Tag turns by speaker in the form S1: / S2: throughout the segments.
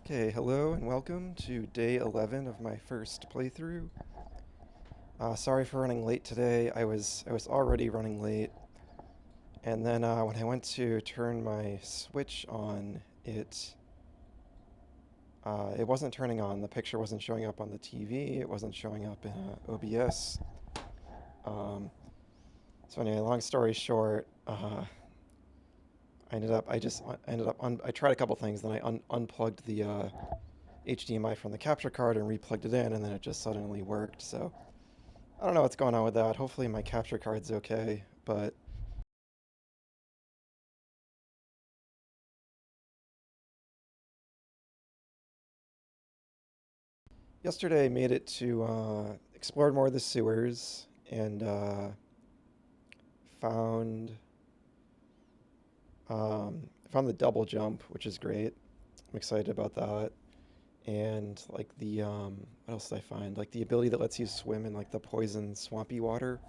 S1: Okay, hello and welcome to day 11 of my first playthrough. Sorry for running late today. I was already running late, and then when I went to turn my Switch on, it wasn't turning on. The picture wasn't showing up on the TV. It wasn't showing up in OBS. Um, so anyway, long story short, I tried a couple things. Then I unplugged the HDMI from the capture card and replugged it in, and then it just suddenly worked. So I don't know what's going on with that. Hopefully my capture card's okay, but yesterday I made it to explored more of the sewers and found found the double jump, which is great. I'm excited about that. And like the what else did I find? Like the ability that lets you swim in like the poison swampy water.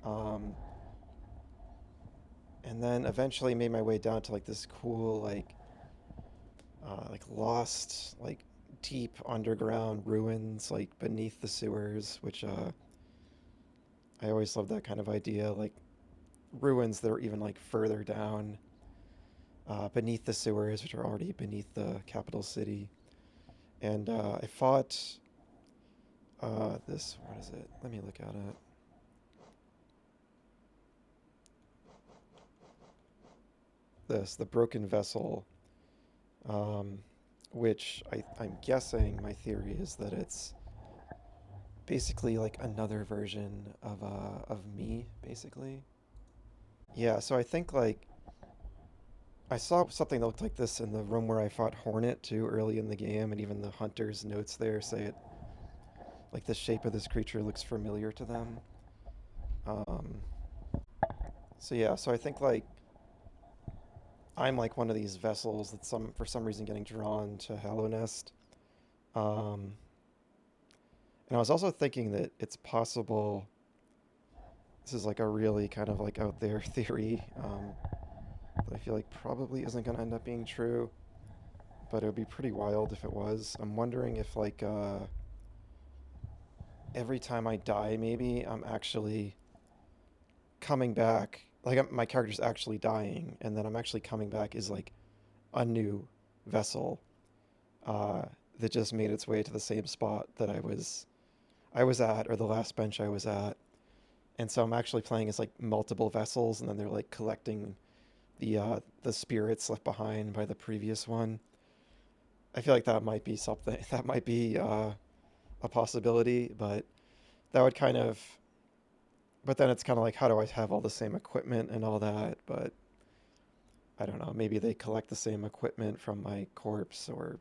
S1: Um, and then eventually made my way down to like this cool like lost like deep underground ruins like beneath the sewers, which I always love that kind of idea, like ruins that are even like further down beneath the sewers, which are already beneath the capital city. And I fought this. What is it? Let me look at it. The broken vessel, um, which I'm guessing my theory is that it's basically like another version of me, basically. Yeah, so I think like I saw something that looked like this in the room where I fought Hornet too early in the game, and even the hunter's notes there say it like the shape of this creature looks familiar to them. Um, so yeah, so I think like I'm like one of these vessels that some for some reason getting drawn to Hallow Nest. Um, and I was also thinking that it's possible this is like a really kind of like out there theory that I feel like probably isn't going to end up being true, but it would be pretty wild if it was. I'm wondering if like every time I die, maybe I'm actually coming back. Like my character's actually dying, and then I'm actually coming back is like a new vessel uh, that just made its way to the same spot that I was at, or the last bench I was at. And so I'm actually playing as like multiple vessels, and then they're like collecting the spirits left behind by the previous one. I feel like that might be something that might be a possibility, but that would kind of. But then it's kind of like, how do I have all the same equipment and all that? But I don't know. Maybe they collect the same equipment from my corpse, or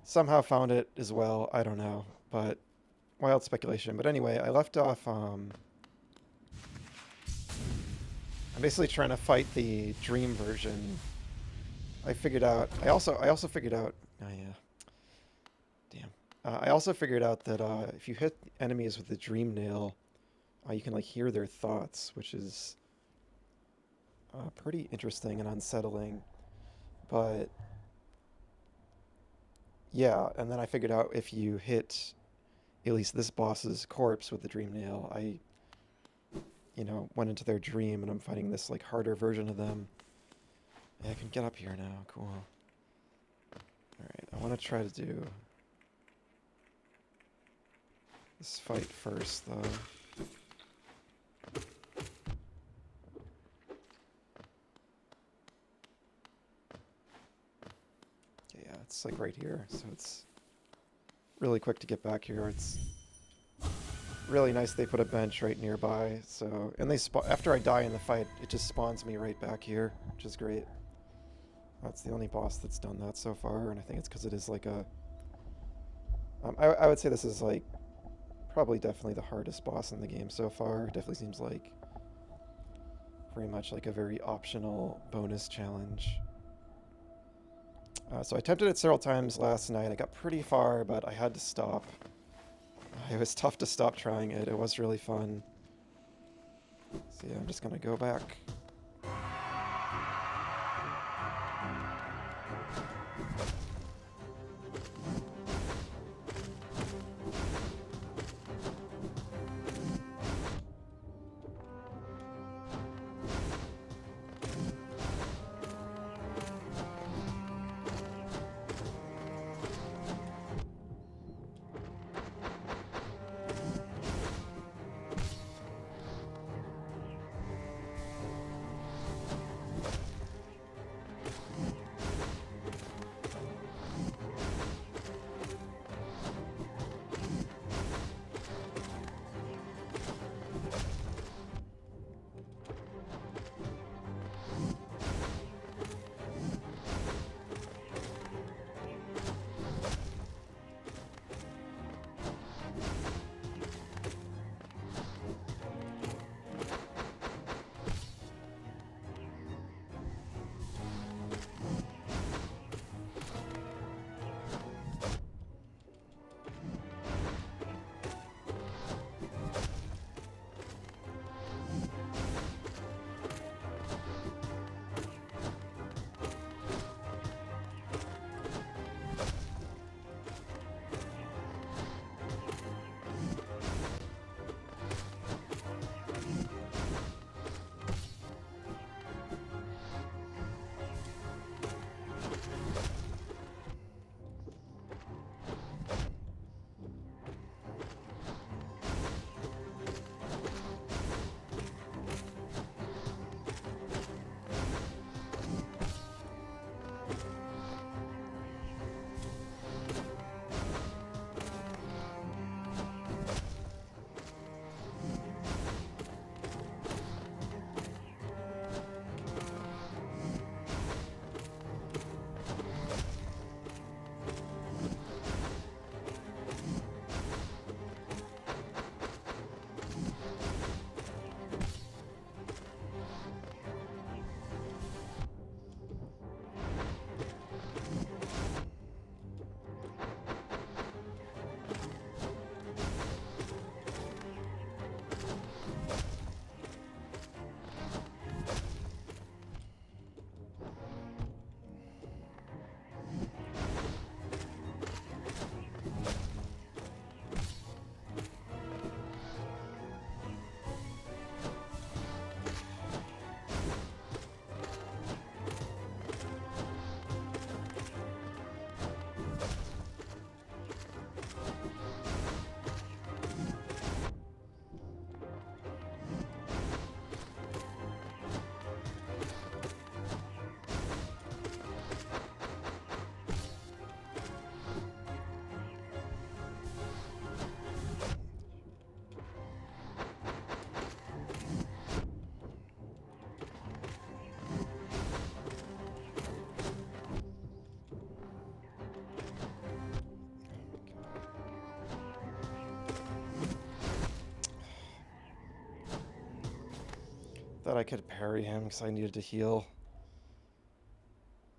S1: somehow found it as well. I don't know, but wild speculation. But anyway, I left off. I'm basically trying to fight the dream version. I figured out. I also figured out. Oh yeah, damn. I also figured out that if you hit enemies with the dream nail, you can like hear their thoughts, which is pretty interesting and unsettling. But yeah, and then I figured out if you hit at least this boss's corpse with the dream nail, I went into their dream and I'm fighting this like harder version of them. Yeah, I can get up here now. Cool. Alright, I want to try to do this fight first, though. Okay, yeah, it's like right here, so it's really quick to get back here. It's really nice they put a bench right nearby, so... And after I die in the fight, it just spawns me right back here, which is great. That's the only boss that's done that so far, and I think it's because it is like a... I would say this is like probably definitely the hardest boss in the game so far. It definitely seems like very much like a very optional bonus challenge. So I attempted it several times last night. I got pretty far, but I had to stop. It was tough to stop trying it. It was really fun. So yeah, I'm just gonna go back. that I could parry him because I needed to heal.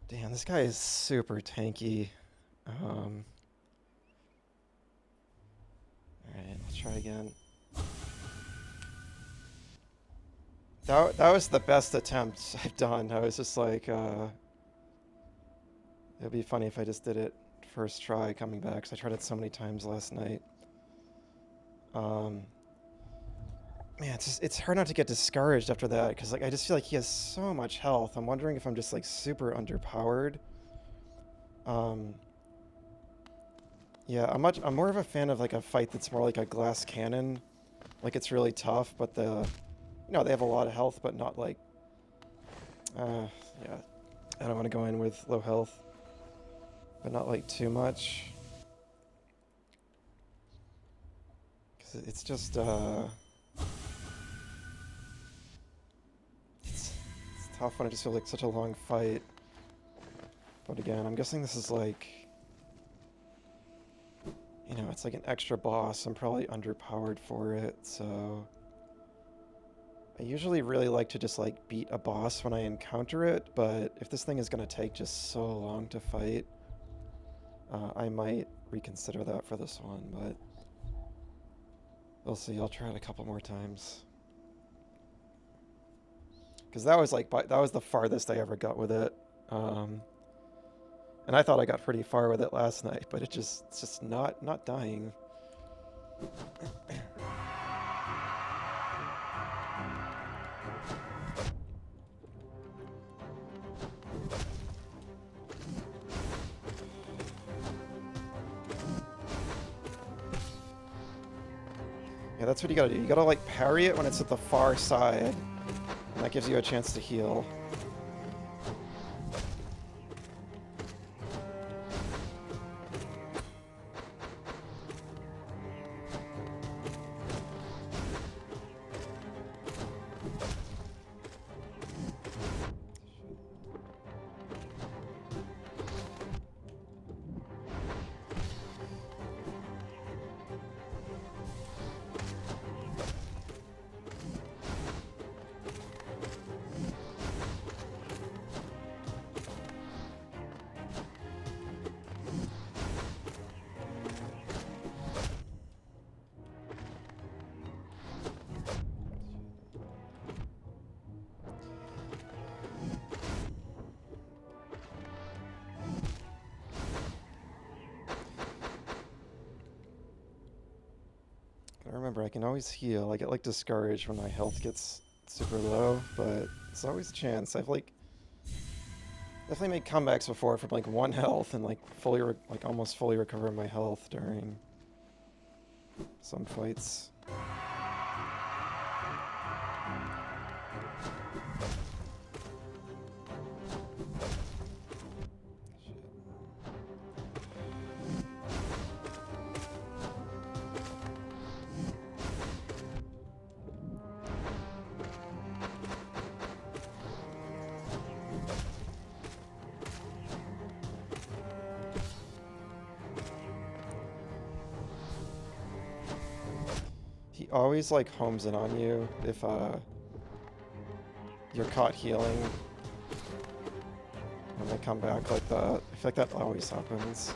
S1: Damn, this guy is super tanky. Alright, let's try again. That was the best attempt I've done. I was just like, it'd be funny if I just did it first try coming back, because I tried it so many times last night. Man, it's hard not to get discouraged after that, because like I just feel like he has so much health. I'm wondering if I'm just like super underpowered. Yeah, I'm more of a fan of like a fight that's more like a glass cannon. Like it's really tough, but they have a lot of health, but not like, yeah, I don't want to go in with low health, but not like too much. Because it's just, it's tough when it just feels like such a long fight. But again, I'm guessing this is like, it's like an extra boss. I'm probably underpowered for it, so I usually really like to just like beat a boss when I encounter it, but if this thing is going to take just so long to fight, I might reconsider that for this one, but we'll see. I'll try it a couple more times. Because that was the farthest I ever got with it. And I thought I got pretty far with it last night, but it's just not dying. Yeah, that's what you gotta do. You gotta like parry it when it's at the far side, and that gives you a chance to heal. Remember, I can always heal. I get like discouraged when my health gets super low, but there's always a chance. I've like definitely made comebacks before from like 1 health and like almost fully recover my health during some fights. He always like homes in on you if you're caught healing when they come back like that. I feel like that always happens.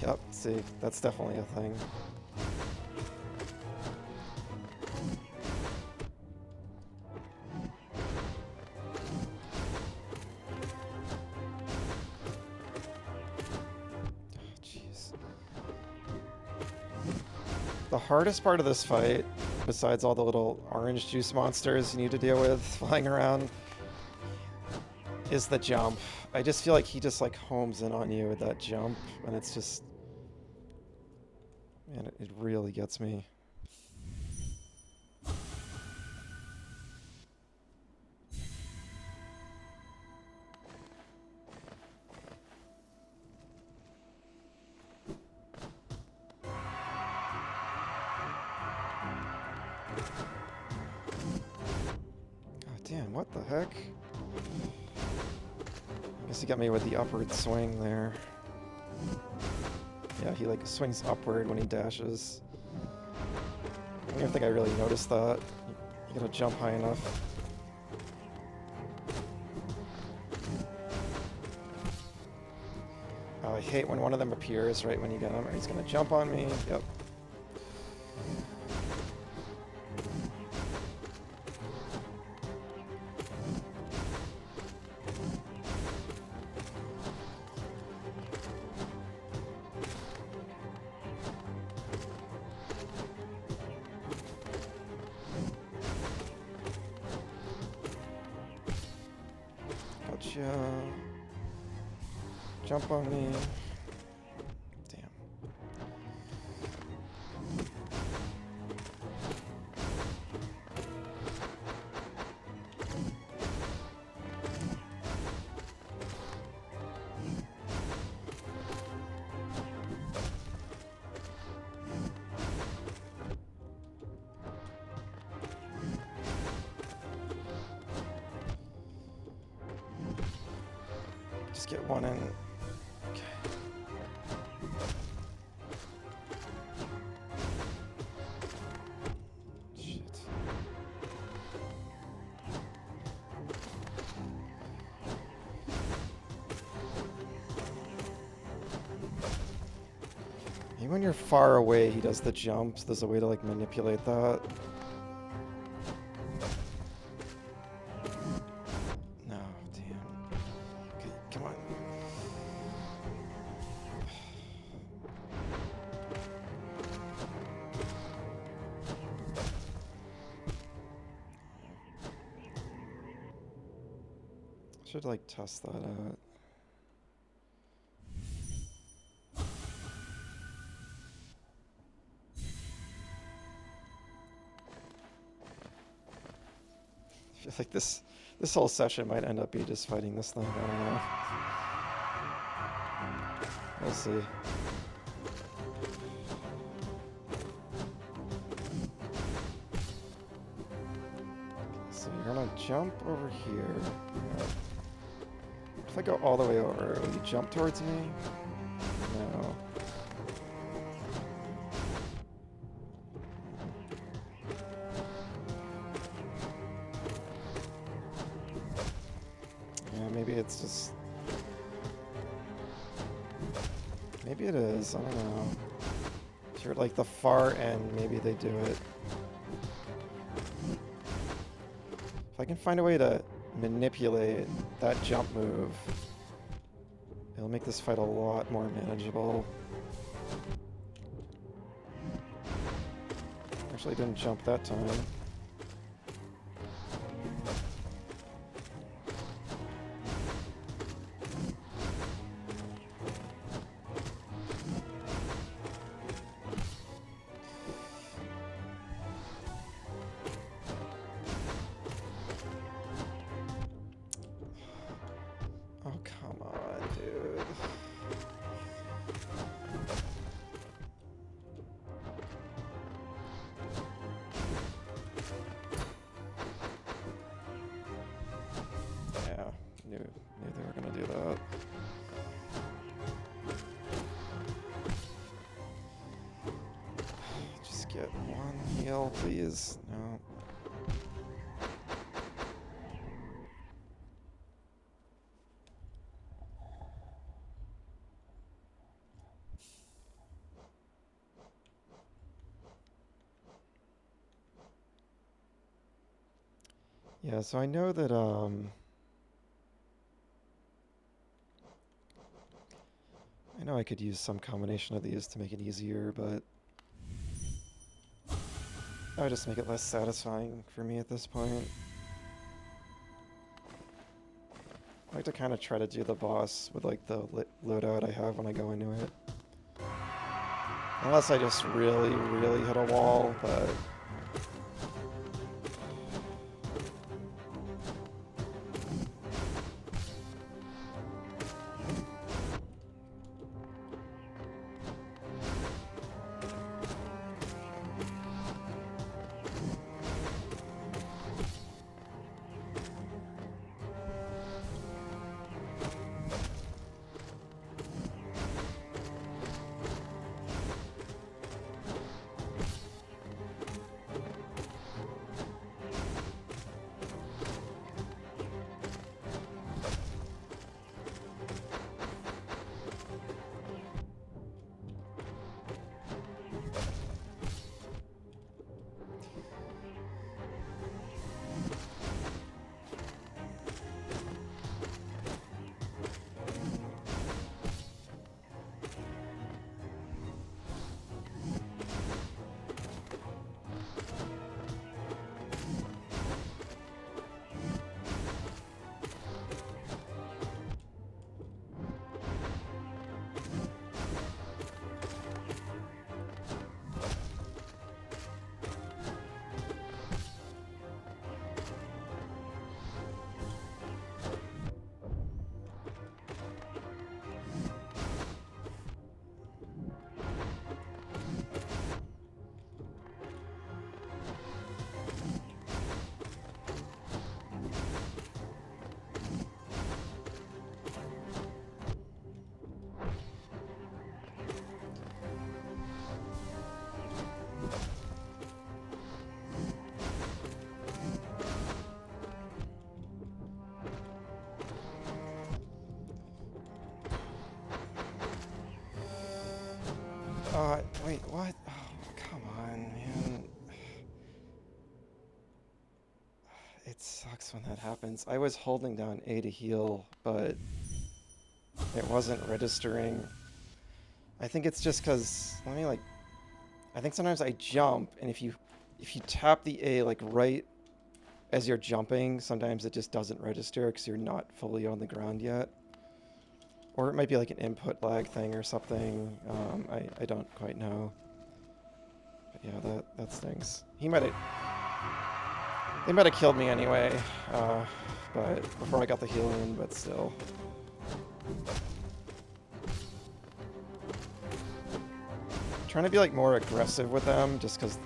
S1: Yep, see, that's definitely a thing. Jeez. The hardest part of this fight, besides all the little orange juice monsters you need to deal with flying around, is the jump. I just feel like he just like homes in on you with that jump, and it's just, man, it really gets me. God damn, what the heck? I guess he got me with the upward swing there. Yeah, he like swings upward when he dashes. I don't even think I really noticed that. You gotta jump high enough. Oh, I hate when one of them appears right when you get him, or he's gonna jump on me. Yep. Gotcha. Jump on me. Damn. Just get one in. Okay. Shit. Even when you're far away, he does the jumps. There's a way to like manipulate that. No, damn. Okay, come on. Should like test that out. I feel like this whole session might end up be just fighting this thing. I don't know. We'll see. So you're gonna jump over here. If I go all the way over, will you jump towards me? No. Yeah, maybe it's just... Maybe it is, I don't know. If you're at like the far end, maybe they do it. If I can find a way to manipulate that jump move, it'll make this fight a lot more manageable. Actually didn't jump that time. Oh, come on, dude. Yeah, knew they were gonna do that. Just get one heal, please. No. Yeah, so I know that, I know I could use some combination of these to make it easier, but that would just make it less satisfying for me at this point. I like to kind of try to do the boss with like the loadout I have when I go into it. Unless I just really, really hit a wall, but... Wait, what? Oh, come on, man. It sucks when that happens. I was holding down A to heal, but it wasn't registering. I think it's just because, let me like, I think sometimes I jump, and if you tap the A like right as you're jumping, sometimes it just doesn't register because you're not fully on the ground yet. Or it might be like an input lag thing or something. I don't quite know. But yeah, that stings. They might have killed me anyway, but before I got the heal in, but still. Trying to be like more aggressive with them just because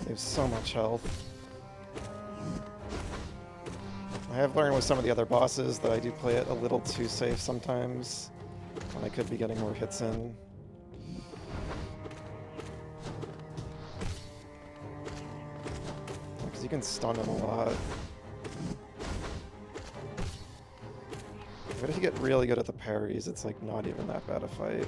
S1: they have so much health. I have learned with some of the other bosses that I do play it a little too safe sometimes when I could be getting more hits in. Because you can stun them a lot. But if you get really good at the parries, it's like not even that bad a fight.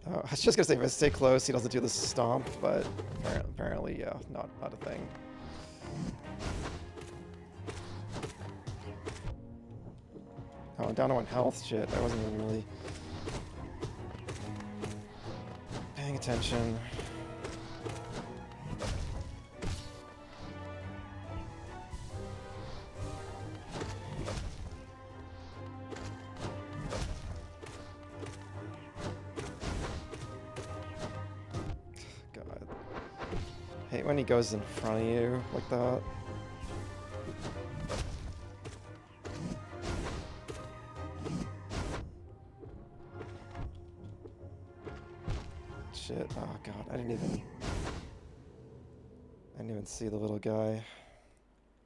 S1: I was just gonna say if I stay close, he doesn't do the stomp, but apparently, yeah, not a thing. Oh, I'm down to 1 health. Shit, I wasn't even really paying attention. Hate when he goes in front of you like that. Shit, oh god, I didn't even see the little guy.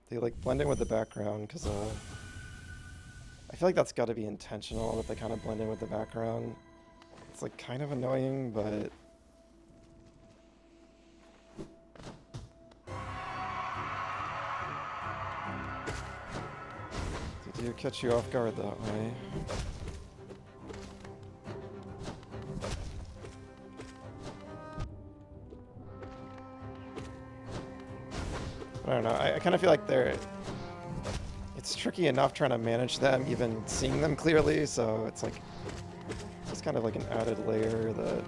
S1: They like blend in with the background because I feel like that's got to be intentional that they kind of blend in with the background. It's like kind of annoying, but they do catch you off guard that way. I don't know, I kind of feel like it's tricky enough trying to manage them, even seeing them clearly, so it's like, it's just kind of like an added layer that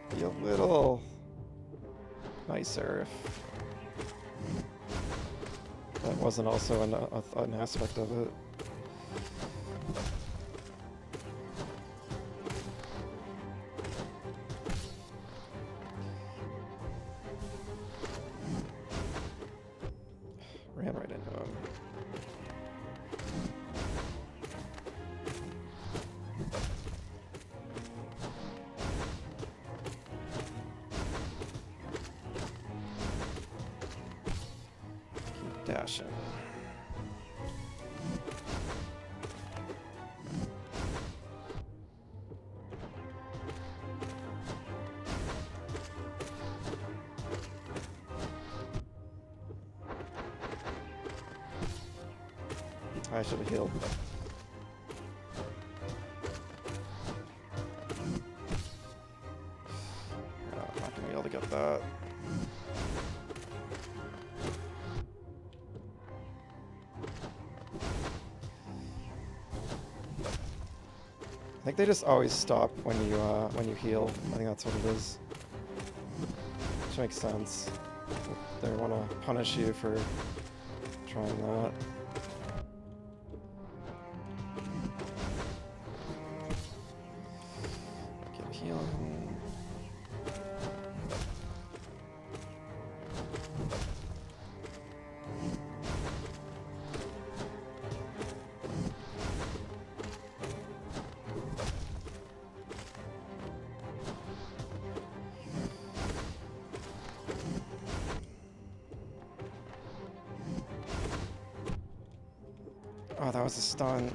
S1: would be a little nicer if that wasn't also an aspect of it. Ran right into him. Keep dashing. I should have healed. I'm not gonna be able to get that. I think they just always stop when you heal. I think that's what it is. Which makes sense. They want to punish you for trying that. Healing. Oh, that was a stun.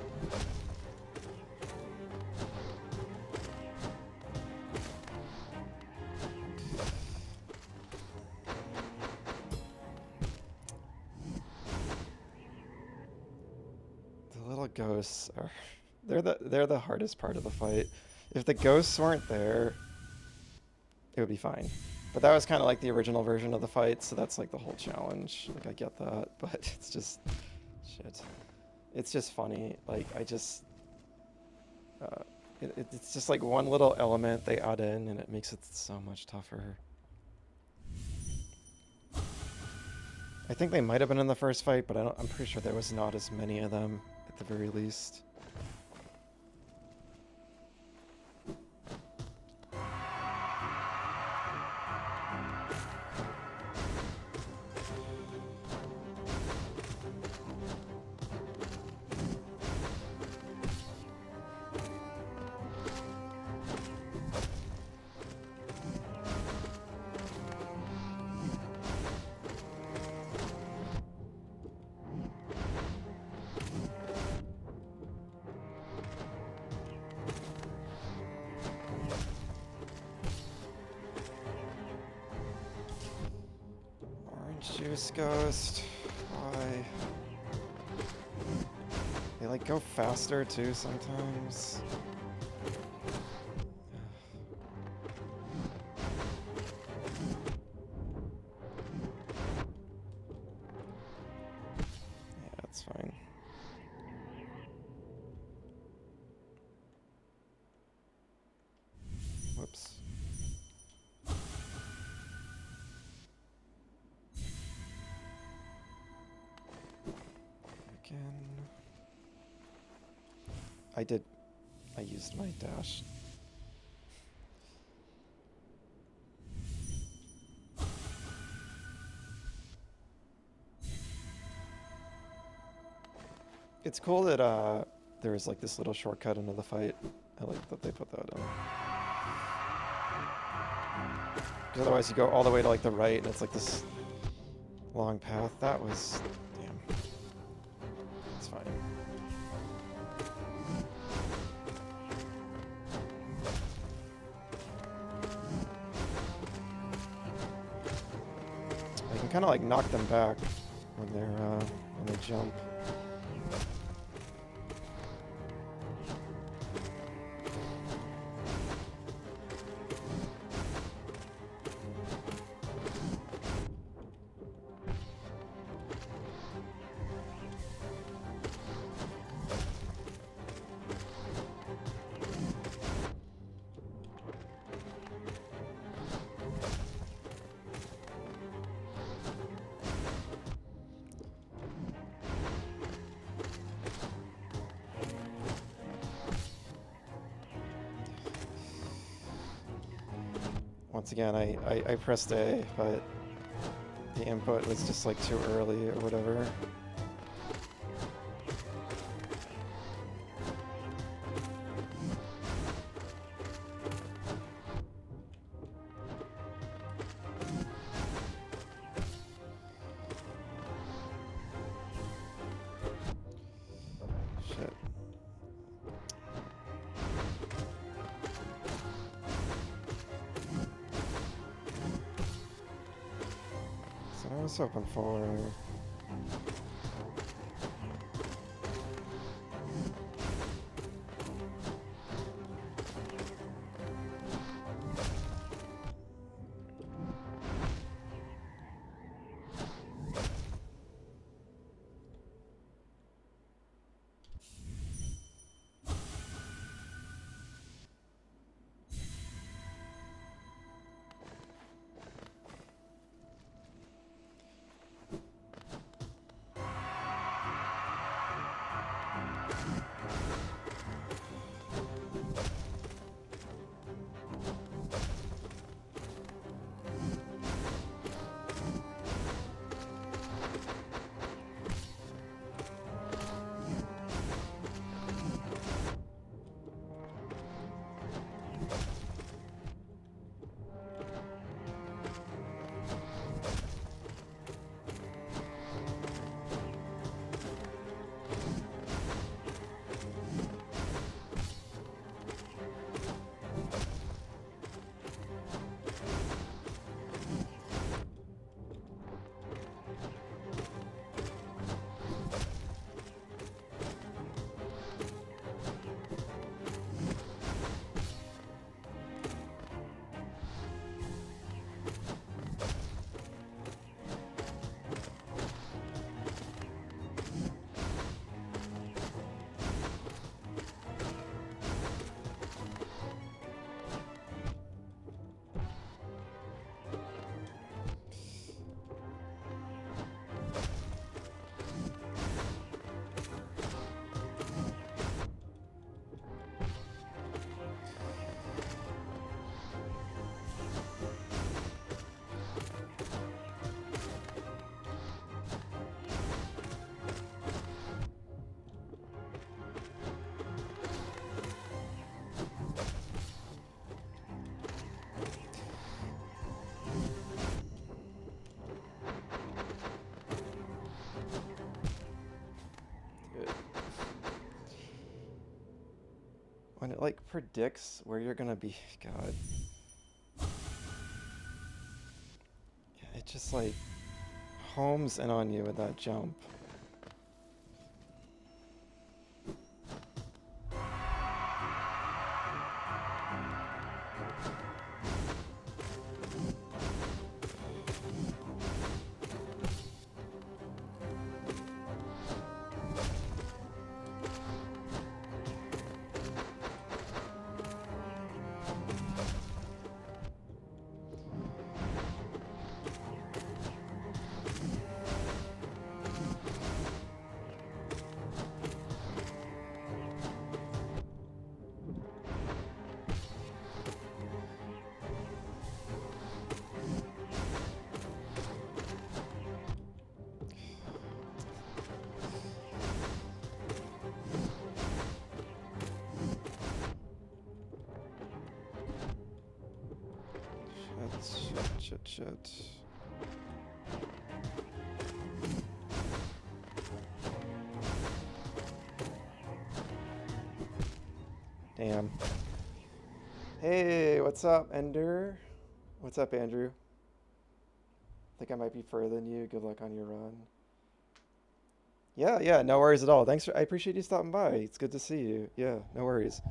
S1: ghosts are they're the hardest part of the fight. If the ghosts weren't there, it would be fine. But that was kind of like the original version of the fight, so that's like the whole challenge. Like I get that, but it's just shit. It's just funny. Like I just it's just like one little element they add in, and it makes it so much tougher. I think they might have been in the first fight, but I'm pretty sure there was not as many of them at the very least. Juice Ghost. Why? They like go faster too sometimes. Yeah, that's fine. Whoops. I used my dash. It's cool that there is like this little shortcut into the fight. I like that they put that in. Because otherwise you go all the way to like the right and it's like this long path. That was... damn. It's fine. I can kind of like knock them back when they jump. Once again, I pressed A, but the input was just like too early or whatever. Shit. I was hoping for... when it like predicts where you're gonna be, God. It just like homes in on you with that jump. Shit. Damn. Hey, what's up, Ender? What's up, Andrew? Think I might be further than you. Good luck on your run. Yeah, no worries at all. I appreciate you stopping by. It's good to see you. Yeah, no worries.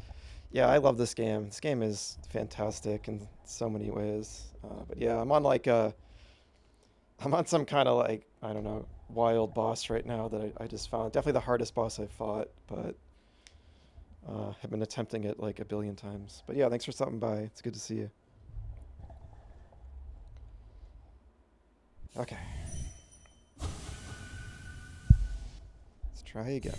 S1: Yeah, I love this game. This game is fantastic in so many ways. But yeah, I'm on some kind of like, I don't know, wild boss right now that I just found. Definitely the hardest boss I've fought, but have been attempting it like a billion times. But yeah, thanks for stopping by. It's good to see you. Okay, let's try again.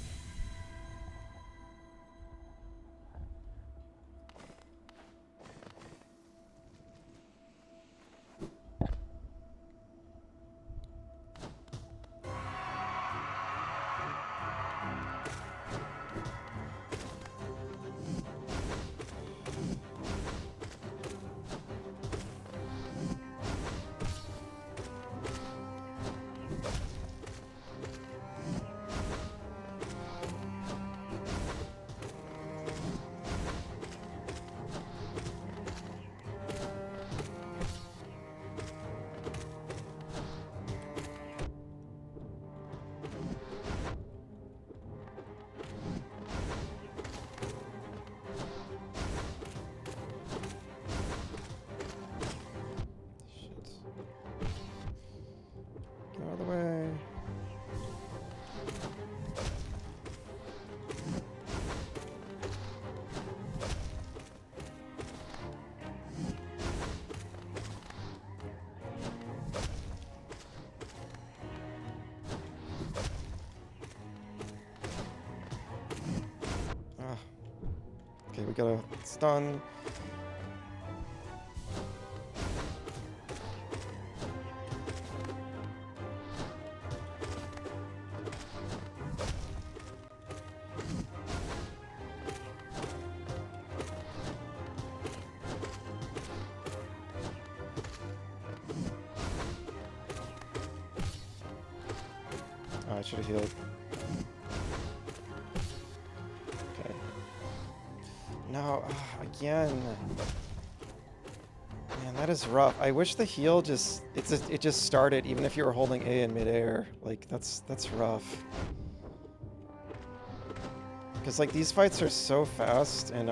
S1: Shit. Get out of the way. Ah. Okay, we got a stun. Oh, I should have healed. Okay. No, again. Man, that is rough. I wish the heal it just started even if you were holding A in midair. Like that's rough. Because like these fights are so fast and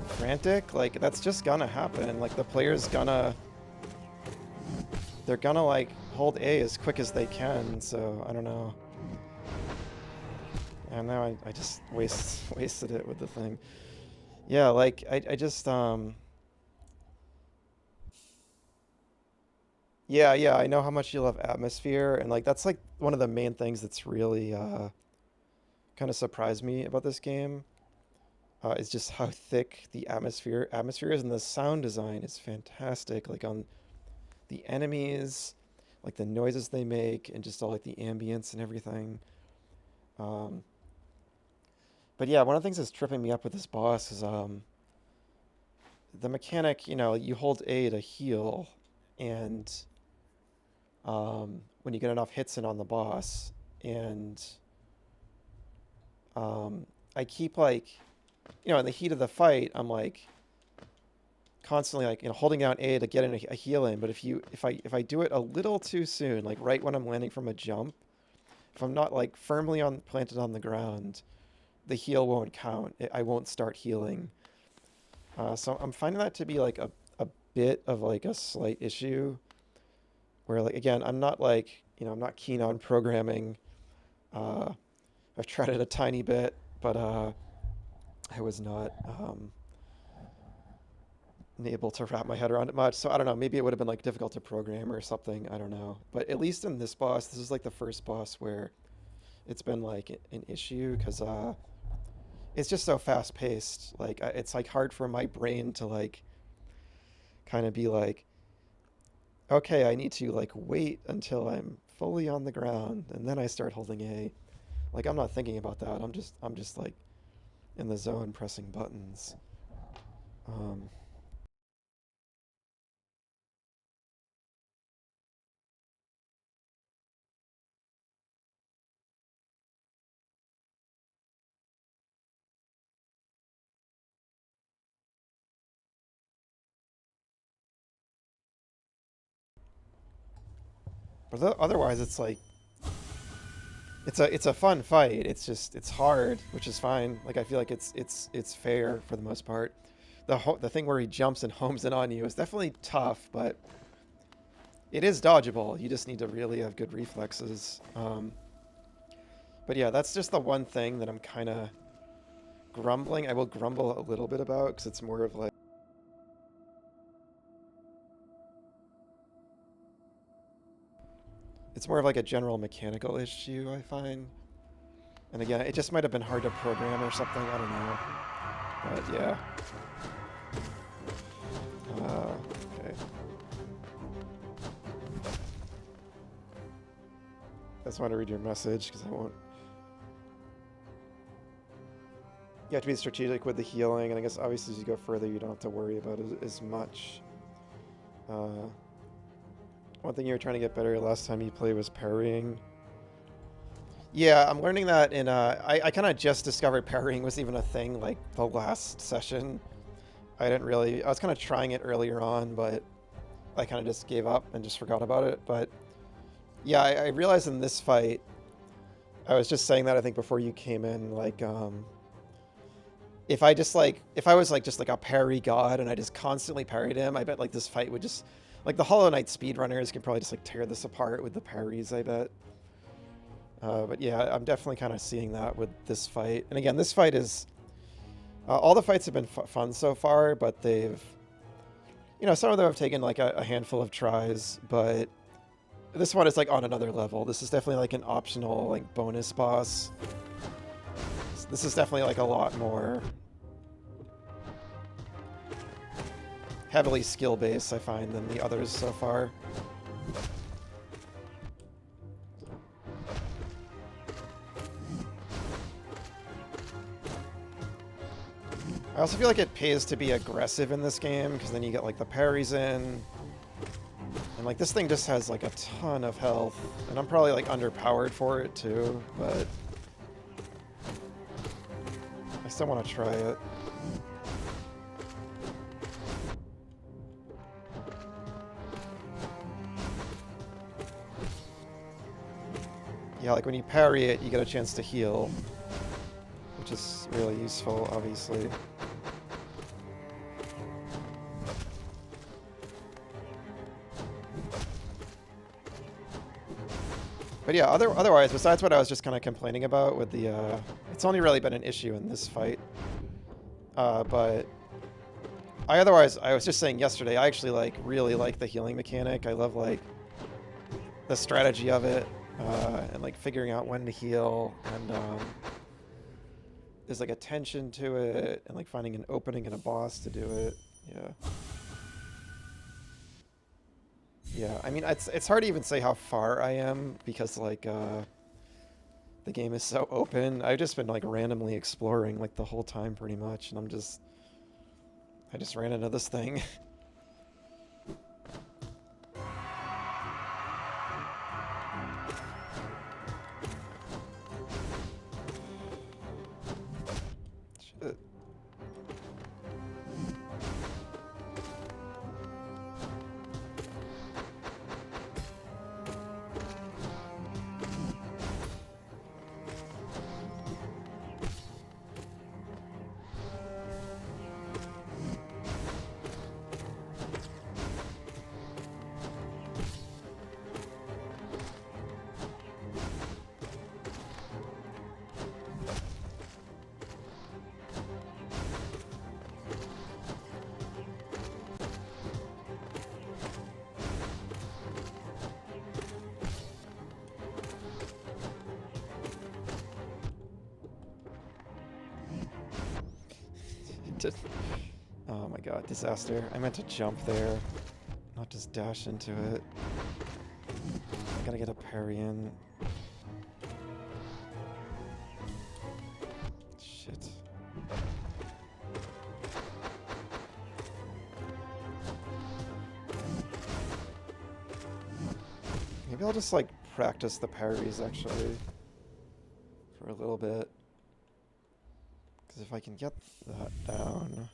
S1: frantic, like that's just gonna happen. Like the player's they're gonna like hold A as quick as they can, so I don't know. And now I just wasted it with the thing. Yeah, like I just yeah, I know how much you love atmosphere, and like that's like one of the main things that's really kind of surprised me about this game. Is just how thick the atmosphere is, and the sound design is fantastic. Like on the enemies, like the noises they make, and just all like the ambience and everything. Um, but yeah, one of the things that's tripping me up with this boss is the mechanic. You know, you hold A to heal, and when you get enough hits in on the boss, and um, I keep like in the heat of the fight, I'm like constantly like holding down A to get in a heal in. But if I do it a little too soon, like right when I'm landing from a jump, if I'm not like firmly planted on the ground, the heal won't count. I won't start healing. So I'm finding that to be like a bit of like a slight issue where like again I'm not like I'm not keen on programming. Uh, I've tried it a tiny bit, but I was not able to wrap my head around it much. So I don't know. Maybe it would have been like difficult to program or something. I don't know. But at least in this boss, this is like the first boss where it's been like an issue because it's just so fast paced. Like it's like hard for my brain to like kind of be like, okay, I need to like wait until I'm fully on the ground and then I start holding A. Like I'm not thinking about that. I'm just like in the zone pressing buttons. Um, but otherwise, it's like it's a fun fight. It's just it's hard, which is fine. Like I feel like it's fair for the most part. The thing where he jumps and homes in on you is definitely tough, but it is dodgeable. You just need to really have good reflexes. But yeah, that's just the one thing that I'm kind of grumbling. I will grumble a little bit about because it's more of like it's more of like a general mechanical issue I find. And again, it just might have been hard to program or something. I don't know. But yeah. Okay. I just want to read your message because I won't. You have to be strategic with the healing, and I guess obviously as you go further, you don't have to worry about it as much. Uh, One thing you were trying to get better last time you played was parrying. Yeah, I'm learning that in. I kind of just discovered parrying was even a thing like the last session. I didn't really. I was kind of trying it earlier on, but I kind of just gave up and just forgot about it. But yeah, I realized in this fight, I was just saying that I think before you came in, like if I just like if I was like just like a parry god and I just constantly parried him, I bet like this fight would just like the Hollow Knight speedrunners can probably just like tear this apart with the parries, I bet. But yeah, I'm definitely kind of seeing that with this fight. And again, this fight is all the fights have been fun so far, but they've some of them have taken like a handful of tries, but this one is like on another level. This is definitely like an optional like bonus boss. This is definitely like a lot more heavily skill-based, I find, than the others so far. I also feel like it pays to be aggressive in this game, because then you get like the parries in. And like this thing just has like a ton of health. And I'm probably like underpowered for it too, but I still want to try it. Yeah, like when you parry it, you get a chance to heal, which is really useful, obviously. But yeah, otherwise, besides what I was just kind of complaining about with the, it's only really been an issue in this fight. But I was just saying yesterday, I actually like really like the healing mechanic. I love like the strategy of it, and like figuring out when to heal, and there's like a tension to it, and like finding an opening in a boss to do it. Yeah. Yeah, I mean, it's hard to even say how far I am because like the game is so open. I've just been like randomly exploring like the whole time pretty much, and I just ran into this thing. Shit. to... Oh my god, disaster. I meant to jump there, not just dash into it. I gotta get a parry in. Shit. Maybe I'll just, like, practice the parries, actually, for a little bit. Because if I can get that down...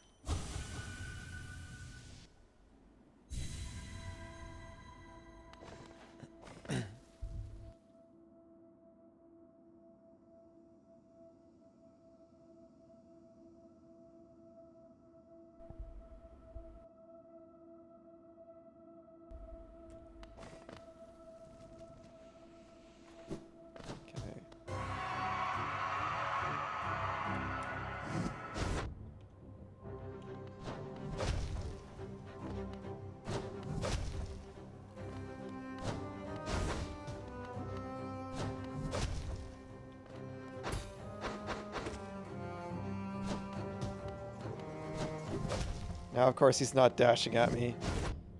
S1: Now, of course, he's not dashing at me.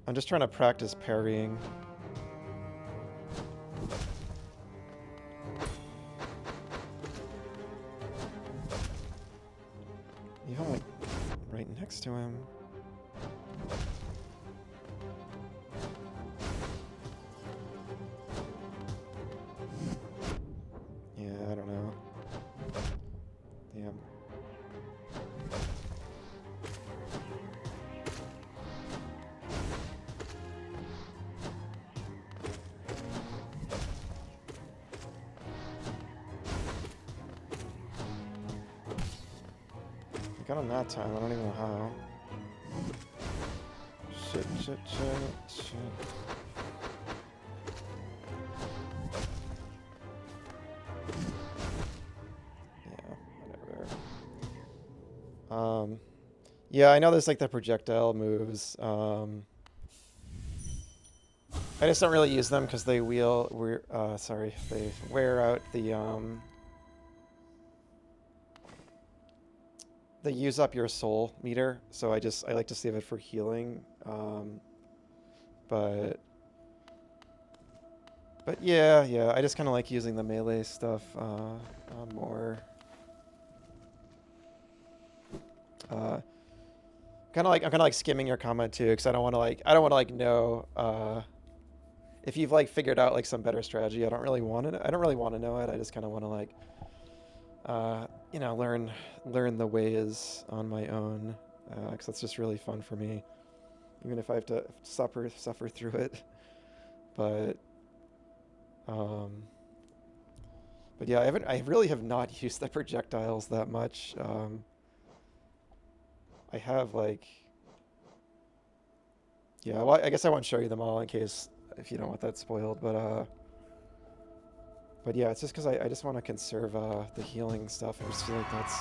S1: I'm just trying to practice parrying. Even, like, right next to him. Yeah, I don't know. Damn. I got him that time, I don't even know how. Shit. Yeah, whatever. Yeah, I know there's like the projectile moves. I just don't really use them because they they wear out the they use up your soul meter, so I like to save it for healing. But yeah, I just kind of like using the melee stuff more. I'm kind of like skimming your comment too, because I don't want to know if you've like figured out like some better strategy. I don't really want to know it. I just kind of want to like you know, learn the ways on my own, because that's just really fun for me, even if I have to suffer through it. But yeah, I really have not used the projectiles that much. I have like, yeah, well, I guess I won't show you them all in case if you don't want that spoiled, but yeah, it's just because I just want to conserve the healing stuff. I just feel like that's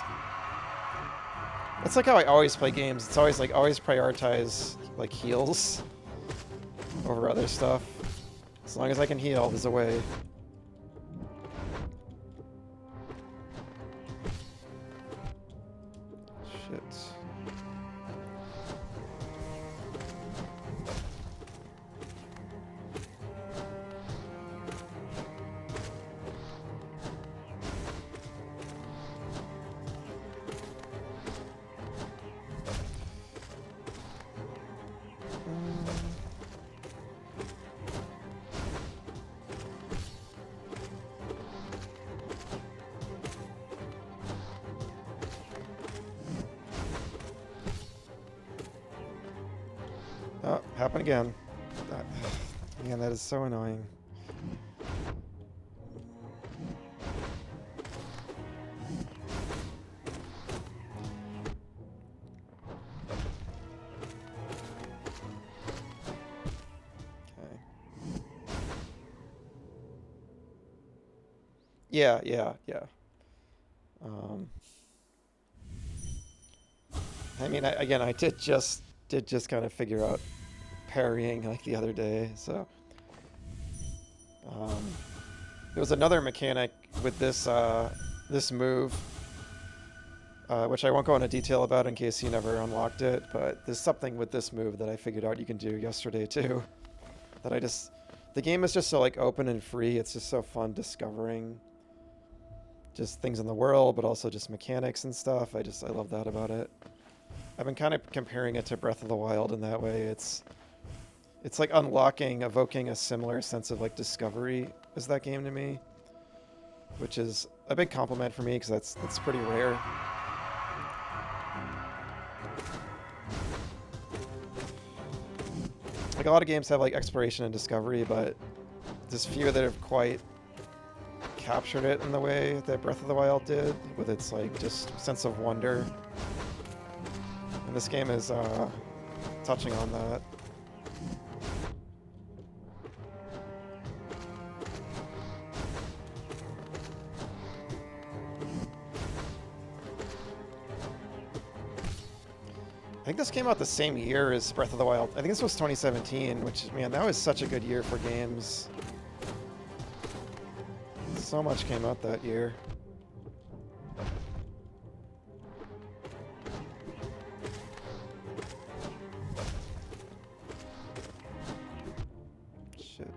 S1: like how I always play games. It's always like always prioritize like heals over other stuff. As long as I can heal, there's a way. Shit. Oh, happened again. Man, that is so annoying. Okay. Yeah. I mean, I did just kind of figure out parrying like the other day, so there was another mechanic with this this move which I won't go into detail about in case you never unlocked it, but there's something with this move that I figured out you can do yesterday too. That I just... The game is just so like open and free, it's just so fun discovering just things in the world, but also just mechanics and stuff. I love that about it. I've been kind of comparing it to Breath of the Wild in that way. It's like evoking a similar sense of like discovery as that game to me, which is a big compliment for me because that's pretty rare. Like a lot of games have like exploration and discovery, but there's few that have quite captured it in the way that Breath of the Wild did, with its like just sense of wonder. And this game is touching on that. I think this came out the same year as Breath of the Wild. I think this was 2017, which, man, that was such a good year for games. So much came out that year. Shit.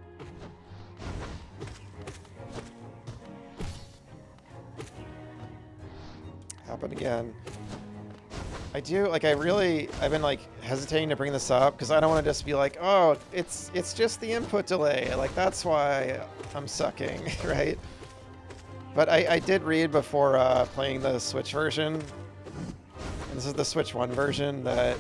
S1: Happened again. I've been like hesitating to bring this up because I don't want to just be like, oh, it's just the input delay. Like, that's why I'm sucking, right? But I did read before playing the Switch version, and this is the Switch 1 version, that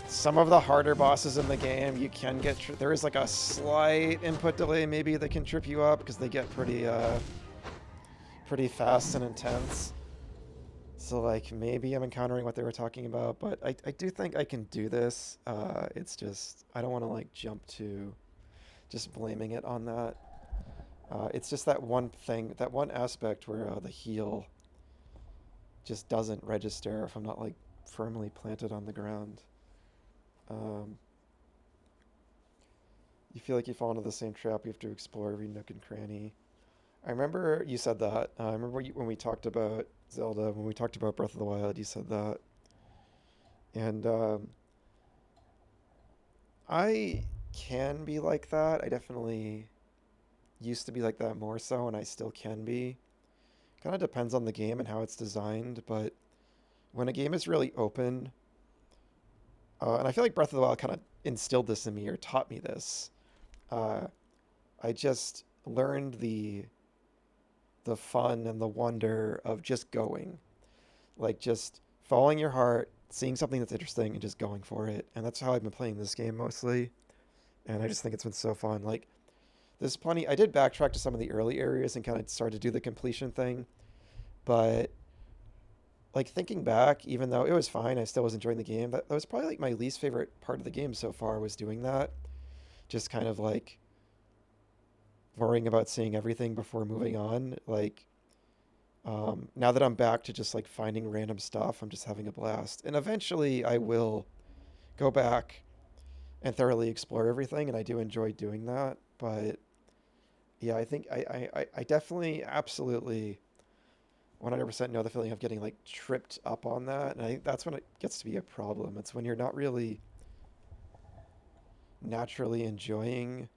S1: some of the harder bosses in the game, you can get, there is like a slight input delay maybe that can trip you up because they get pretty fast and intense. So like maybe I'm encountering what they were talking about, but I do think I can do this. It's just, I don't want to like jump to just blaming it on that. It's just that one thing, that one aspect where the heal just doesn't register if I'm not like firmly planted on the ground. You feel like you fall into the same trap, you have to explore every nook and cranny. I remember you said that. I remember when we talked about Zelda, when we talked about Breath of the Wild, you said that. And I can be like that. I definitely used to be like that more so, and I still can be. Kind of depends on the game and how it's designed, but when a game is really open, and I feel like Breath of the Wild kind of instilled this in me or taught me this. I just learned the fun and the wonder of just going. Like just following your heart, seeing something that's interesting and just going for it. And that's how I've been playing this game mostly. And I just think it's been so fun. Like there's plenty, I did backtrack to some of the early areas and kind of started to do the completion thing. But like thinking back, even though it was fine, I still was enjoying the game. That was probably like my least favorite part of the game so far, was doing that. Just kind of like worrying about seeing everything before moving on. Like, now that I'm back to just like finding random stuff, I'm just having a blast. And eventually I will go back and thoroughly explore everything, and I do enjoy doing that. But yeah, I think I definitely, absolutely 100% know the feeling of getting like tripped up on that. And I think that's when it gets to be a problem. It's when you're not really naturally enjoying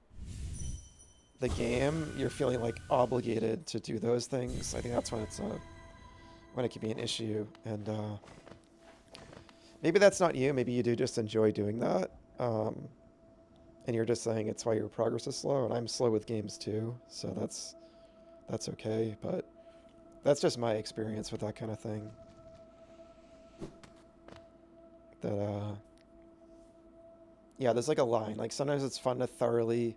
S1: the game, you're feeling like obligated to do those things. I think that's when it can be an issue. And maybe that's not you. Maybe you do just enjoy doing that. And you're just saying it's why your progress is slow. And I'm slow with games too, so that's okay. But that's just my experience with that kind of thing. That yeah, there's like a line. Like sometimes it's fun to thoroughly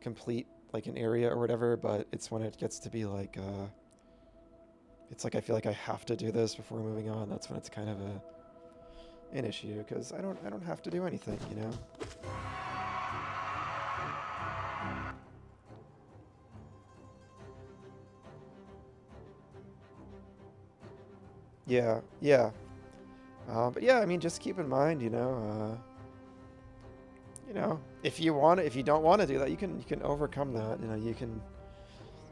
S1: complete like an area or whatever, but it's when it gets to be like it's like I feel like I have to do this before moving on. That's when it's kind of an issue, because I don't have to do anything, you know. Yeah, yeah. But yeah, I mean, just keep in mind, if you don't want to do that, you can overcome that.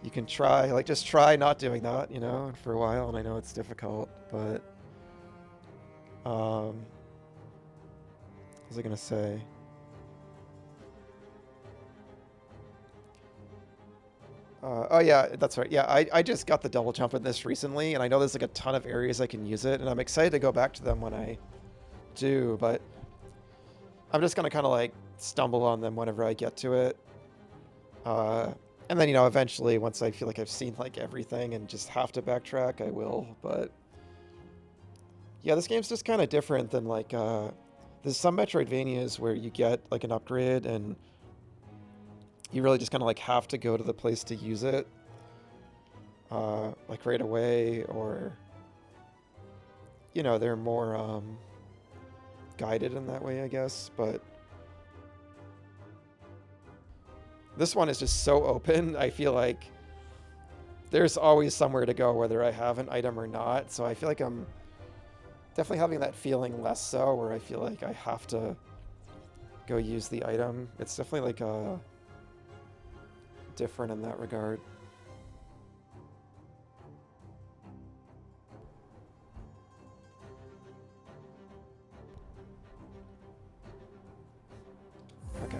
S1: You you can try, like, just try not doing that, you know, for a while. And I know it's difficult, but what was I gonna say? Oh yeah, that's right. Yeah, I just got the double jump in this recently, and I know there's like a ton of areas I can use it, and I'm excited to go back to them when I do, but I'm just gonna kind of like stumble on them whenever I get to it. And then, you know, eventually, once I feel like I've seen like everything and just have to backtrack, I will. But yeah, this game's just kind of different than like, there's some Metroidvanias where you get like an upgrade and you really just kind of like have to go to the place to use it, like right away, or, you know, they're more guided in that way, I guess. But this one is just so open. I feel like there's always somewhere to go, whether I have an item or not. So I feel like I'm definitely having that feeling less so, where I feel like I have to go use the item. It's definitely like different in that regard. Okay.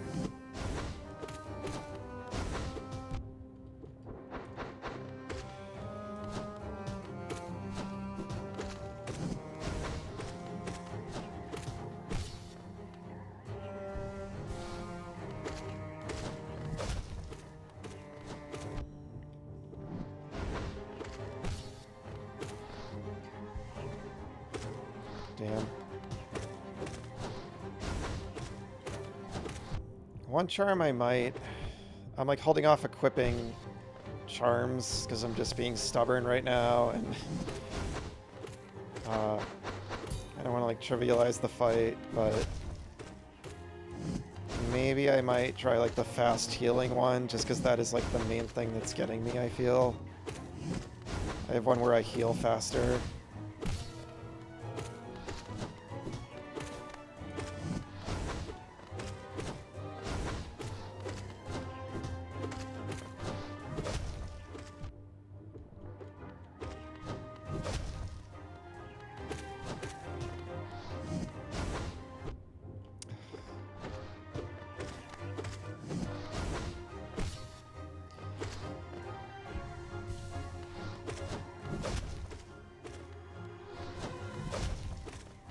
S1: Damn. One charm I might... I'm like holding off equipping charms because I'm just being stubborn right now, and I don't want to like trivialize the fight, but maybe I might try like the fast healing one, just because that is like the main thing that's getting me, I feel. I have one where I heal faster.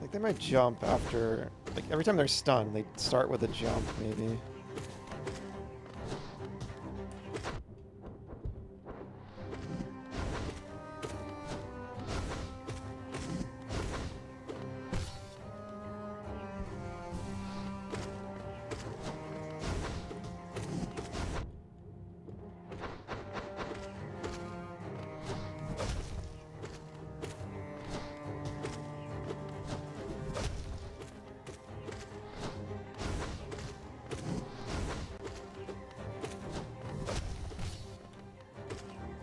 S1: Like they might jump after, like every time they're stunned, they start with a jump, maybe.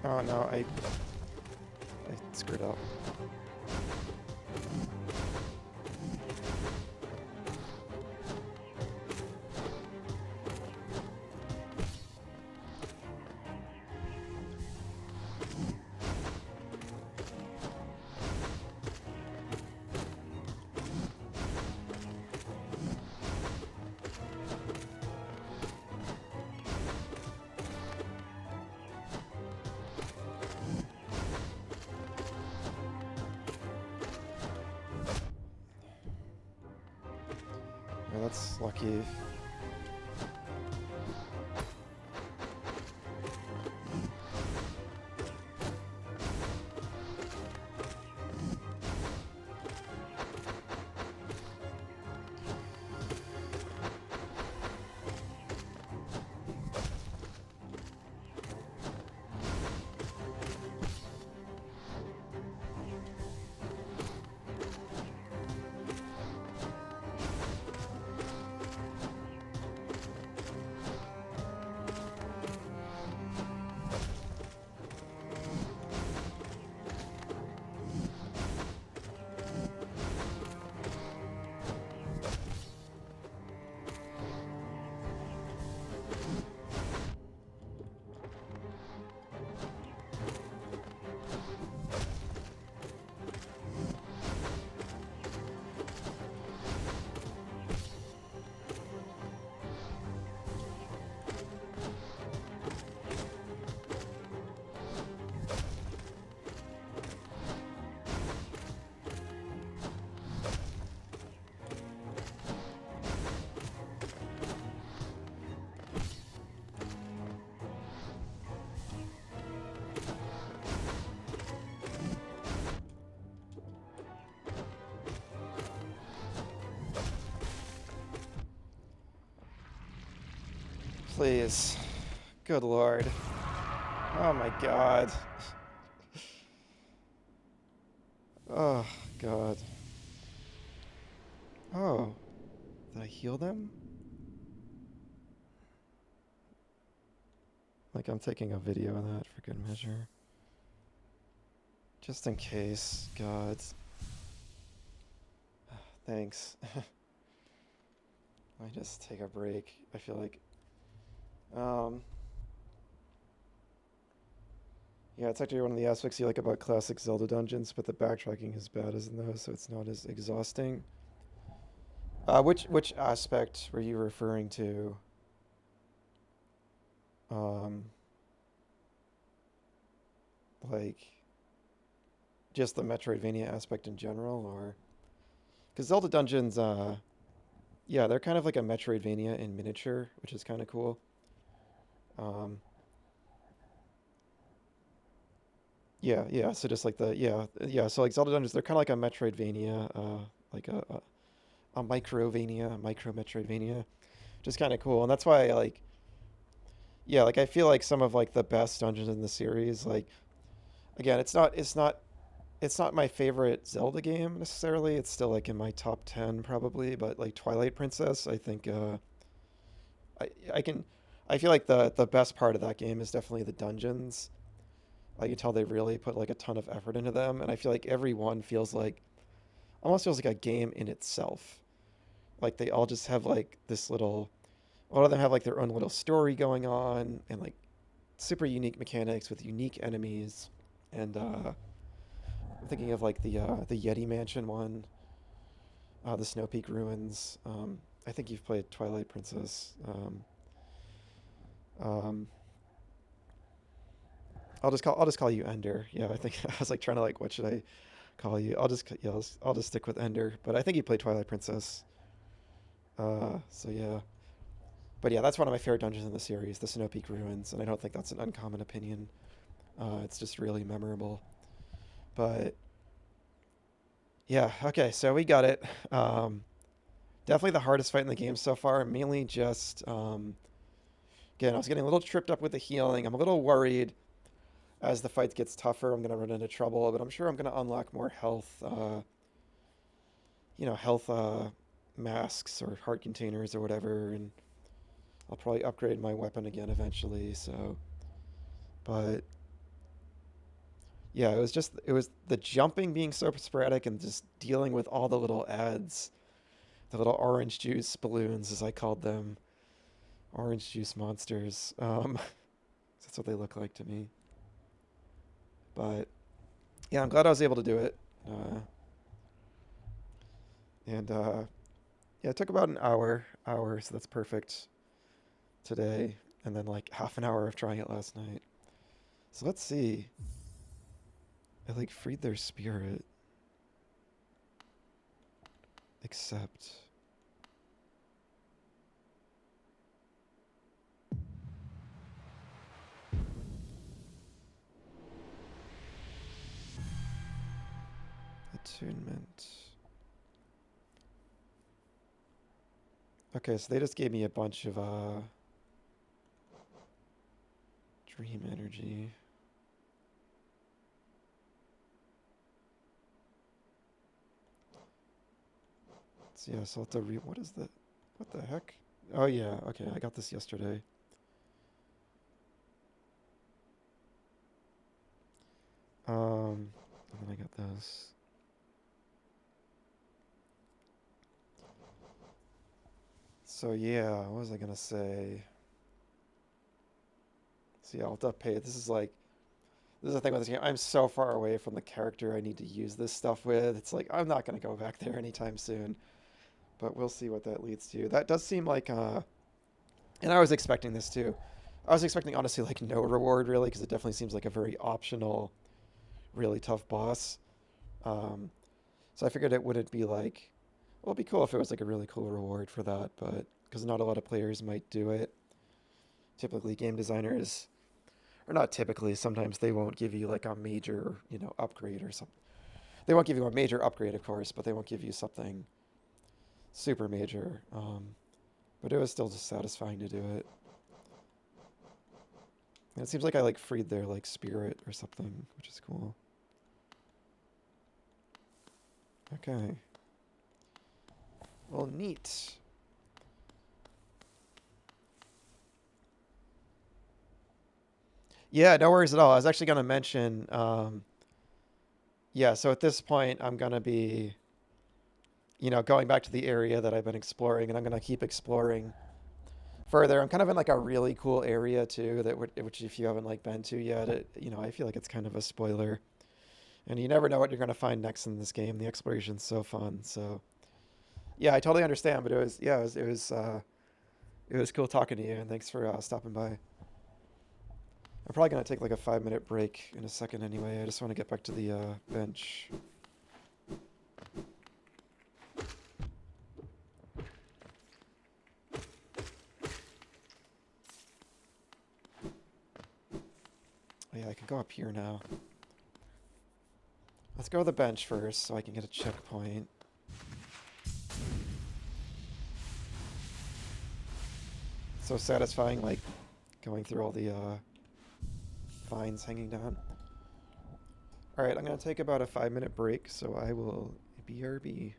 S1: Oh no, I screwed up. Yeah, that's lucky. please. Good lord. Oh my god. Oh god. Oh. Did I heal them? Like, I'm taking a video of that for good measure. Just in case. God. Thanks. Let me just take a break. I feel like... Um... Yeah, it's actually one of the aspects you like about classic Zelda dungeons, but the backtracking is bad as in those, so it's not as exhausting. Which aspect were you referring to? Um, like just the Metroidvania aspect in general, or because Zelda dungeons, yeah, they're kind of like a Metroidvania in miniature, which is kind of cool. Um, yeah, yeah. So just like yeah. So like Zelda dungeons, they're kind of like a Metroidvania, like a microvania, a micro Metroidvania, just kind of cool, and that's why I like yeah, like I feel like some of like the best dungeons in the series, like again, it's not my favorite Zelda game necessarily. It's still like in my top 10 probably, but like Twilight Princess, I think I can I feel like the best part of that game is definitely the dungeons. I can tell they really put like a ton of effort into them, and I feel like every one feels like almost feels like a game in itself. Like they all just have like this little a lot of them have like their own little story going on and like super unique mechanics with unique enemies. And I'm thinking of like the Yeti Mansion one, the Snow Peak Ruins. I think you've played Twilight Princess. Um, I'll just call you Ender. Yeah, I think I was like trying to like what should I call you? I'll just stick with Ender. But I think you played Twilight Princess. So yeah, but yeah, that's one of my favorite dungeons in the series, the Snow Peak Ruins, and I don't think that's an uncommon opinion. It's just really memorable. But yeah, okay, so we got it. Definitely the hardest fight in the game so far. Mainly just again, I was getting a little tripped up with the healing. I'm a little worried as the fight gets tougher. I'm gonna run into trouble, but I'm sure I'm gonna unlock more health. Health masks or heart containers or whatever, and I'll probably upgrade my weapon again eventually. So, but yeah, it was the jumping being so sporadic and just dealing with all the little ads, the little orange juice balloons as I called them, orange juice monsters. That's what they look like to me. But yeah, I'm glad I was able to do it. Uh, and yeah, it took about an hour, so that's perfect today. And then like half an hour of trying it last night. So let's see. I like freed their spirit, except attunement. Okay, so they just gave me a bunch of dream energy. So yeah, so I'll have to what is the what the heck? Oh yeah, okay, I got this yesterday. And then I got this. So yeah, what was I gonna say? So yeah, I'll have to pay. This is the thing with this game. I'm so far away from the character I need to use this stuff with. It's like I'm not gonna go back there anytime soon. But we'll see what that leads to. That does seem like and I was expecting this too. I was expecting honestly like no reward really because it definitely seems like a very optional, really tough boss. Um, so I figured it wouldn't be like, well, it'd be cool if it was like a really cool reward for that, but because not a lot of players might do it. Typically, game designers, or not typically, sometimes they won't give you like a major, upgrade or something. They won't give you a major upgrade, of course, but they won't give you something super major. But it was still just satisfying to do it. And it seems like I like freed their like spirit or something, which is cool. Okay. Well, neat. Yeah, no worries at all. I was actually gonna mention, yeah. So at this point, I'm gonna be, going back to the area that I've been exploring, and I'm gonna keep exploring further. I'm kind of in like a really cool area too, which if you haven't like been to yet, I feel like it's kind of a spoiler. And you never know what you're gonna find next in this game. The exploration's so fun. So yeah, I totally understand. But it was cool talking to you, and thanks for stopping by. I'm probably gonna take like a 5 minute break in a second anyway. I just want to get back to the bench. Oh, yeah, I can go up here now. Let's go to the bench first so I can get a checkpoint. So satisfying, like going through all the vines hanging down. All right, I'm gonna take about a 5 minute break, so I will BRB.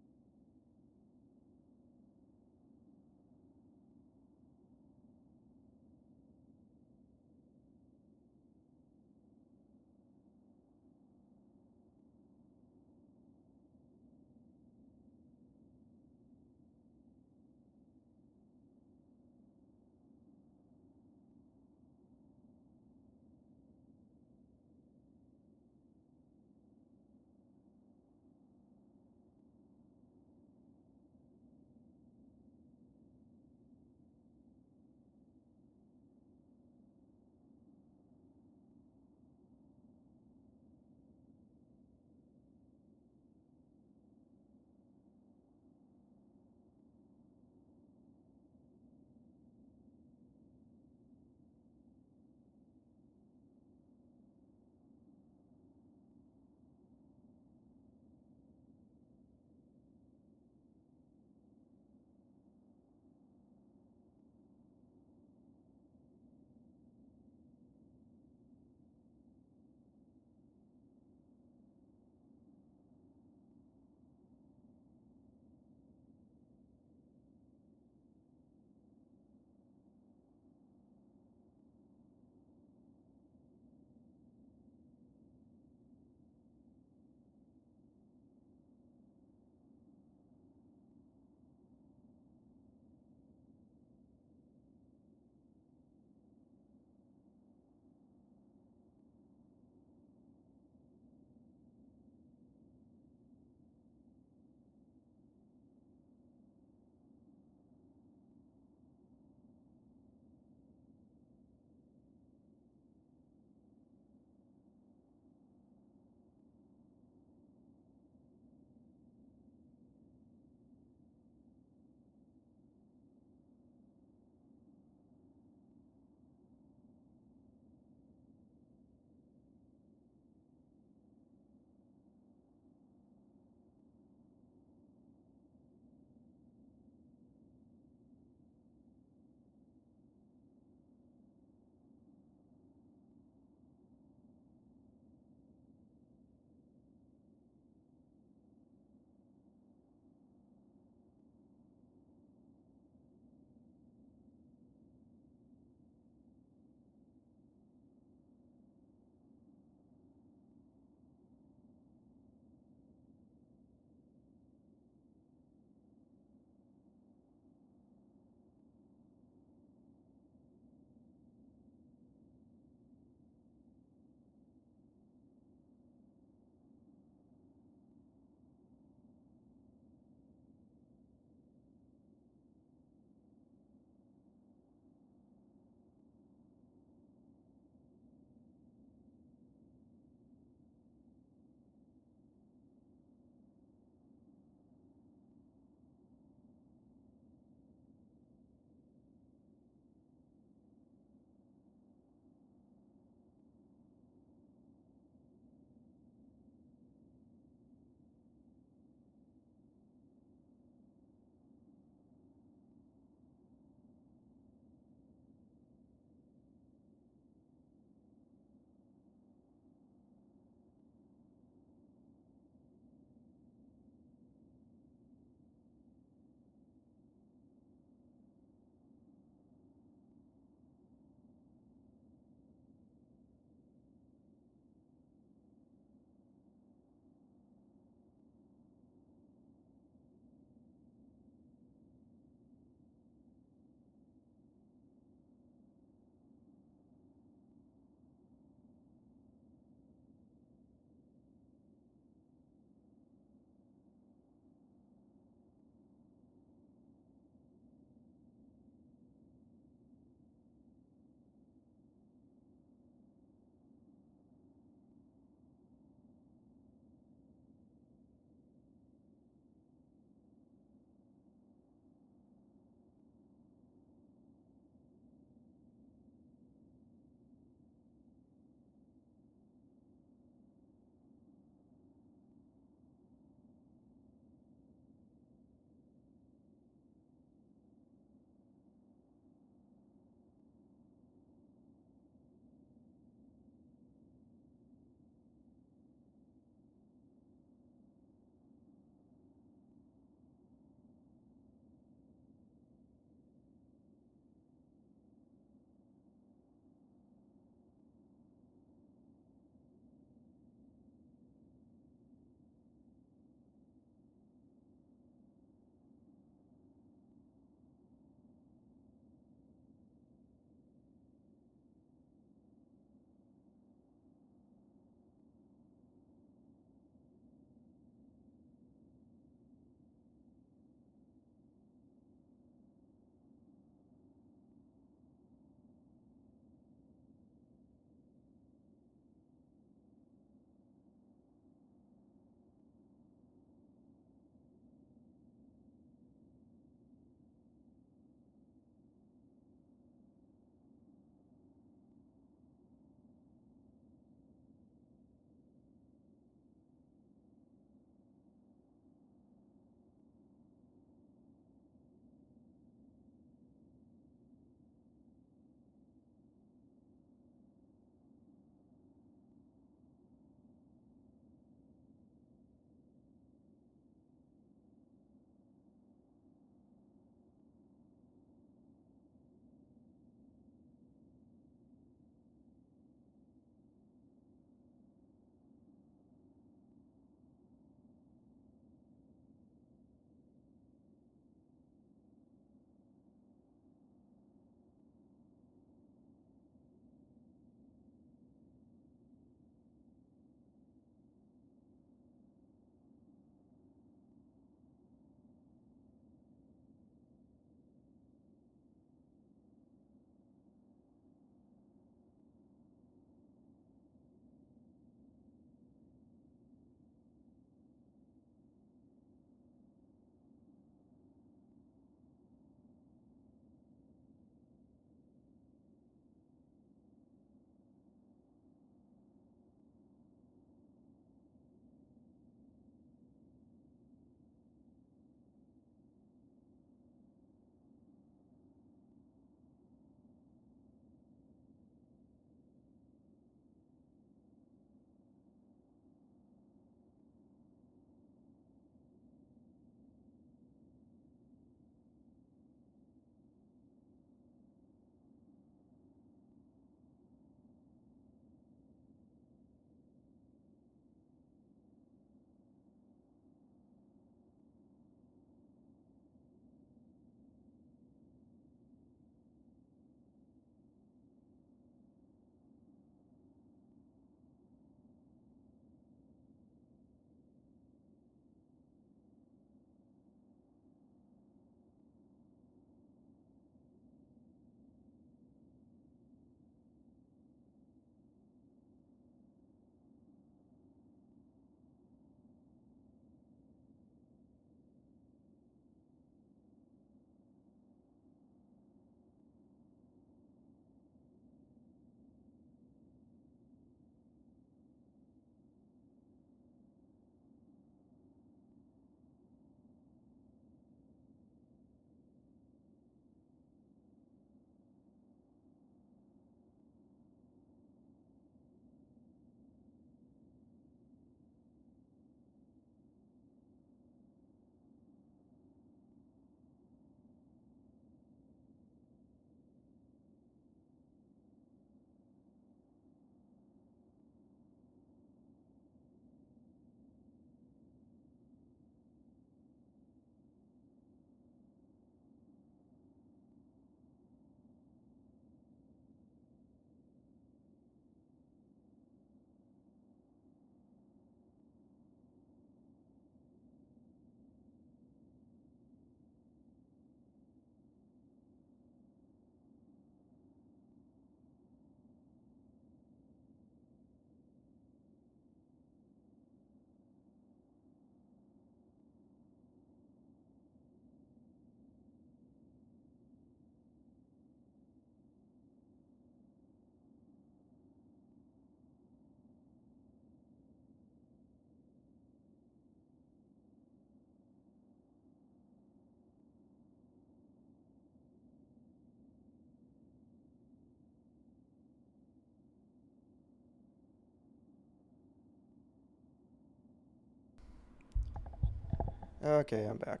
S1: Okay, I'm back.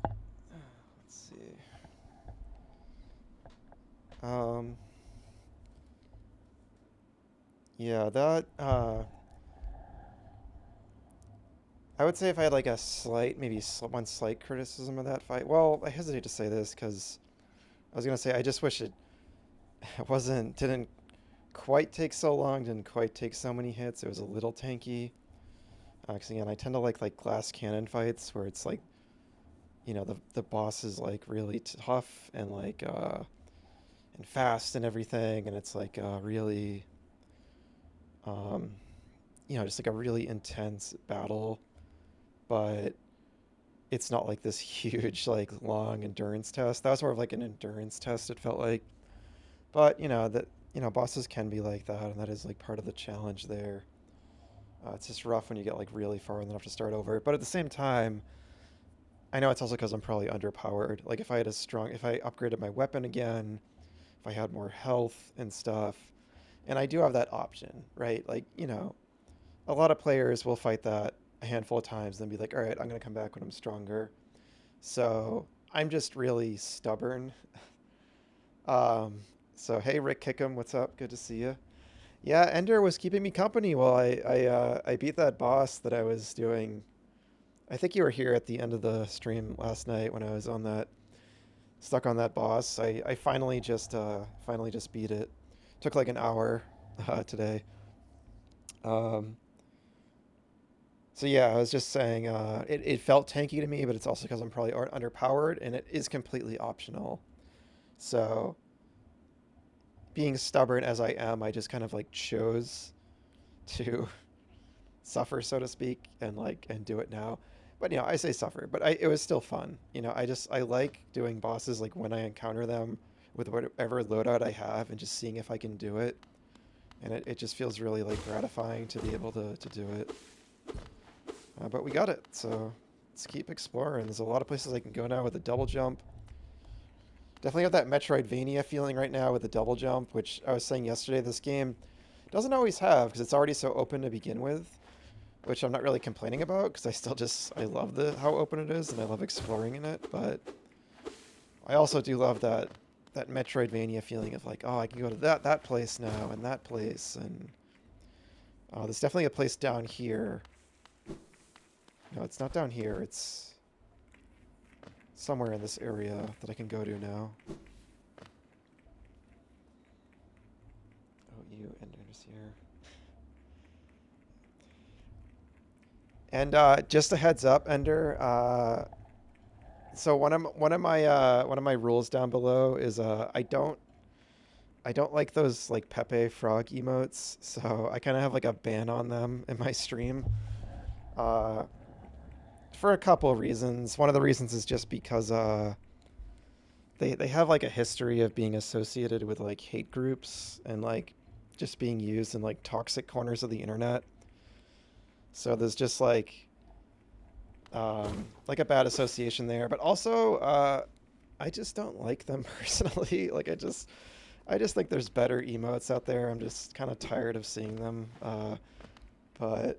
S1: Let's see. Um, yeah, that, I would say if I had like a slight, maybe one slight criticism of that fight. Well, I hesitate to say this because I was gonna say I just wish it didn't quite take so long, didn't quite take so many hits. It was a little tanky. Because again, I tend to like glass cannon fights where it's like, the boss is like really tough and like and fast and everything, and it's like really um, just like a really intense battle, but it's not like this huge like long endurance test. That was more of like an endurance test. It felt like, but that bosses can be like that, and that is like part of the challenge there. It's just rough when you get like really far and then have to start over. But at the same time, I know it's also because I'm probably underpowered. Like if I upgraded my weapon again, if I had more health and stuff, and I do have that option, right? Like, a lot of players will fight that a handful of times and then be like, all right, I'm going to come back when I'm stronger. So I'm just really stubborn. Um, so, hey, Rick Kickham, what's up? Good to see you. Yeah, Ender was keeping me company while I beat that boss that I was doing. I think you were here at the end of the stream last night when I was on that stuck on that boss. I finally just beat it. Took like an hour today. Um, so yeah, I was just saying it felt tanky to me, but it's also because I'm probably underpowered and it is completely optional. So being stubborn as I am, I just kind of like chose to suffer, so to speak, and do it now. But I say suffer, but it was still fun. I like doing bosses like when I encounter them with whatever loadout I have and just seeing if I can do it. And it just feels really like gratifying to be able to do it. But we got it, so let's keep exploring. There's a lot of places I can go now with a double jump. Definitely have that Metroidvania feeling right now with the double jump, which I was saying yesterday, this game doesn't always have because it's already so open to begin with, which I'm not really complaining about because I love how open it is and I love exploring in it, but I also do love that Metroidvania feeling of like, oh, I can go to that place now and that place, and there's definitely a place down here. No, it's not down here. It's somewhere in this area that I can go to now. Oh, you Ender's here. And just a heads up, Ender. So one of my rules down below is I don't like those like Pepe frog emotes. So I kind of have like a ban on them in my stream. Uh, for a couple of reasons. One of the reasons is just because they have like a history of being associated with like hate groups and like just being used in like toxic corners of the internet. So there's just like a bad association there, but also I just don't like them personally. I just think there's better emotes out there. I'm just kind of tired of seeing them. But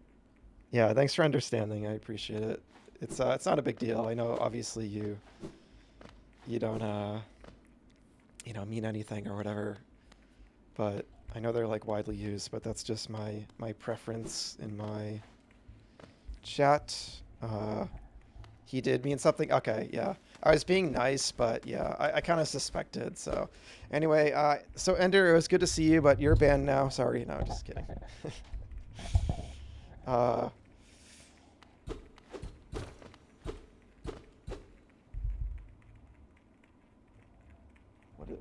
S1: yeah, thanks for understanding. I appreciate it. It's not a big deal. I know obviously you don't mean anything or whatever, but I know they're like widely used, but that's just my preference in my chat. He did mean something. Okay, yeah. I was being nice, but yeah, I kind of suspected. So, anyway, so Ender, it was good to see you, but you're banned now. Sorry, no, just kidding. uh,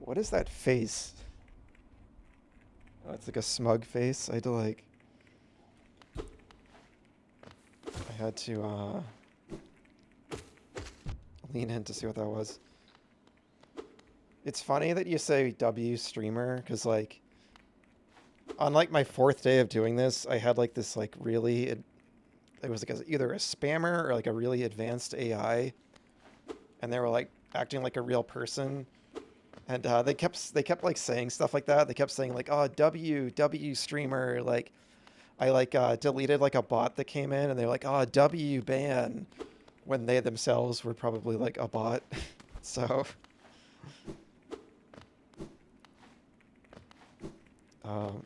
S1: what is that face? Oh, it's like a smug face. I had to lean in to see what that was. It's funny that you say W streamer, because like on like my fourth day of doing this, I had like this like really it was like either a spammer or like a really advanced AI, and they were like acting like a real person, and they kept like saying stuff like that. They kept saying like, oh, W streamer, like I like deleted like a bot that came in and they're like, oh, W ban, when they themselves were probably like a bot. So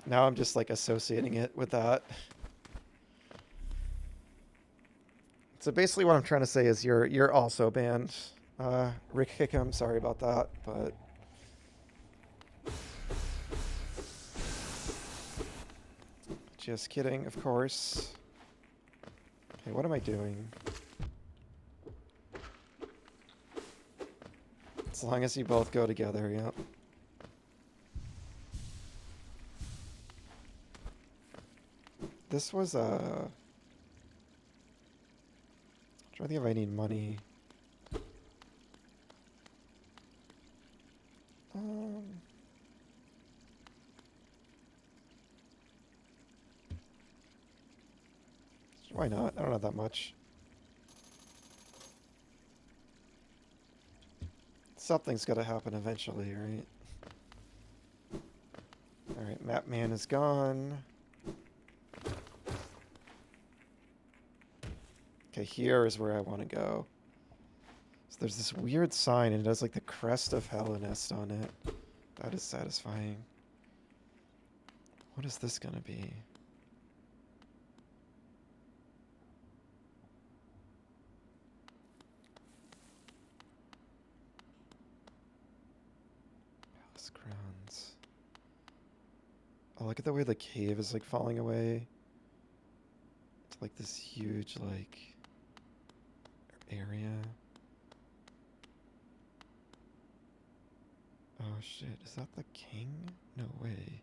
S1: now I'm just like associating it with that. So basically what I'm trying to say is you're also banned. Rick Hickam, sorry about that, but just kidding, of course. Okay, what am I doing? As long as you both go together, yep. This was I'm trying to think if I need money. Um, why not? I don't have that much. Something's gotta happen eventually, right? Alright, Map Man is gone. Okay, here is where I want to go. So there's this weird sign, and it has like the crest of Hellenist on it. That is satisfying. What is this gonna be? Palace grounds. Oh, look at the way the cave is like falling away. It's like this huge like area. Oh shit, is that the king? No way.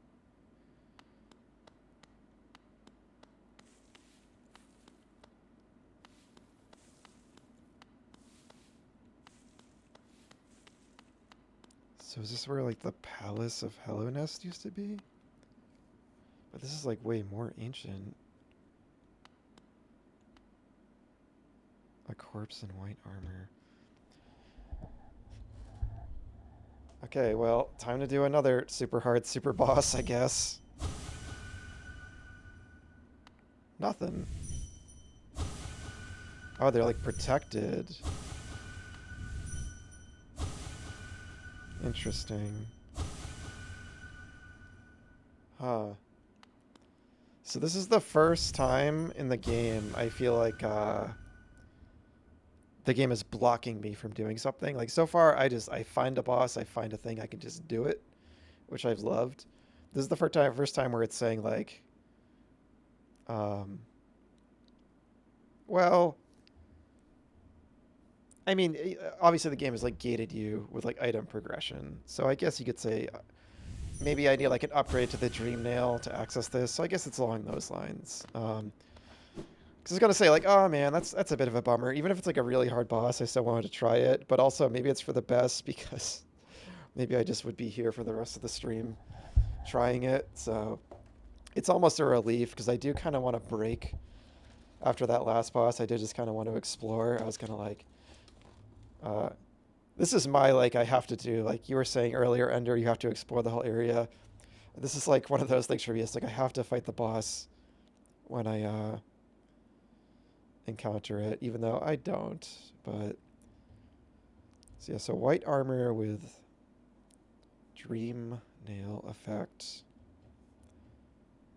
S1: So is this where like the Palace of Hellenest used to be? But this is like way more ancient. A corpse in white armor. Okay, well, time to do another super hard super boss, I guess. Nothing. Oh, they're like protected. Interesting. Huh. So this is the first time in the game I feel like the game is blocking me from doing something. Like so far I find a boss, I find a thing, I can just do it, which I've loved. This is the first time where it's saying like um well, I mean, obviously the game has like gated you with like item progression. So I guess you could say maybe I need like an upgrade to the Dream Nail to access this. So I guess it's along those lines. Because I was gonna say like, oh man, that's a bit of a bummer. Even if it's like a really hard boss, I still wanted to try it. But also maybe it's for the best because maybe I just would be here for the rest of the stream trying it. So it's almost a relief because I do kind of want to break after that last boss. I did just kind of want to explore. I was kind of like, uh, this is my like I have to do like you were saying earlier, Ender. You have to explore the whole area. This is like one of those things for me. It's like I have to fight the boss when I encounter it, even though I don't. But so yeah, so white armor with Dream Nail effect,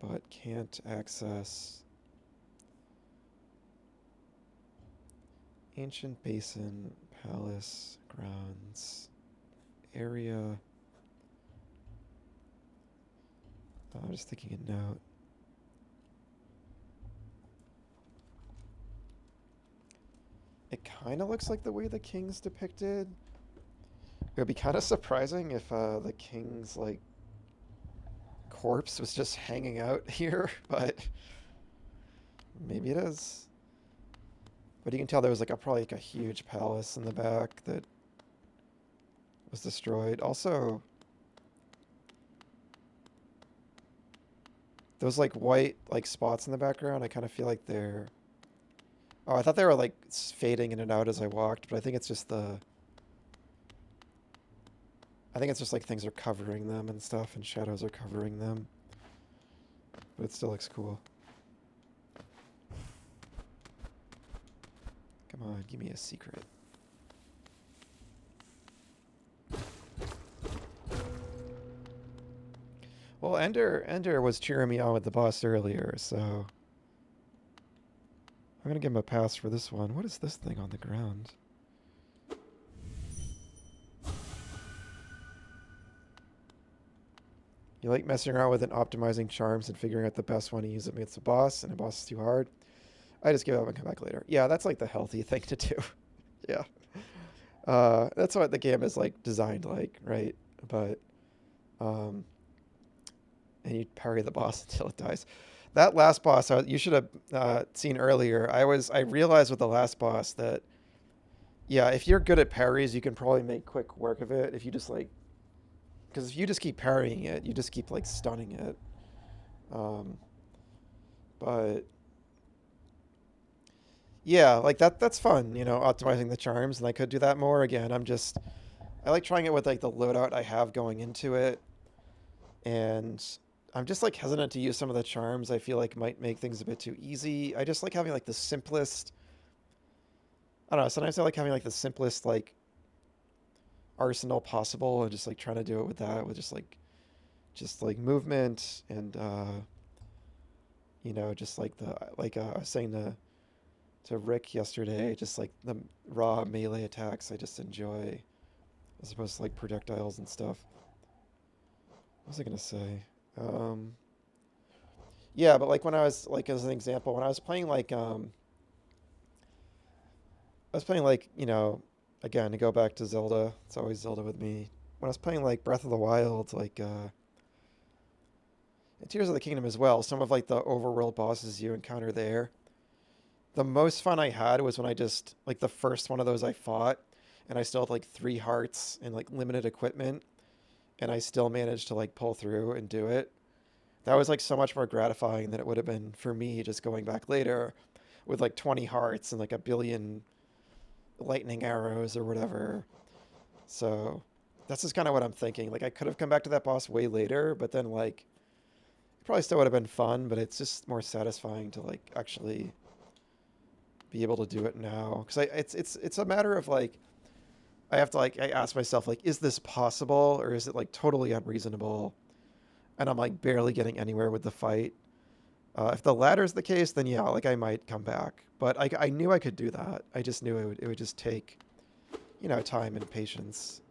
S1: but can't access Ancient Basin, Palace, Grounds, area. I'm just thinking a note. It kind of looks like the way the king's depicted. It would be kind of surprising if the king's like corpse was just hanging out here, but maybe it is. But you can tell there was like probably like a huge palace in the back that was destroyed. Also, those like white like spots in the background, I kind of feel like they're. Oh, I thought they were like fading in and out as I walked, but I think it's just the. I think it's just like things are covering them and stuff, and shadows are covering them. But it still looks cool. Come on, give me a secret. Well, Ender was cheering me on with the boss earlier, so I'm gonna give him a pass for this one. What is this thing on the ground? You like messing around with and optimizing charms and figuring out the best one to use against the boss, and a boss is too hard. I just give up and come back later. Yeah, that's like the healthy thing to do. Yeah. That's what the game is like designed like, right? But and you parry the boss until it dies. That last boss, you should have seen earlier. I realized with the last boss that yeah, if you're good at parries, you can probably make quick work of it. If you just like, because if you just keep parrying it, you just keep like stunning it. Um, but yeah, like that's fun, you know, optimizing the charms, and I could do that more. Again, I like trying it with like the loadout I have going into it, and I'm just like hesitant to use some of the charms I feel like might make things a bit too easy. I just like having like the simplest, I don't know, sometimes I like having like the simplest like arsenal possible and just like trying to do it with that, with just like movement and you know, just like the like I was saying to Rick yesterday, just like the raw melee attacks I just enjoy as opposed to like projectiles and stuff. What was I gonna say? Um, yeah, but like when I was like as an example, when I was playing like I was playing like, you know, again to go back to Zelda, it's always Zelda with me. When I was playing like Breath of the Wild, like and Tears of the Kingdom as well, some of like the overworld bosses you encounter there. The most fun I had was when I just like the first one of those I fought, and I still had like 3 hearts and like limited equipment, and I still managed to like pull through and do it. That was like so much more gratifying than it would have been for me just going back later with like 20 hearts and like a billion lightning arrows or whatever. So that's just kind of what I'm thinking. Like I could have come back to that boss way later, but then like it probably still would have been fun, but it's just more satisfying to like actually be able to do it now because it's a matter of like I have to like I ask myself like is this possible or is it like totally unreasonable, and I'm like barely getting anywhere with the fight. If the latter's the case, then yeah, like I might come back, but I knew I could do that. I just knew it would just take, you know, time and patience.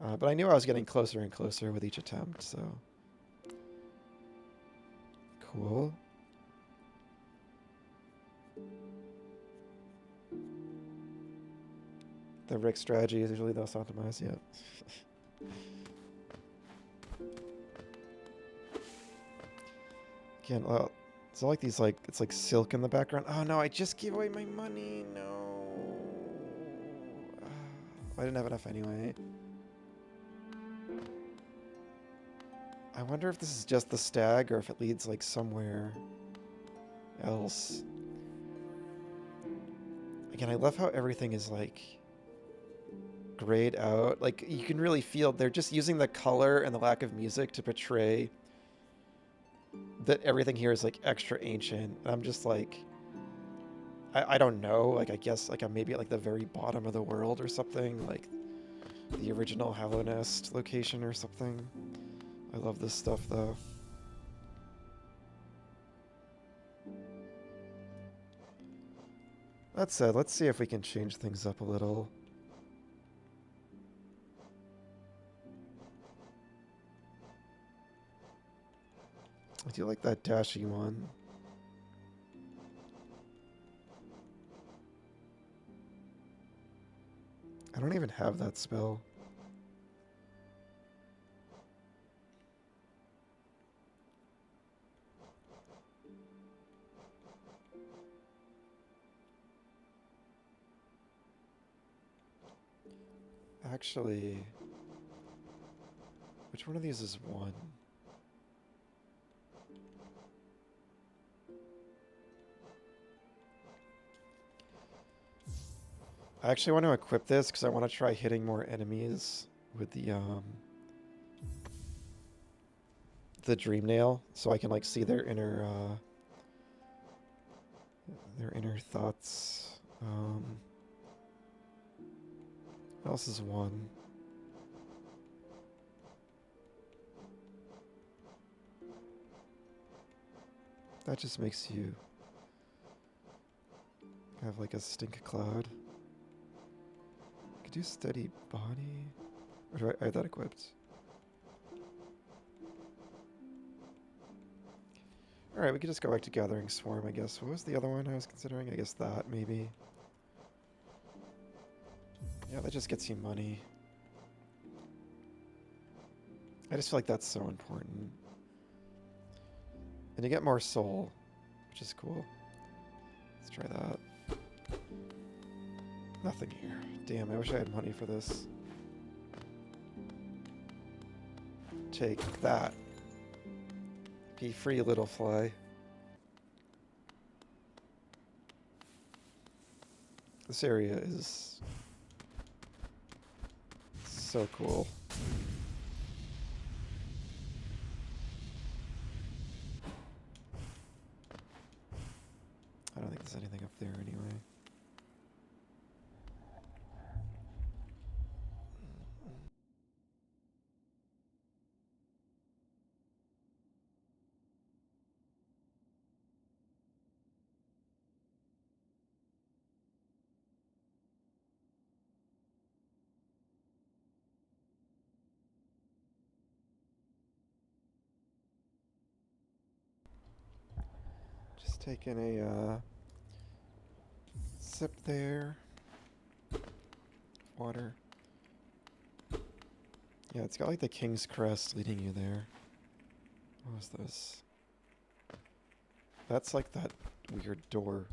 S1: But I knew I was getting closer and closer with each attempt, so cool. The Rick strategy is usually thus optimized, yeah. Again, it's all like these like it's like silk in the background. Oh no, I just gave away my money. No. I didn't have enough anyway. I wonder if this is just the stag or if it leads like somewhere else. Again, I love how everything is like grayed out. Like you can really feel they're just using the color and the lack of music to portray that everything here is like extra ancient. And I'm just like, I don't know. Like I guess like I'm maybe at like the very bottom of the world or something, like the original Hallow Nest location or something. I love this stuff though. That said, let's see if we can change things up a little. I do like that dashy one. I don't even have that spell. Actually, which one of these is one? I actually want to equip this because I want to try hitting more enemies with the dream nail, so I can like see their inner thoughts. Um, what else is one? That just makes you have like a stink cloud. Could do steady body. Or do I have that equipped? Alright, we could just go back to Gathering Swarm, I guess. What was the other one I was considering? I guess that, maybe. Yeah, that just gets you money. I just feel like that's so important. And you get more soul, which is cool. Let's try that. Nothing here. Damn, I wish I had money for this. Take that. Be free, little fly. This area is so cool. I don't think there's anything up there anyway. Just taking a sip there. Water. Yeah, it's got like the King's Crest leading you there. What was this? That's like that weird door.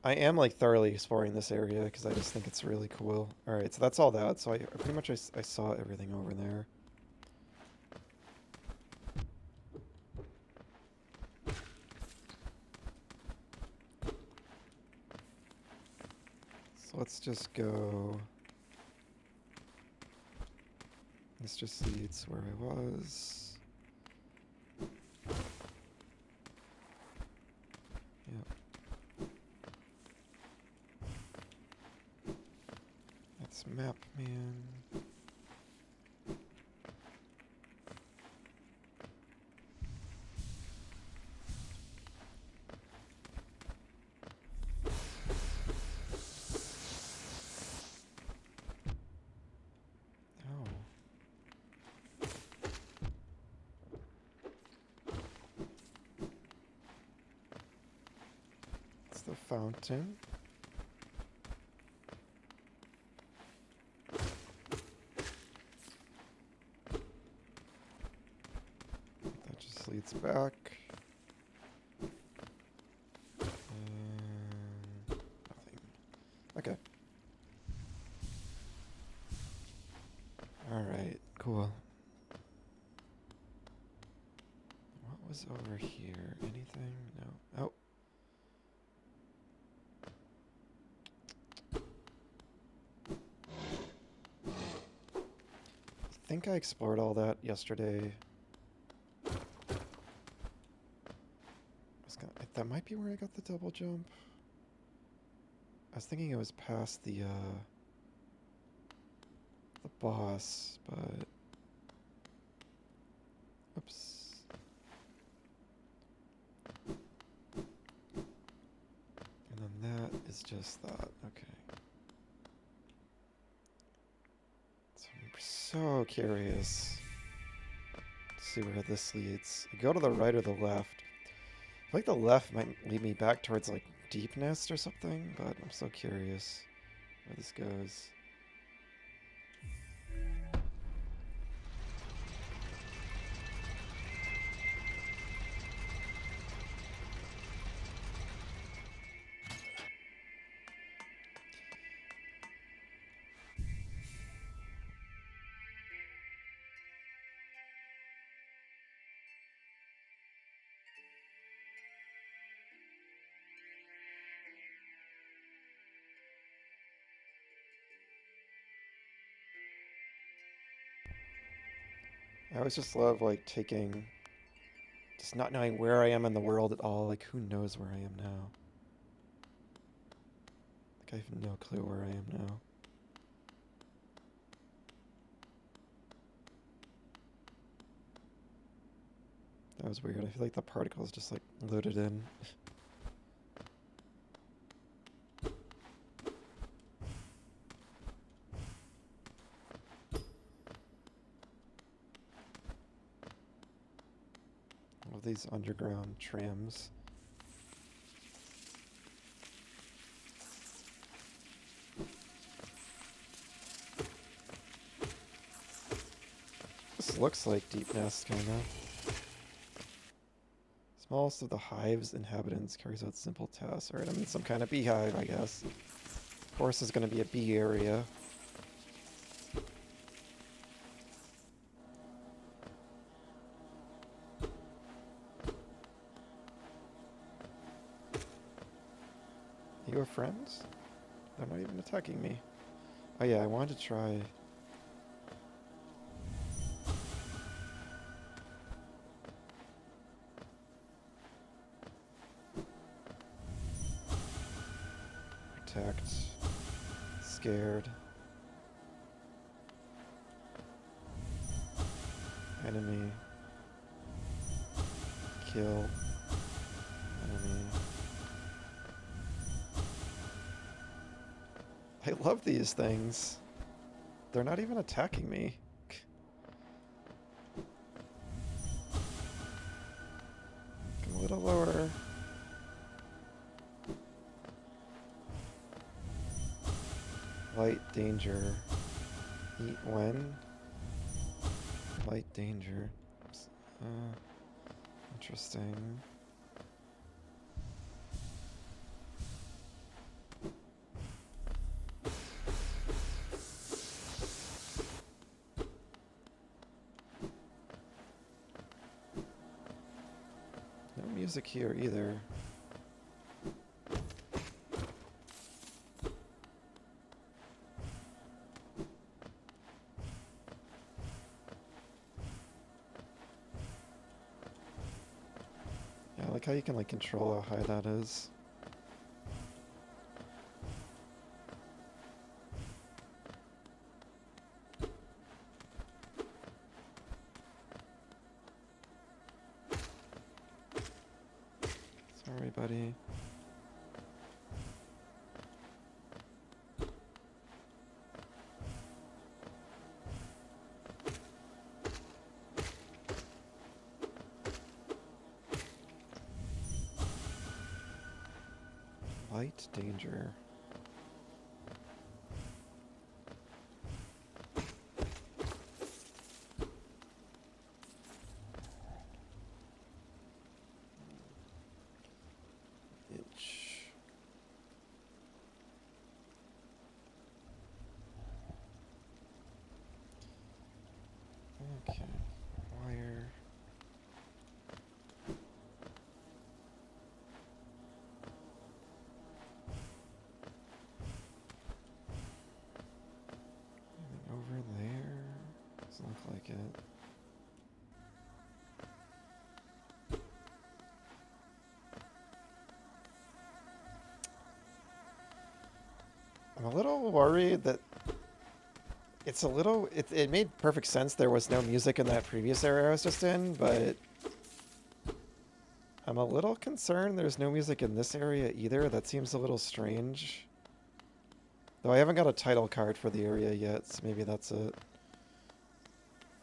S1: I am like thoroughly exploring this area because I just think it's really cool. Alright, so that's all that. So I pretty much I saw everything over there. So let's just go. This just leads where I was. Yep. That's map, man. Oh. It's the fountain. That just leads back. Nothing. Okay. Alright, cool. What was over here? Anything? No. Oh. I think I explored all that yesterday. That might be where I got the double jump. I was thinking it was past the boss, but oops. And then that is just that. Okay. So I'm so curious to see where this leads. Go to the right or the left. I feel like the left might lead me back towards like Deep Nest or something, but I'm so curious where this goes. I always just love like taking, just not knowing where I am in the world at all. Like, who knows where I am now? Like, I have no clue where I am now. That was weird. I feel like the particles just like loaded in. All these underground trams. This looks like Deep Nest, kind of. Smallest of the hive's inhabitants carries out simple tasks. Alright, I'm in some kind of beehive, I guess. Of course, it's going to be a bee area. You have friends? They're not even attacking me. Oh yeah, I wanted to try... Protect. Scared. Enemy. Kill. Enemy. I love these things. They're not even attacking me. Come a little lower. Light danger. Eat when? Light danger. Interesting. No music here either. Yeah, I like how you can like control how high that is. Sorry, buddy. Light danger. Itch. Okay. Wire. Anything over there? Doesn't look like it. I'm a little worried that it's a little... It made perfect sense there was no music in that previous area I was just in, but I'm a little concerned there's no music in this area either. That seems a little strange. Though I haven't got a title card for the area yet, so maybe that's it.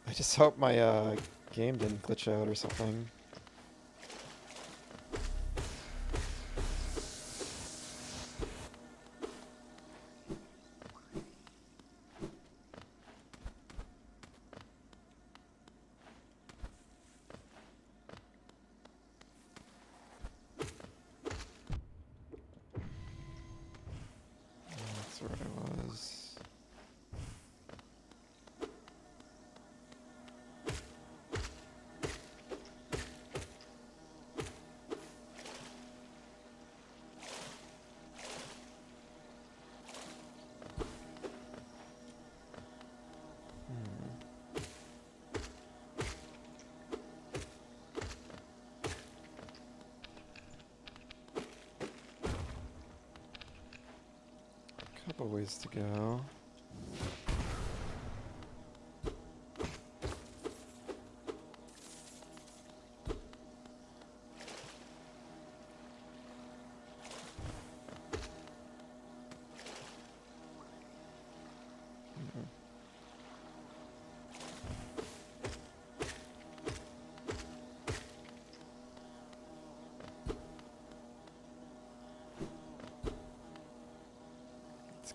S1: I just hope my game didn't glitch out or something. That's where I was. Couple ways to go.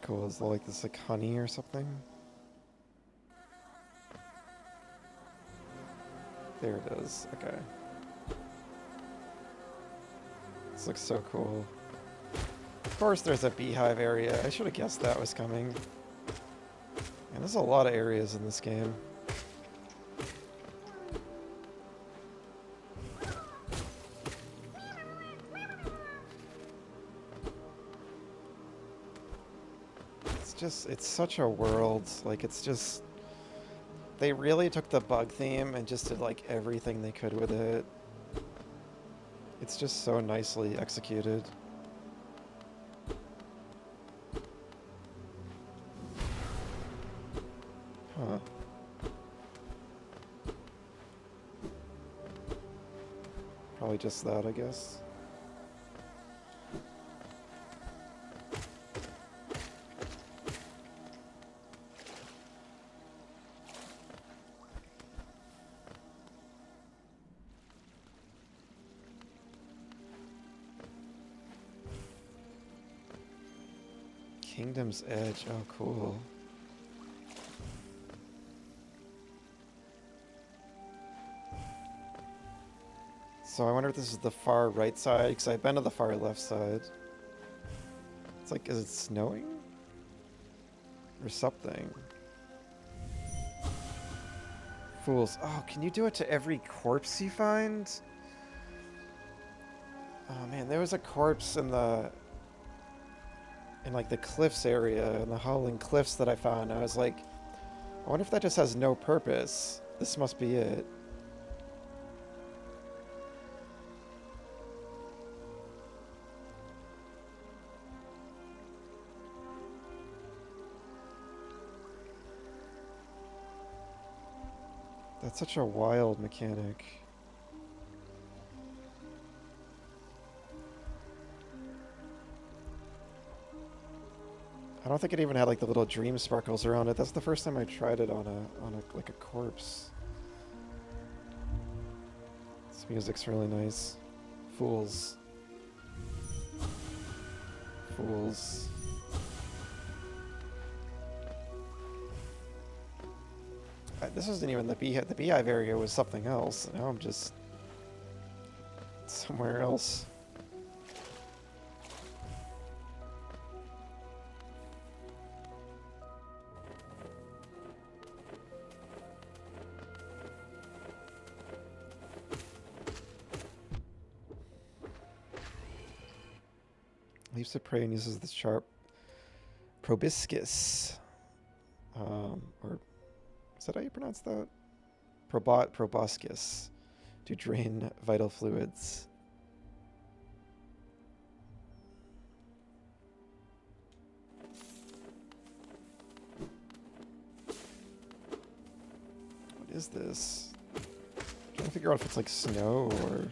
S1: Cool. Is it like this like honey or something? There it is. Okay. This looks so cool. Of course there's a beehive area. I should have guessed that was coming. And there's a lot of areas in this game. It's such a world. Like, it's just, they really took the bug theme and just did like everything they could with it. It's just so nicely executed. Huh. Probably just that, I guess. Kingdom's Edge. Oh, cool. So I wonder if this is the far right side, because I've been to the far left side. It's like, is it snowing? Or something? Fools. Oh, can you do it to every corpse you find? Oh man, there was a corpse in like the cliffs area, in the Howling Cliffs that I found. I was like, I wonder if that just has no purpose. This must be it. That's such a wild mechanic. I don't think it even had like the little dream sparkles around it. That's the first time I tried it on a like a corpse. This music's really nice. Fools. Fools. This wasn't even the beehive. The beehive area was something else. Now I'm just somewhere else. Leaps of prey and uses the sharp proboscis. Or is that how you pronounce that? Proboscis to drain vital fluids. What is this? I'm trying to figure out if it's like snow or...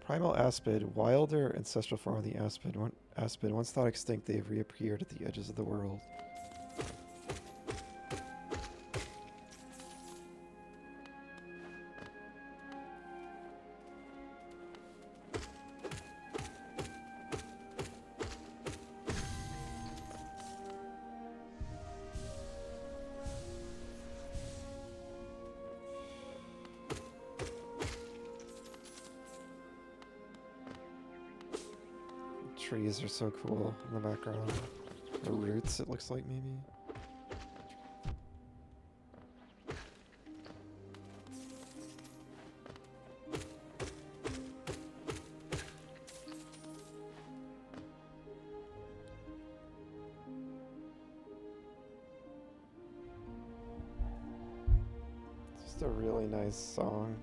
S1: Primal aspid, wilder ancestral form of the aspid. Once thought extinct, they have reappeared at the edges of the world. Trees are so cool in the background. Or roots, it looks like, maybe. Just a really nice song.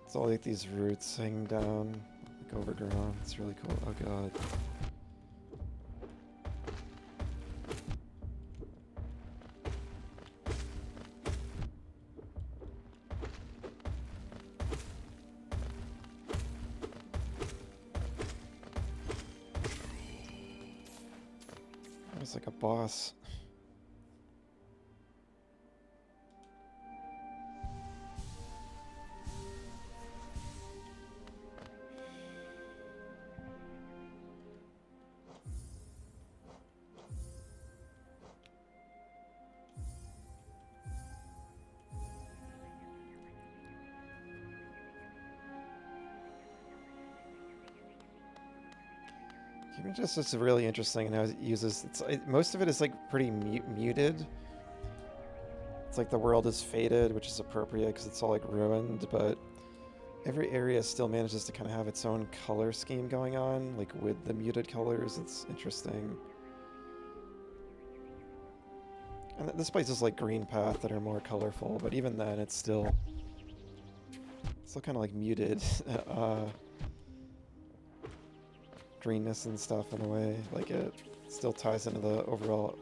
S1: It's all like these roots hanging down, like overgrown. It's really cool. Oh god. It's like a boss. Even just it's really interesting how it uses. Most of it is like pretty muted. It's like the world is faded, which is appropriate because it's all like ruined, but every area still manages to kind of have its own color scheme going on, like with the muted colors. It's interesting. And this place is like Green Path that are more colorful, but even then it's still kind of like muted greenness and stuff in a way. Like it still ties into the overall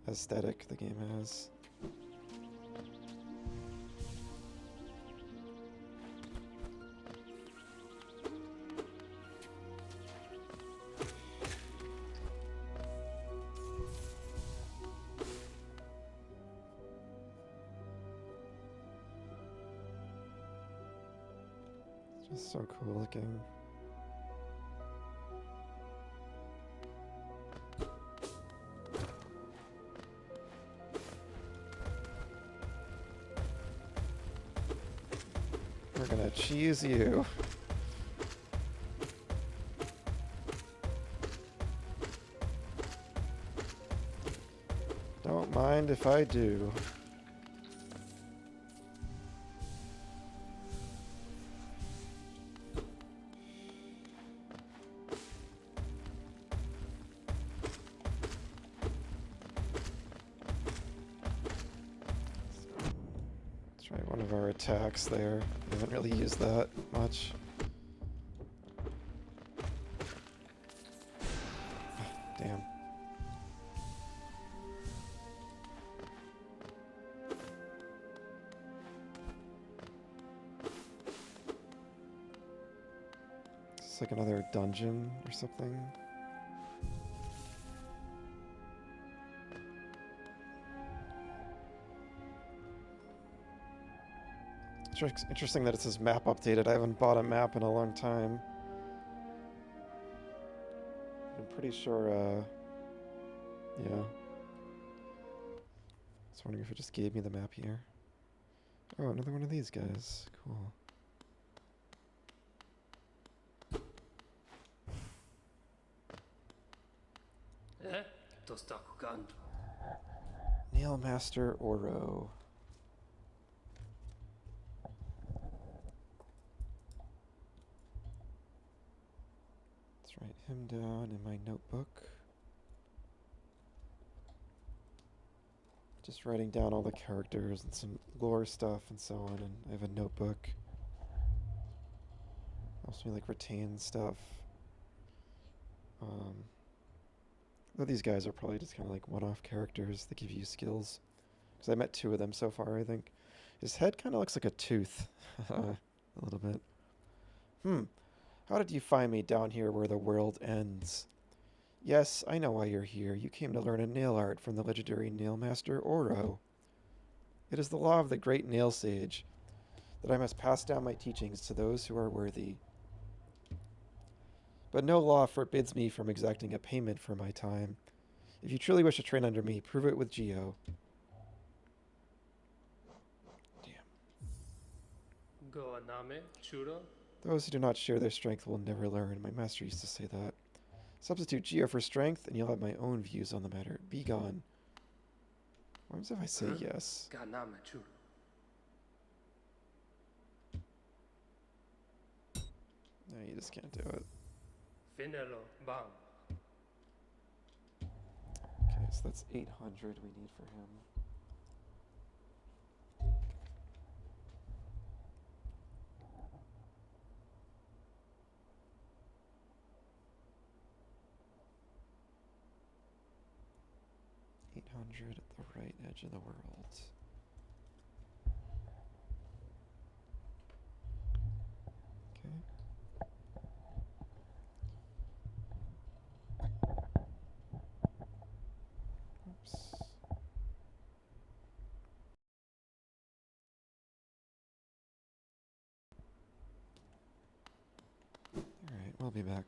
S1: aesthetic the game has. Just so cool looking. We're gonna cheese you. Don't mind if I do. One of our attacks there. We haven't really used that much. Damn. It's like another dungeon or something. It's interesting that it says map updated. I haven't bought a map in a long time. I'm pretty sure, yeah. I was wondering if it just gave me the map here. Oh, another one of these guys. Cool. Nail Master Oro. Write him down in my notebook. Just writing down all the characters and some lore stuff and so on, and I have a notebook. Helps me like retain stuff. Though these guys are probably just kind of like one-off characters that give you skills. Because I met 2 of them so far, I think. His head kind of looks like a tooth. A little bit. How did you find me down here where the world ends? Yes, I know why you're here. You came to learn a nail art from the legendary nail master Oro. It is the law of the great nail sage that I must pass down my teachings to those who are worthy. but no law forbids me from exacting a payment for my time. If you truly wish to train under me, prove it with Geo. Those who do not share their strength will never learn. My master used to say that. Substitute Geo for strength, and you'll have my own views on the matter. Be gone. What happens if I say yes? No, you just can't do it. Okay, so that's 800 we need for him. At the right edge of the world. Okay. Oops. Alright, we'll be back.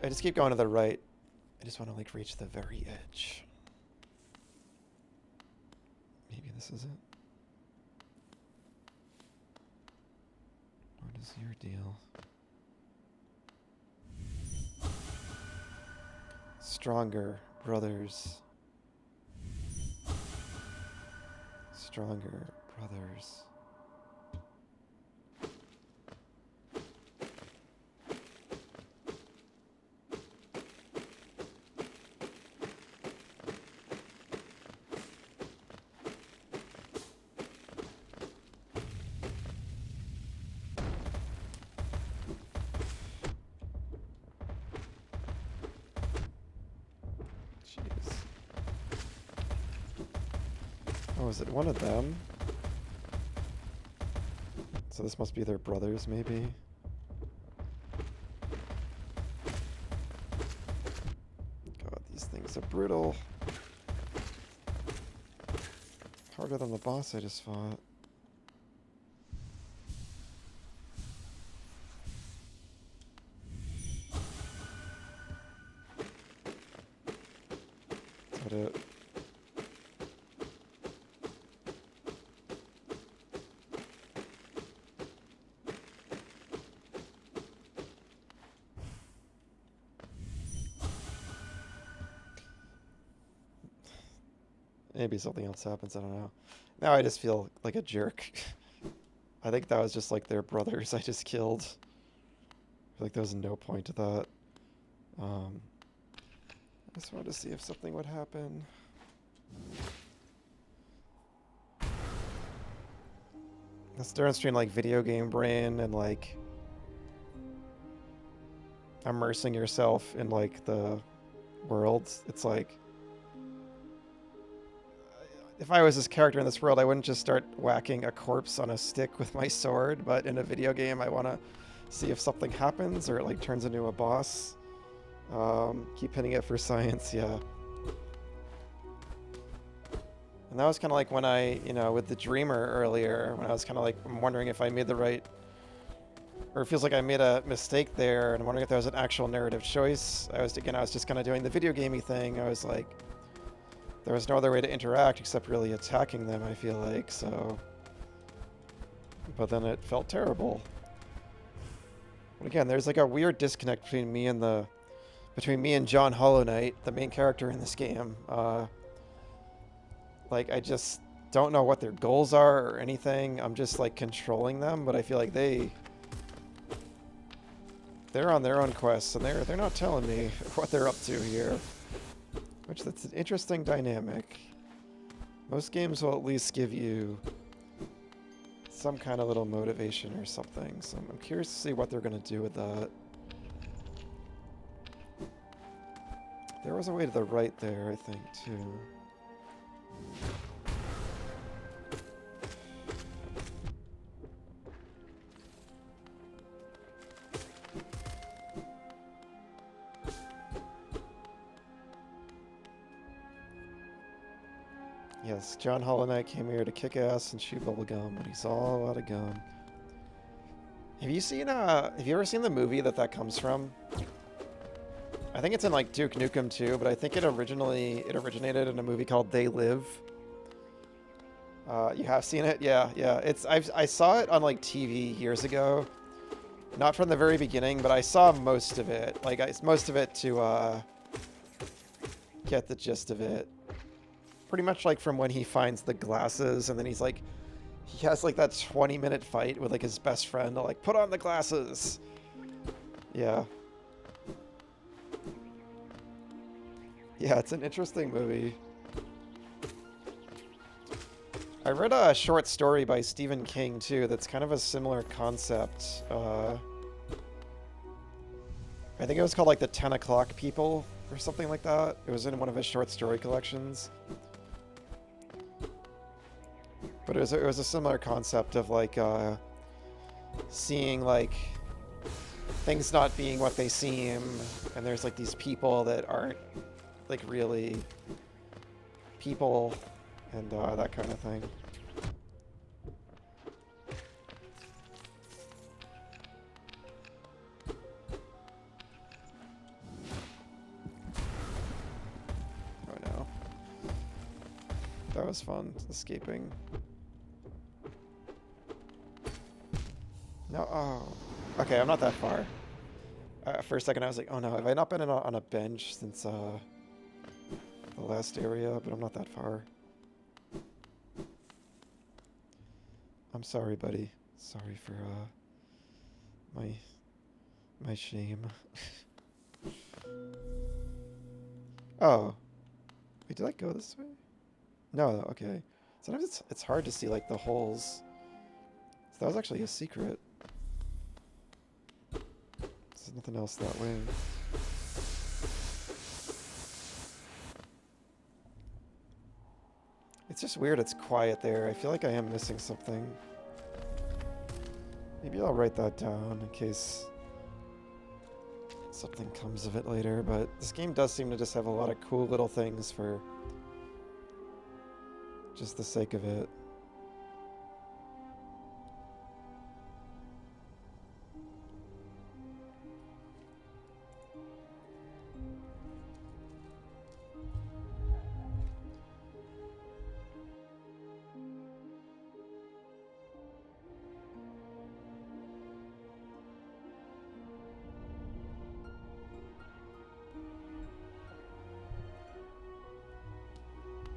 S1: I just keep going to the right. I just want to like reach the very edge. Maybe this is it. What is your deal? Stronger, brothers. Stronger, brothers. Oh, is it one of them? So this must be their brothers, maybe? God, these things are brutal. Harder than the boss I just fought. Is that it? Maybe something else happens, I don't know. Now I just feel like a jerk. I think that was just like their brothers I just killed. I feel like there was no point to that. I just wanted to see if something would happen. That's during stream like video game brain and like immersing yourself in like the world. It's like if I was this character in this world, I wouldn't just start whacking a corpse on a stick with my sword, but in a video game, I want to see if something happens or it like turns into a boss. Keep hitting it for science, yeah. And that was kind of like when I, with the Dreamer earlier, when I was kind of like wondering if I made the right, or it feels like I made a mistake there, and I'm wondering if there was an actual narrative choice. I was just kind of doing the video gamey thing. I was like, there was no other way to interact except really attacking them, I feel like, so. But then it felt terrible. But again, there's like a weird disconnect between me and John Hollow Knight, the main character in this game. Like, I just don't know what their goals are or anything. I'm just like controlling them, but I feel like they're on their own quests, and they're not telling me what they're up to here. Which, that's an interesting dynamic. Most games will at least give you some kind of little motivation or something, so I'm curious to see what they're going to do with that. There was a way to the right there, I think, too. Yes, John Hollow Knight came here to kick ass and chew bubblegum, but he's all out of gum. Have you ever seen the movie that comes from? I think it's in like Duke Nukem 2, but I think it originated in a movie called They Live. You have seen it? Yeah, yeah. I saw it on like TV years ago. Not from the very beginning, but I saw most of it. Like most of it to get the gist of it. Pretty much like from when he finds the glasses and then he has like that 20-minute fight with like his best friend to like put on the glasses. Yeah. Yeah, it's an interesting movie. I read a short story by Stephen King too that's kind of a similar concept. I think it was called like the 10 O'Clock People or something like that. It was in one of his short story collections. But it was a similar concept of like seeing like things not being what they seem, and there's like these people that aren't like really people, and that kind of thing. Oh no. That was fun, escaping. No, oh. Okay, I'm not that far. For a second I was like, oh no, have I not been on a bench since the last area? But I'm not that far. I'm sorry, buddy. Sorry for my shame. Oh. Wait, did I go this way? No, okay. Sometimes it's hard to see like the holes. So that was actually a secret. There's nothing else that way. It's just weird it's quiet there. I feel like I am missing something. Maybe I'll write that down in case something comes of it later, but this game does seem to just have a lot of cool little things for just the sake of it.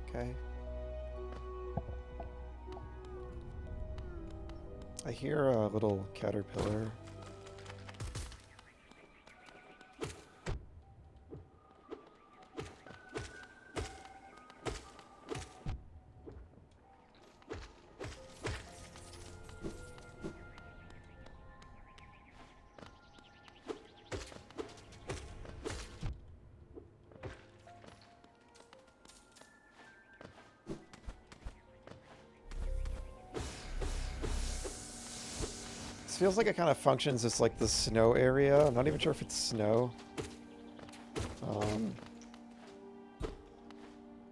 S1: Okay. I hear a little caterpillar. Feels like it kind of functions as like the snow area. I'm not even sure if it's snow.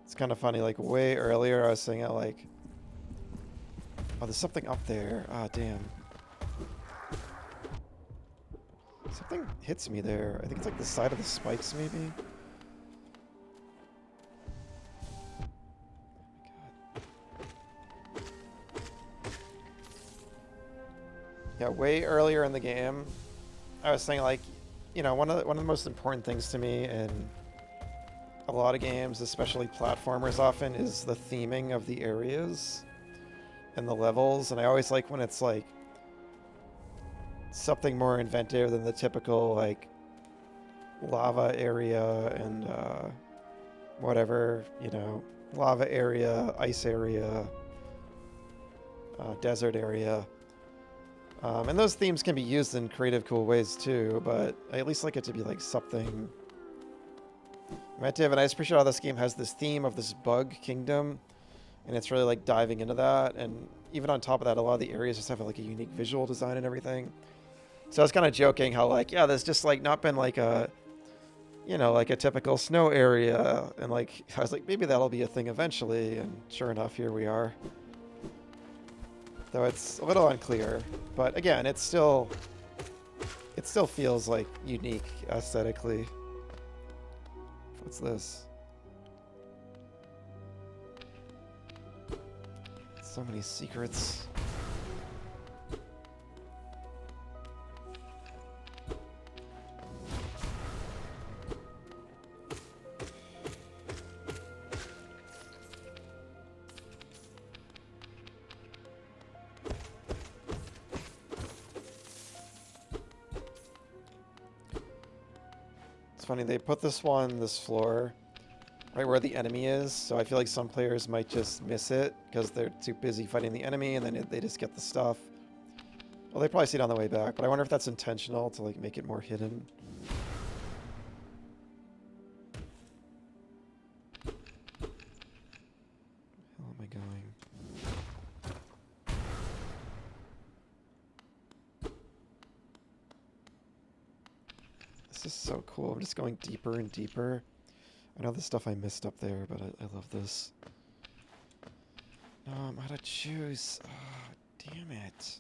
S1: It's kind of funny, like way earlier I was saying it like, oh, there's something up there. Ah, damn. Something hits me there. I think it's like the side of the spikes maybe. Yeah, way earlier in the game, I was saying like, you know, one of the most important things to me in a lot of games, especially platformers often, is the theming of the areas and the levels. And I always like when it's like something more inventive than the typical like lava area and whatever, you know, lava area, ice area, desert area. And those themes can be used in creative, cool ways too, but I at least like it to be like something inventive. And I just appreciate how this game has this theme of this bug kingdom, and it's really like diving into that. And even on top of that, a lot of the areas just have like a unique visual design and everything. So I was kind of joking how like, yeah, there's just like not been like a you know, like a typical snow area. And like, I was like, maybe that'll be a thing eventually. And sure enough, here we are. Though it's a little unclear. But again, it still feels like unique aesthetically. What's this? So many secrets. It's funny, they put this floor, right where the enemy is, so I feel like some players might just miss it because they're too busy fighting the enemy and then they just get the stuff. Well, they probably see it on the way back, but I wonder if that's intentional to like make it more hidden. Where am I going? This is so cool. I'm just going deeper and deeper. I know the stuff I missed up there, but I love this. No, I'm out of choose. Oh, damn it.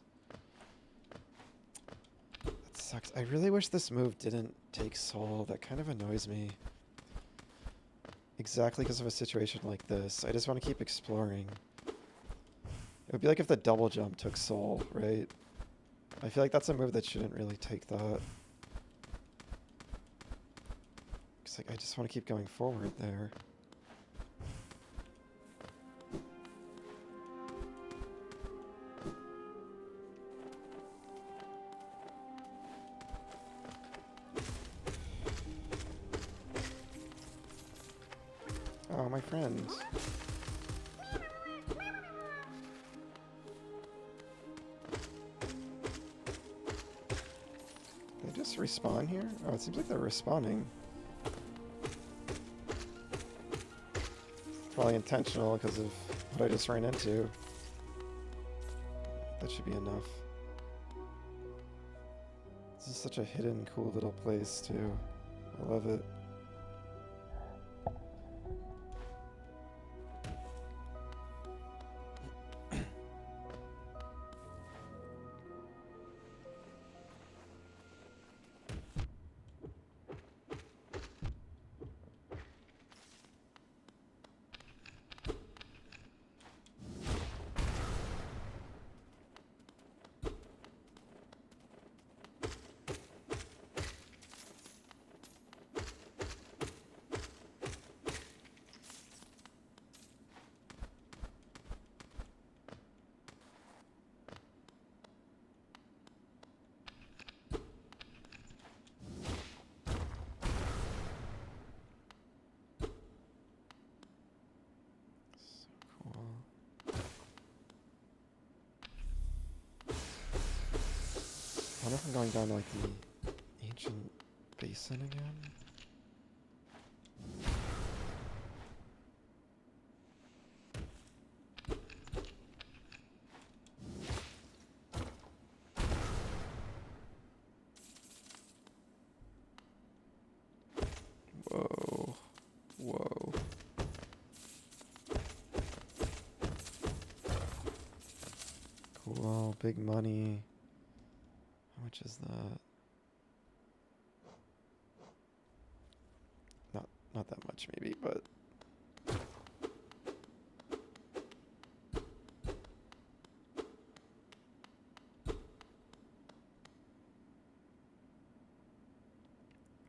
S1: That sucks. I really wish this move didn't take soul. That kind of annoys me. Exactly because of a situation like this. I just want to keep exploring. It would be like if the double jump took soul, right? I feel like that's a move that shouldn't really take that. It's like I just want to keep going forward there. Oh, my friend. They just respawn here? Oh, it seems like they're respawning. Probably intentional because of what I just ran into. That should be enough. This is such a hidden, cool little place, too. I love it. I wonder if I'm going down to like the ancient basin again. Whoa. Whoa. Cool, big money. How much is that? Not that much maybe, but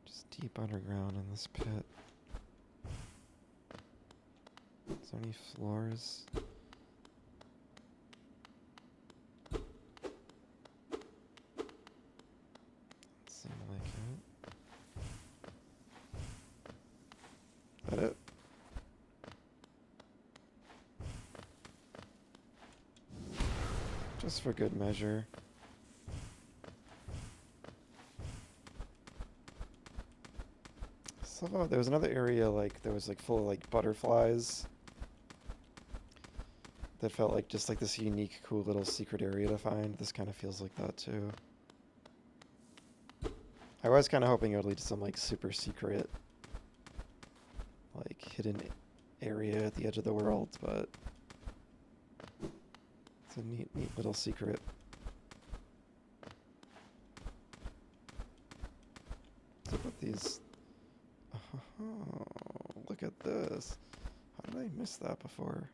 S1: just deep underground in this pit. So many floors. Seem like it. That it? Just for good measure. So there was another area like that was like full of like butterflies. That felt like just like this unique, cool little secret area to find. This kind of feels like that too. I was kind of hoping it would lead to some like super secret like hidden area at the edge of the world, but it's a neat little secret. What's up with these? Oh, look at this. How did I miss that before?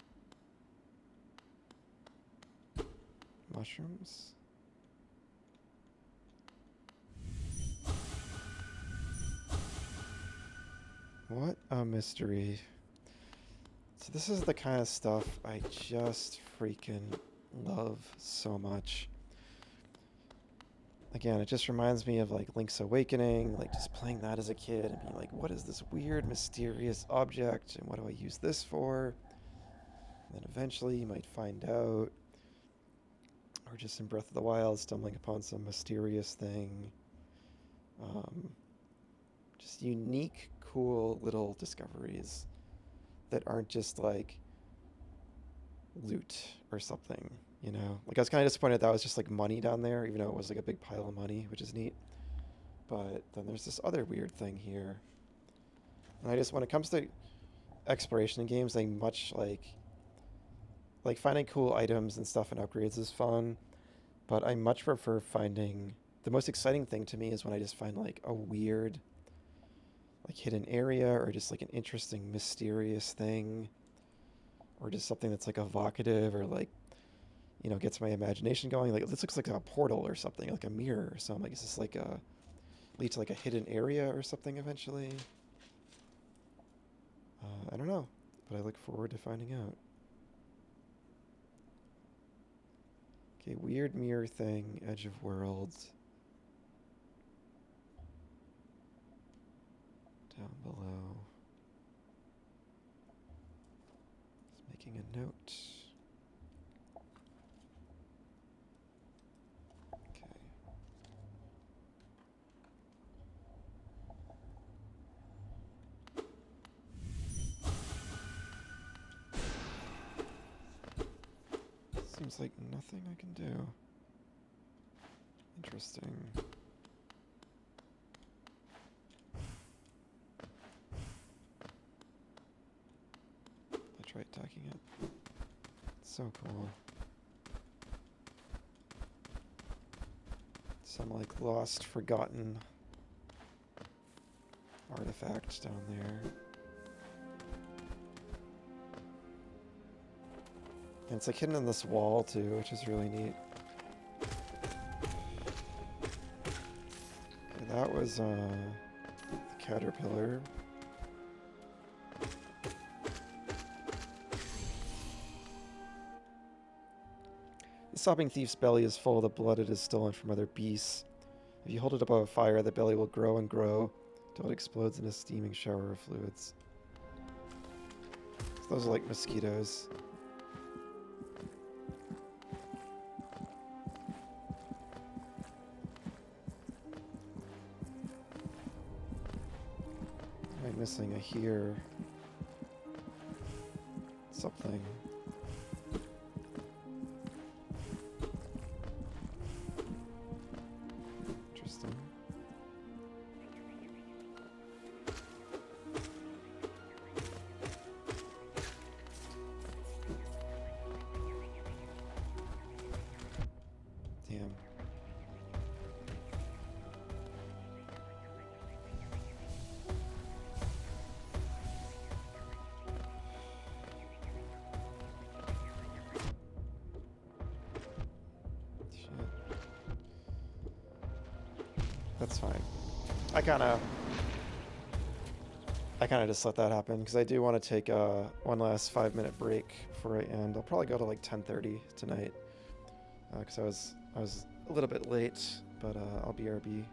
S1: Mushrooms? What a mystery. So this is the kind of stuff I just freaking love so much. Again, it just reminds me of like Link's Awakening, like just playing that as a kid and being like, what is this weird, mysterious object and what do I use this for? And then eventually you might find out. Or just in Breath of the Wild, stumbling upon some mysterious thing. Just unique, cool little discoveries that aren't just like loot or something, you know? Like I was kind of disappointed that was just like money down there, even though it was like a big pile of money, which is neat. But then there's this other weird thing here. And I just, when it comes to exploration in games, I much like finding cool items and stuff and upgrades is fun, but I much prefer finding, the most exciting thing to me is when I just find like a weird like hidden area or just like an interesting mysterious thing or just something that's like evocative or like, you know, gets my imagination going. Like this looks like a portal or something, like a mirror or something. Like is this like a lead to like a hidden area or something eventually? I don't know, but I look forward to finding out. Okay, weird mirror thing, edge of worlds. Down below. Just making a note. Okay. Seems like nothing I can do. Interesting. I tried attacking it. It's so cool. Some like lost, forgotten artifact down there. And it's like hidden in this wall too, which is really neat. Okay, that was the caterpillar. The sobbing thief's belly is full of the blood it has stolen from other beasts. If you hold it above a fire, the belly will grow and grow till it explodes in a steaming shower of fluids. So those are like mosquitoes. I'm missing a here. Something. Interesting. Damn. Shit. That's fine. I kind of just let that happen because I do want to take one last 5-minute break before I end. I'll probably go to like 10:30 tonight because I was a little bit late, but I'll BRB.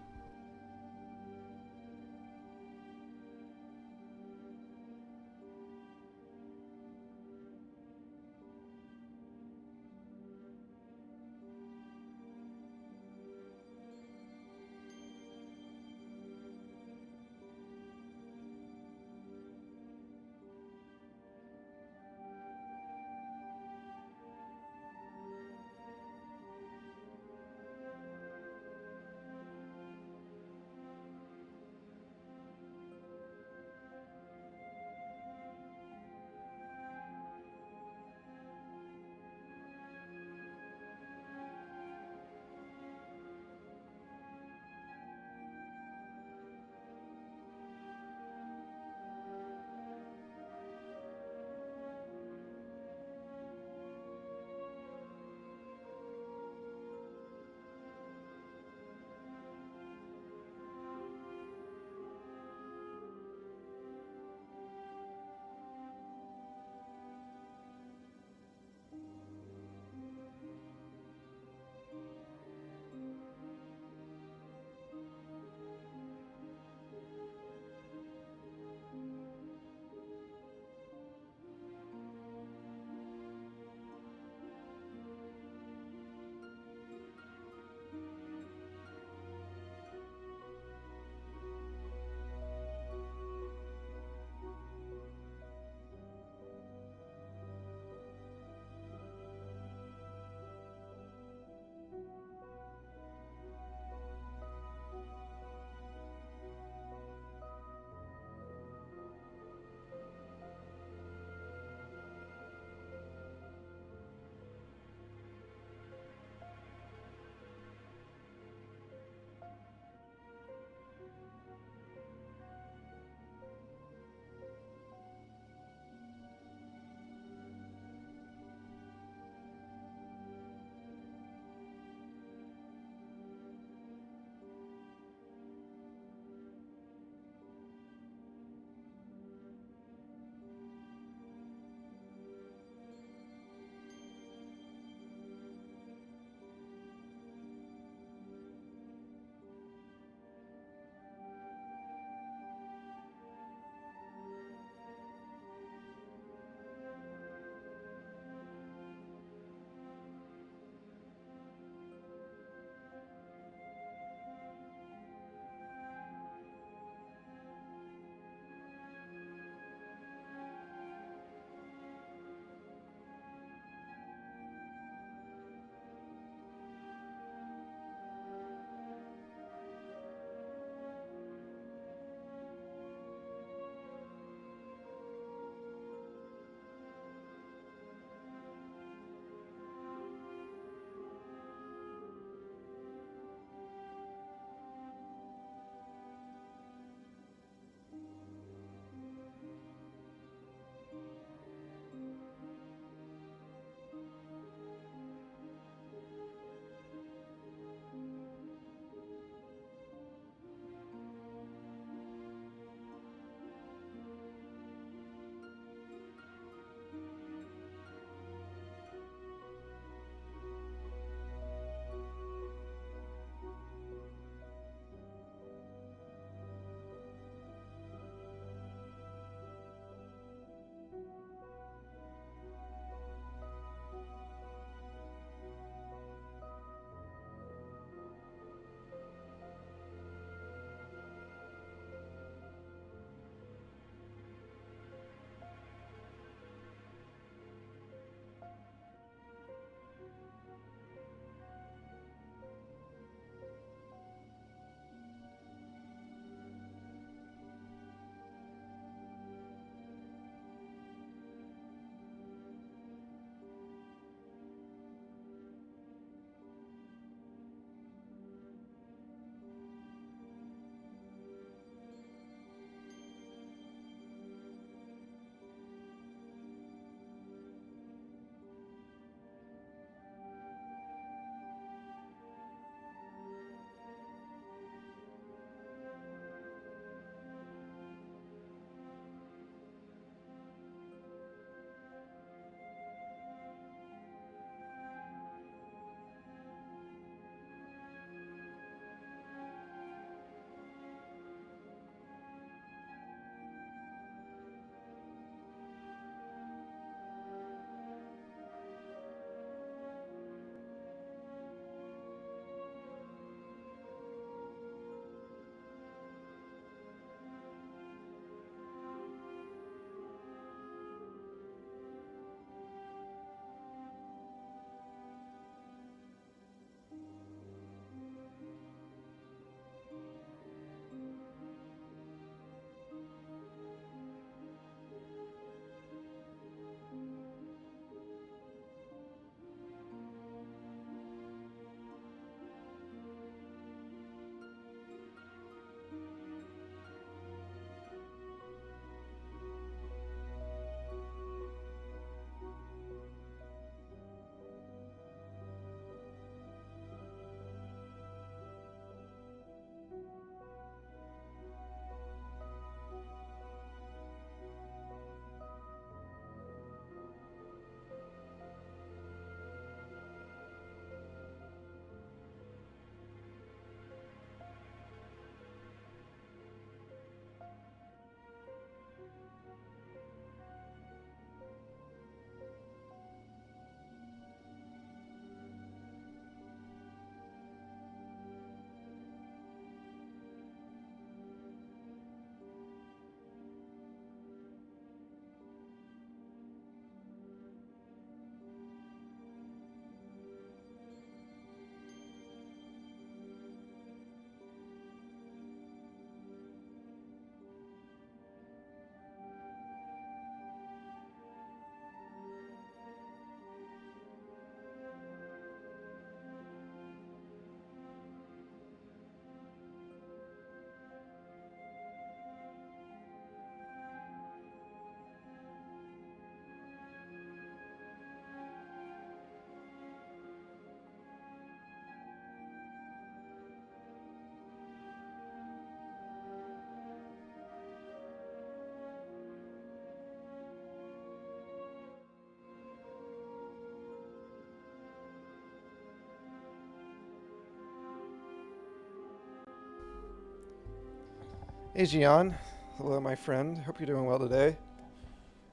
S1: Hey Gian, hello my friend. Hope you're doing well today.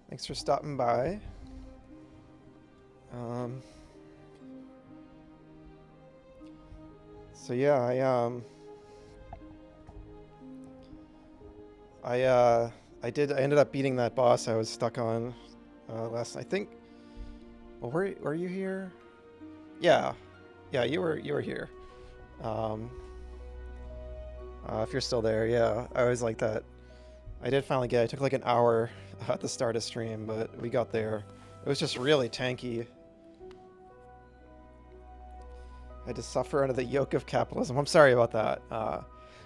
S1: Thanks for stopping by. Um, so yeah, I I ended up beating that boss I was stuck on last night. I think. Well, were you here? Yeah, yeah, you were here. Um, if you're still there, yeah, I was like that. I did finally get it. It took like an hour at the start of stream, but we got there. It was just really tanky. I had to suffer under the yoke of capitalism. I'm sorry about that.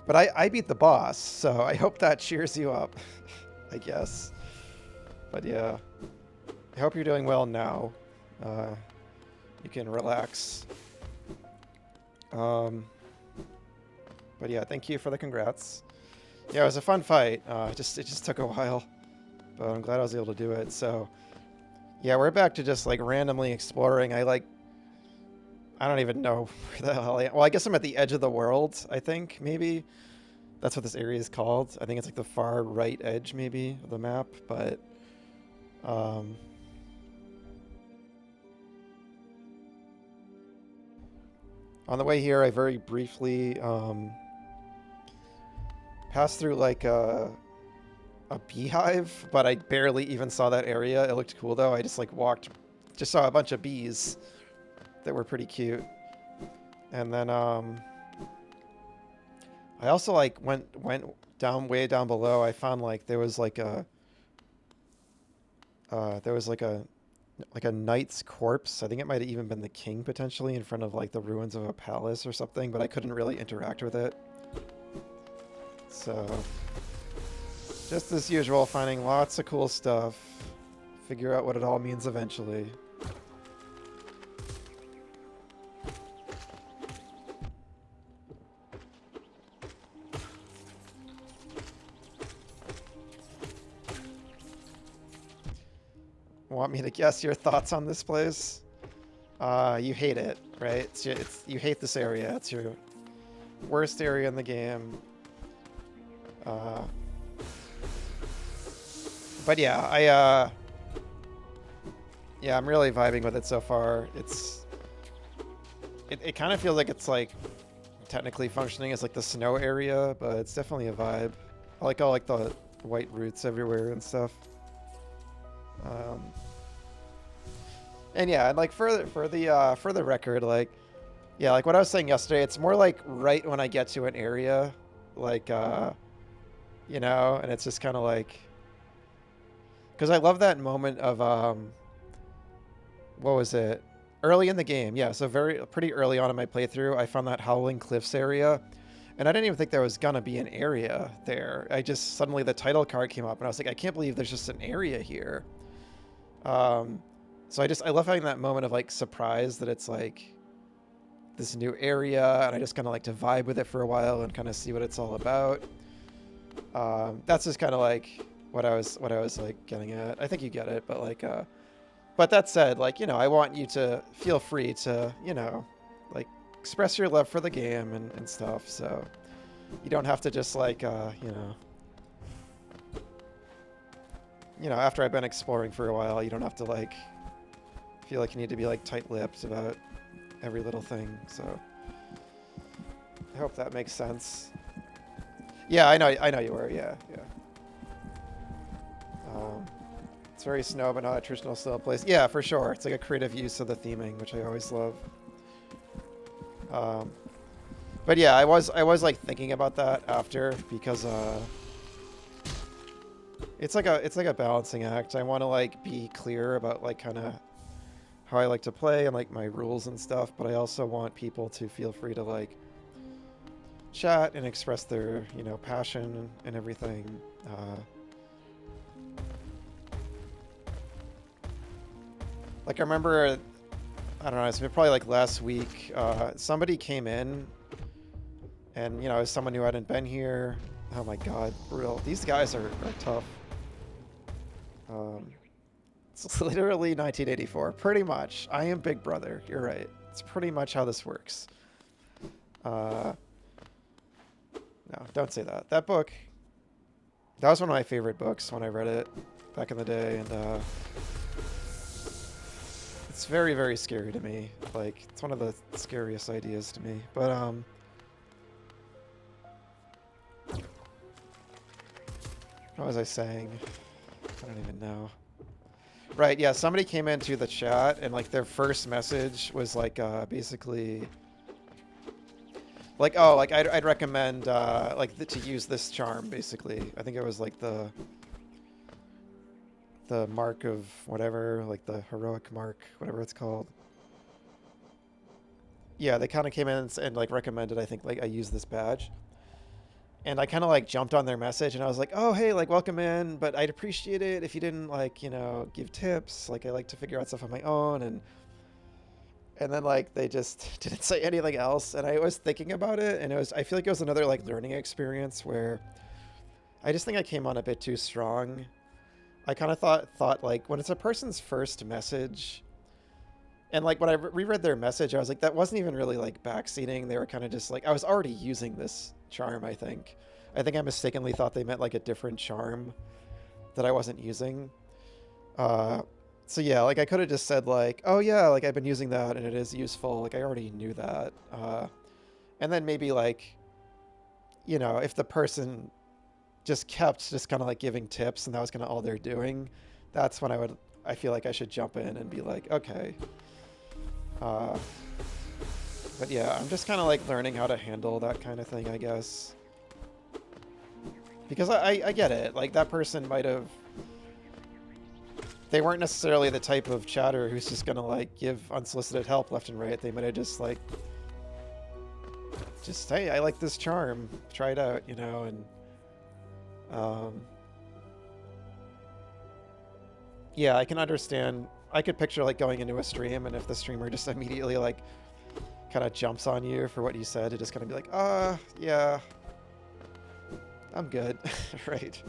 S1: But I beat the boss, so I hope that cheers you up, I guess. But yeah, I hope you're doing well now. You can relax. But yeah, thank you for the congrats. Yeah, it was a fun fight. It just took a while, but I'm glad I was able to do it. So yeah, we're back to just like randomly exploring. I don't even know where the hell I am. Well, I guess I'm at the edge of the world, I think, maybe. That's what this area is called. I think it's like the far right edge, maybe, of the map, but... on the way here, I very briefly passed through like a beehive, but I barely even saw that area. It looked cool, though. I just like just saw a bunch of bees that were pretty cute. And then I also like went down way down below. I found like there was like a knight's corpse. I think it might have even been the king potentially in front of like the ruins of a palace or something, but I couldn't really interact with it. So just as usual, finding lots of cool stuff. Figure out what it all means eventually. Want me to guess your thoughts on this place? You hate it, right? You hate this area. It's your worst area in the game. But yeah, I'm really vibing with it so far. It kind of feels like it's like technically functioning as like the snow area, but it's definitely a vibe. I like all like the white roots everywhere and stuff. And yeah, and like for the record, like yeah, like what I was saying yesterday, it's more like right when I get to an area, like you know, and it's just kind of like, because I love that moment of what was it? Early in the game, yeah. So pretty early on in my playthrough, I found that Howling Cliffs area, and I didn't even think there was gonna be an area there. I just suddenly the title card came up, and I was like, I can't believe there's just an area here. So I love having that moment of like surprise that it's like this new area, and I just kind of like to vibe with it for a while and kind of see what it's all about. That's just kind of like what I was like getting at. I think you get it, but like, but that said, like, you know, I want you to feel free to, you know, like express your love for the game and stuff. So you don't have to just like, after I've been exploring for a while, you don't have to like feel like you need to be like tight-lipped about every little thing. So I hope that makes sense. Yeah, I know you were. Yeah. It's very snow, but not a traditional snow place. Yeah, for sure. It's like a creative use of the theming, which I always love. But yeah, I was like thinking about that after, because it's like a balancing act. I want to like be clear about like kind of how I like to play and like my rules and stuff, but I also want people to feel free to like chat and express their, you know, passion and everything. Like I remember, I don't know, it's probably like last week, somebody came in and, you know, as someone who hadn't been here, oh my god, brutal. These guys are tough. It's literally 1984, pretty much. I am Big Brother, you're right. It's pretty much how this works. No, don't say that. That book That was one of my favorite books when I read it back in the day, and it's very, very scary to me. Like, it's one of the scariest ideas to me. But, what was I saying? I don't even know. Right, yeah, somebody came into the chat, and, like, their first message was, like, basically... Like, oh, like, I'd recommend, like, to use this charm, basically. I think it was, like, the mark of whatever, like, the heroic mark, whatever it's called. Yeah, they kind of came in and, like, recommended, I think, like, I use this badge. And I kind of, like, jumped on their message, and I was like, oh, hey, like, welcome in, but I'd appreciate it if you didn't, like, you know, give tips. Like, I like to figure out stuff on my own, and then, like, they just didn't say anything else. And I was thinking about it, and I feel like it was another, like, learning experience where I just think I came on a bit too strong. I kind of thought, like, when it's a person's first message, and, like, when I reread their message, I was like, that wasn't even really, like, backseating. They were kind of just, like, I was already using this charm, I think. I think I mistakenly thought they meant, like, a different charm that I wasn't using. So yeah, like, I could have just said, like, oh yeah, like, I've been using that and it is useful. Like, I already knew that. And then maybe, like, you know, if the person just kept just kind of, like, giving tips and that was kind of all they're doing, that's when I feel like I should jump in and be like, okay. But yeah, I'm just kind of, like, learning how to handle that kind of thing, I guess. Because I get it. Like, that person might have... They weren't necessarily the type of chatter who's just gonna, like, give unsolicited help left and right. They might have just, like... Just, hey, I like this charm. Try it out, you know, and... Yeah, I can understand... I could picture, like, going into a stream, and if the streamer just immediately, like, kind of jumps on you for what you said, to just kind of be like, yeah, I'm good. Right.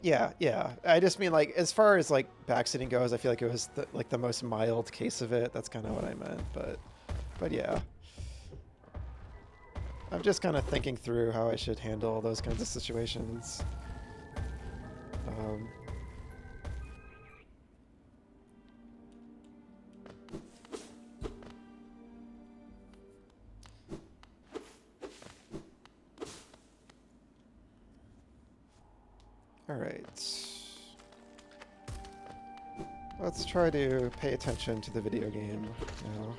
S1: Yeah. I just mean, like, as far as, like, backseating goes, I feel like it was like the most mild case of it. That's kind of what I meant, but yeah. I'm just kind of thinking through how I should handle those kinds of situations. All right. Let's try to pay attention to the video game now.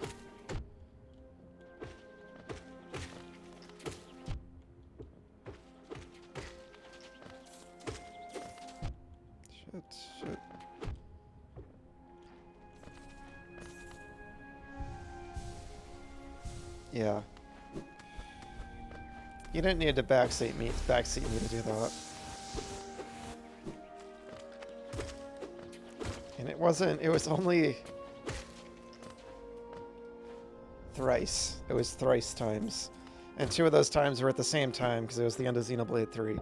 S1: Shit. Yeah. You didn't need to backseat me to do that. And it was only thrice. It was thrice times. And 2 of those times were at the same time, because it was the end of Xenoblade 3.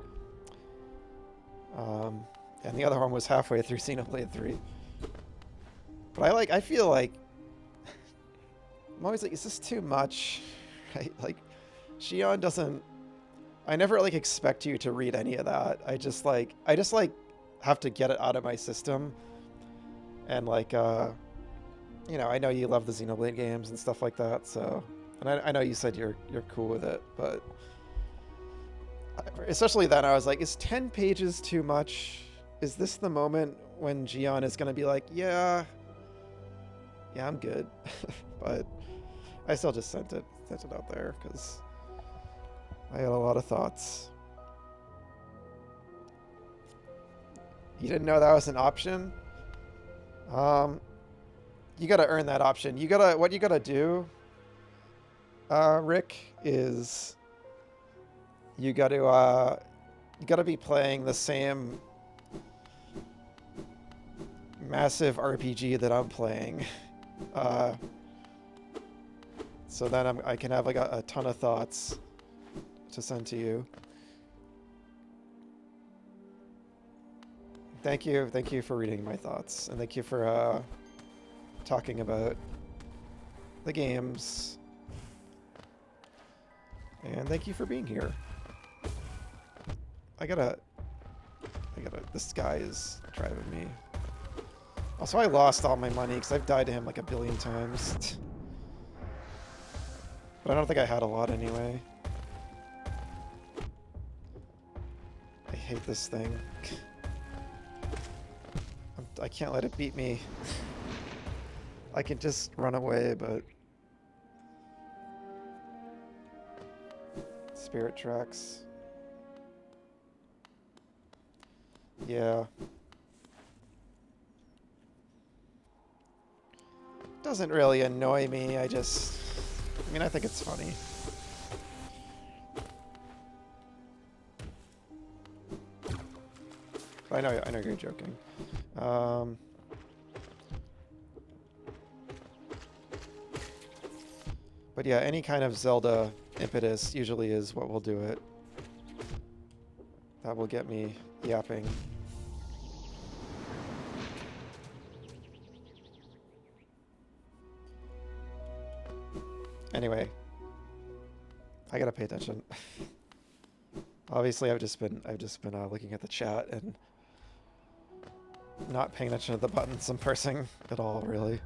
S1: And the other one was halfway through Xenoblade 3. But I feel like... I'm always like, is this too much? Right? Like, Xion doesn't... I never, like, expect you to read any of that. I just, like, have to get it out of my system. And, like, you know, I know you love the Xenoblade games and stuff like that, so... And I know you said you're cool with it, but... Especially then, I was like, is 10 pages too much? Is this the moment when Xion is going to be like, yeah, I'm good. But I still just sent it out there, because I had a lot of thoughts. You didn't know that was an option? You gotta earn that option. What you gotta do, Rick, is you gotta be playing the same massive RPG that I'm playing. So then I can have, like, a ton of thoughts to send to you. Thank you for reading my thoughts, and thank you for talking about the games. And thank you for being here. I gotta, this guy is driving me. Also, I lost all my money because I've died to him like a billion times. But I don't think I had a lot anyway. I hate this thing. I can't let it beat me. I can just run away, but... Spirit tracks. Yeah. Doesn't really annoy me, I mean, I think it's funny. But I know you're joking. But yeah, any kind of Zelda impetus usually is what will do it. That will get me yapping. Anyway, I gotta pay attention. Obviously, I've just been looking at the chat and not paying attention to the buttons I'm pressing at all, really.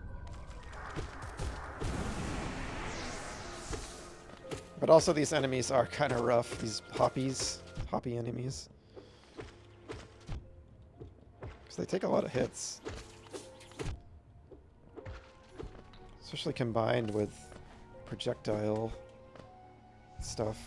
S1: But also, these enemies are kind of rough. These hoppy enemies, because they take a lot of hits, especially combined with projectile stuff.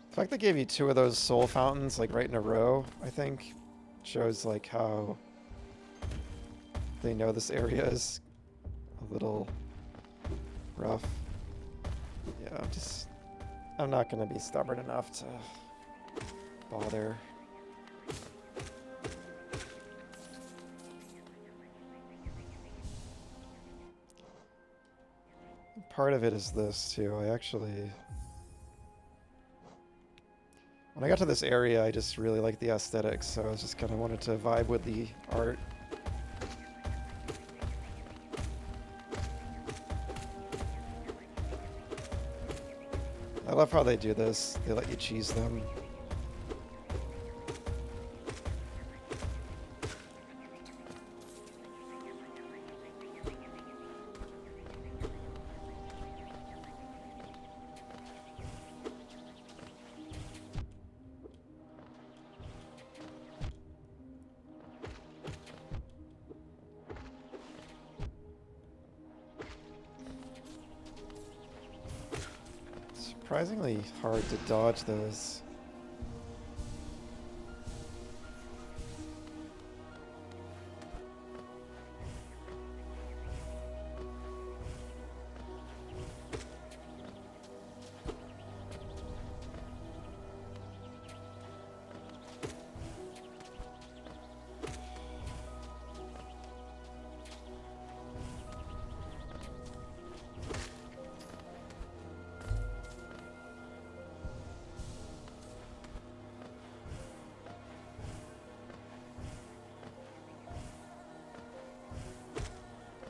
S1: The fact they gave you 2 of those soul fountains, like, right in a row, I think, shows, like, how they know this area is a little rough. Yeah, I'm not gonna be stubborn enough to bother. Part of it is this, too. When I got to this area, I just really liked the aesthetics, so I just kind of wanted to vibe with the art. I love how they do this. They let you cheese them. Surprisingly hard to dodge those.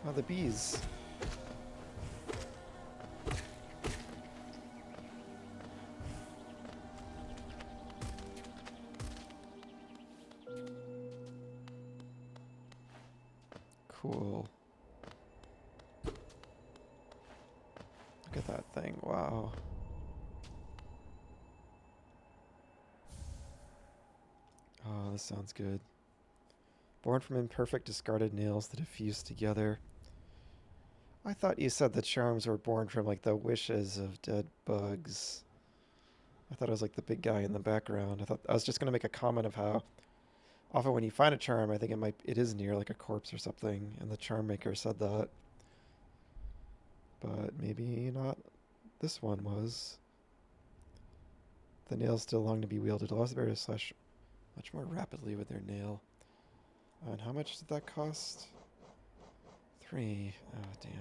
S1: Oh, the bees. Cool. Look at that thing. Wow. Oh, this sounds good. Born from imperfect discarded nails that have fused together. I thought you said the charms were born from, like, the wishes of dead bugs. I thought it was, like, the big guy in the background. I was just going to make a comment of how often when you find a charm, I think it is near, like, a corpse or something, and the charm maker said that. But maybe not this one was. The nails still long to be wielded. Allows the bear to slash much more rapidly with their nail. And how much did that cost? 3. Oh, damn.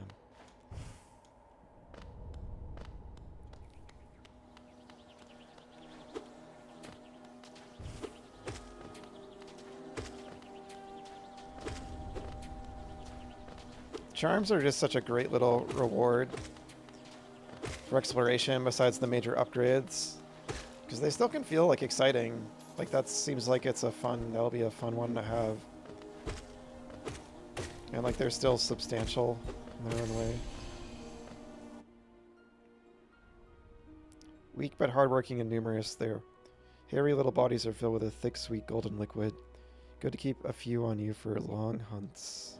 S1: Charms are just such a great little reward for exploration besides the major upgrades. Because they still can feel like exciting. Like that seems like that'll be a fun one to have. And like they're still substantial in their own way. Weak but hardworking and numerous, their hairy little bodies are filled with a thick, sweet golden liquid. Good to keep a few on you for long hunts.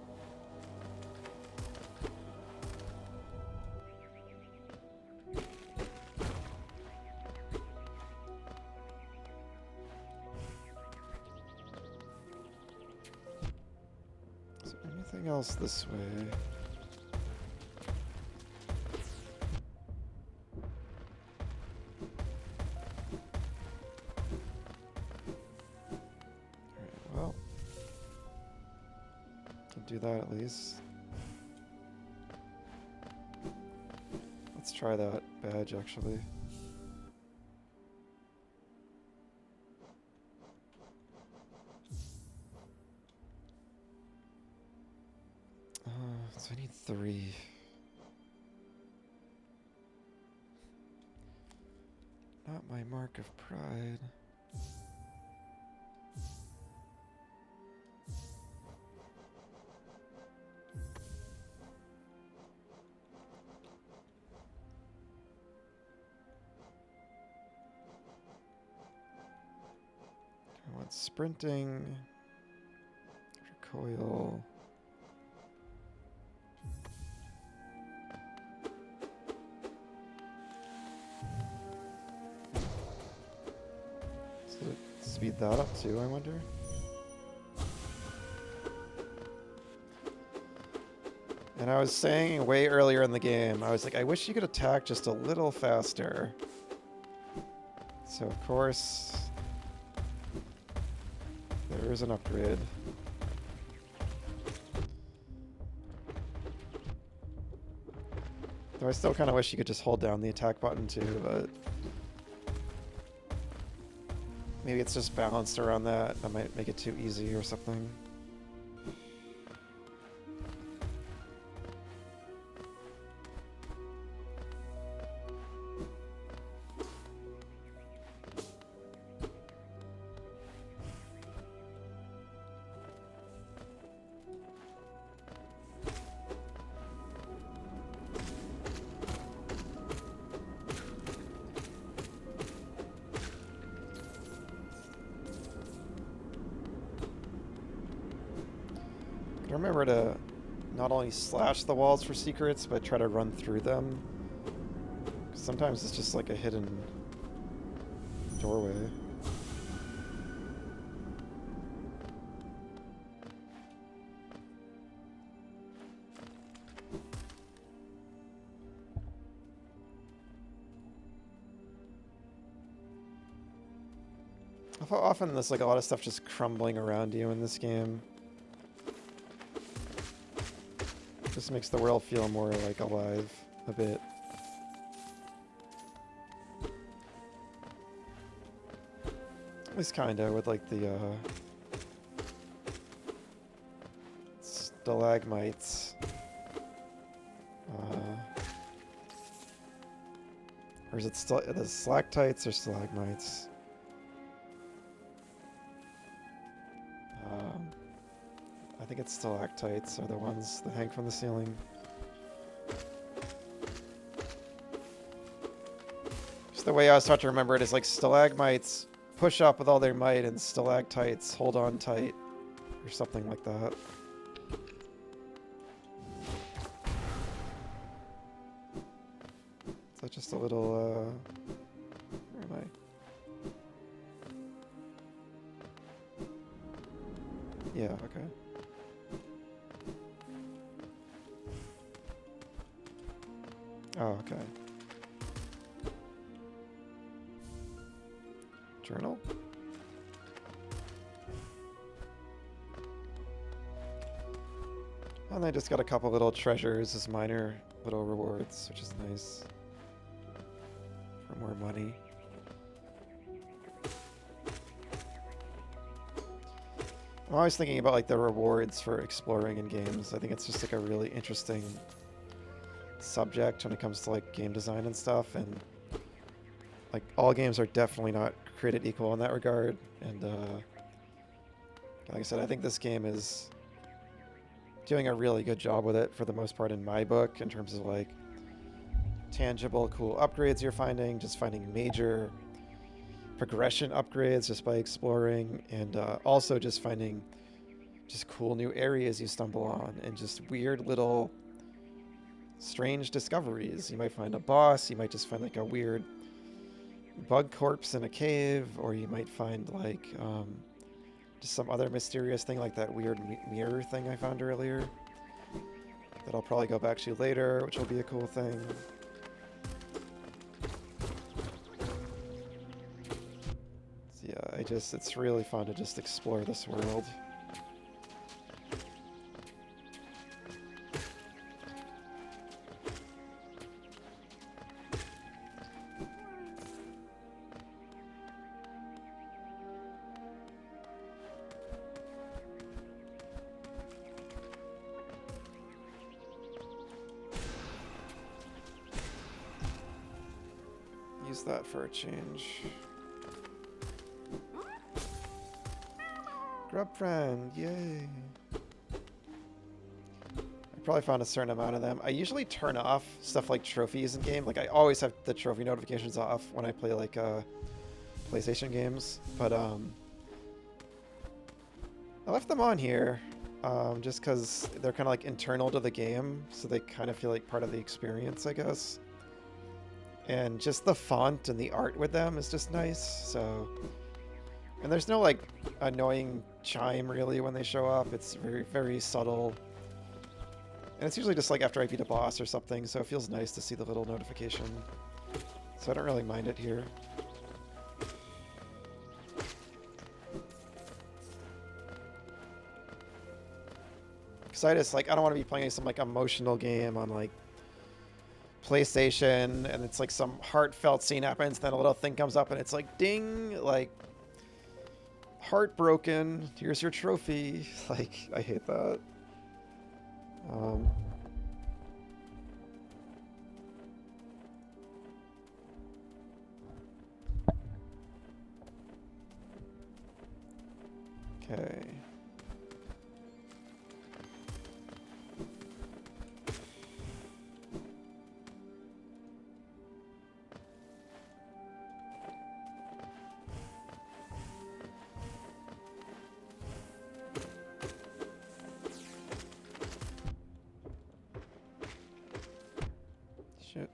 S1: Is there anything else this way? Well, can do that at least. Let's try that badge actually. So I need 3. Not my mark of pride. I want sprinting, recoil. So speed that up too, I wonder. And I was saying way earlier in the game, I was like, I wish you could attack just a little faster. So of course, there is an upgrade. Though I still kind of wish you could just hold down the attack button too, but maybe it's just balanced around that. That might make it too easy or something. Remember to not only slash the walls for secrets, but try to run through them. 'Cause sometimes it's just like a hidden doorway. How often there's like a lot of stuff just crumbling around you in this game. Just makes the world feel more like alive a bit. At least kinda with like the stalagmites. Or is it still the stalactites or stalagmites? I think it's stalactites are the ones that hang from the ceiling. Just the way I was taught to remember it is like stalagmites push up with all their might and stalactites hold on tight or something like that. So just a little, where am I? Yeah, okay. Oh, okay. Journal? And I just got a couple little treasures as minor little rewards, which is nice. For more money. I'm always thinking about like the rewards for exploring in games. I think it's just like a really interesting subject when it comes to like game design and stuff, and like all games are definitely not created equal in that regard. And like I said, I think this game is doing a really good job with it for the most part in my book, in terms of like tangible, cool upgrades you're finding, just finding major progression upgrades just by exploring, and also just finding just cool new areas you stumble on, and just weird little strange discoveries. You might find a boss, you might just find like a weird bug corpse in a cave, or you might find like just some other mysterious thing like that weird mirror thing I found earlier that I'll probably go back to later, which will be a cool thing. So yeah, it's really fun to just explore this world. Use that for a change. Grub friend, yay. I probably found a certain amount of them. I usually turn off stuff like trophies in game. Like I always have the trophy notifications off when I play like PlayStation games, but I left them on here just because they're kind of like internal to the game, so they kind of feel like part of the experience, I guess. And just the font and the art with them is just nice. So, and there's no like annoying chime really when they show up. It's very, very subtle. And it's usually just like after I beat a boss or something, so it feels nice to see the little notification. So I don't really mind it here. Because I just like, I don't want to be playing some like emotional game on like PlayStation, and it's like some heartfelt scene happens, then a little thing comes up and it's like ding, like heartbroken, here's your trophy. Like I hate that. Okay. Shit.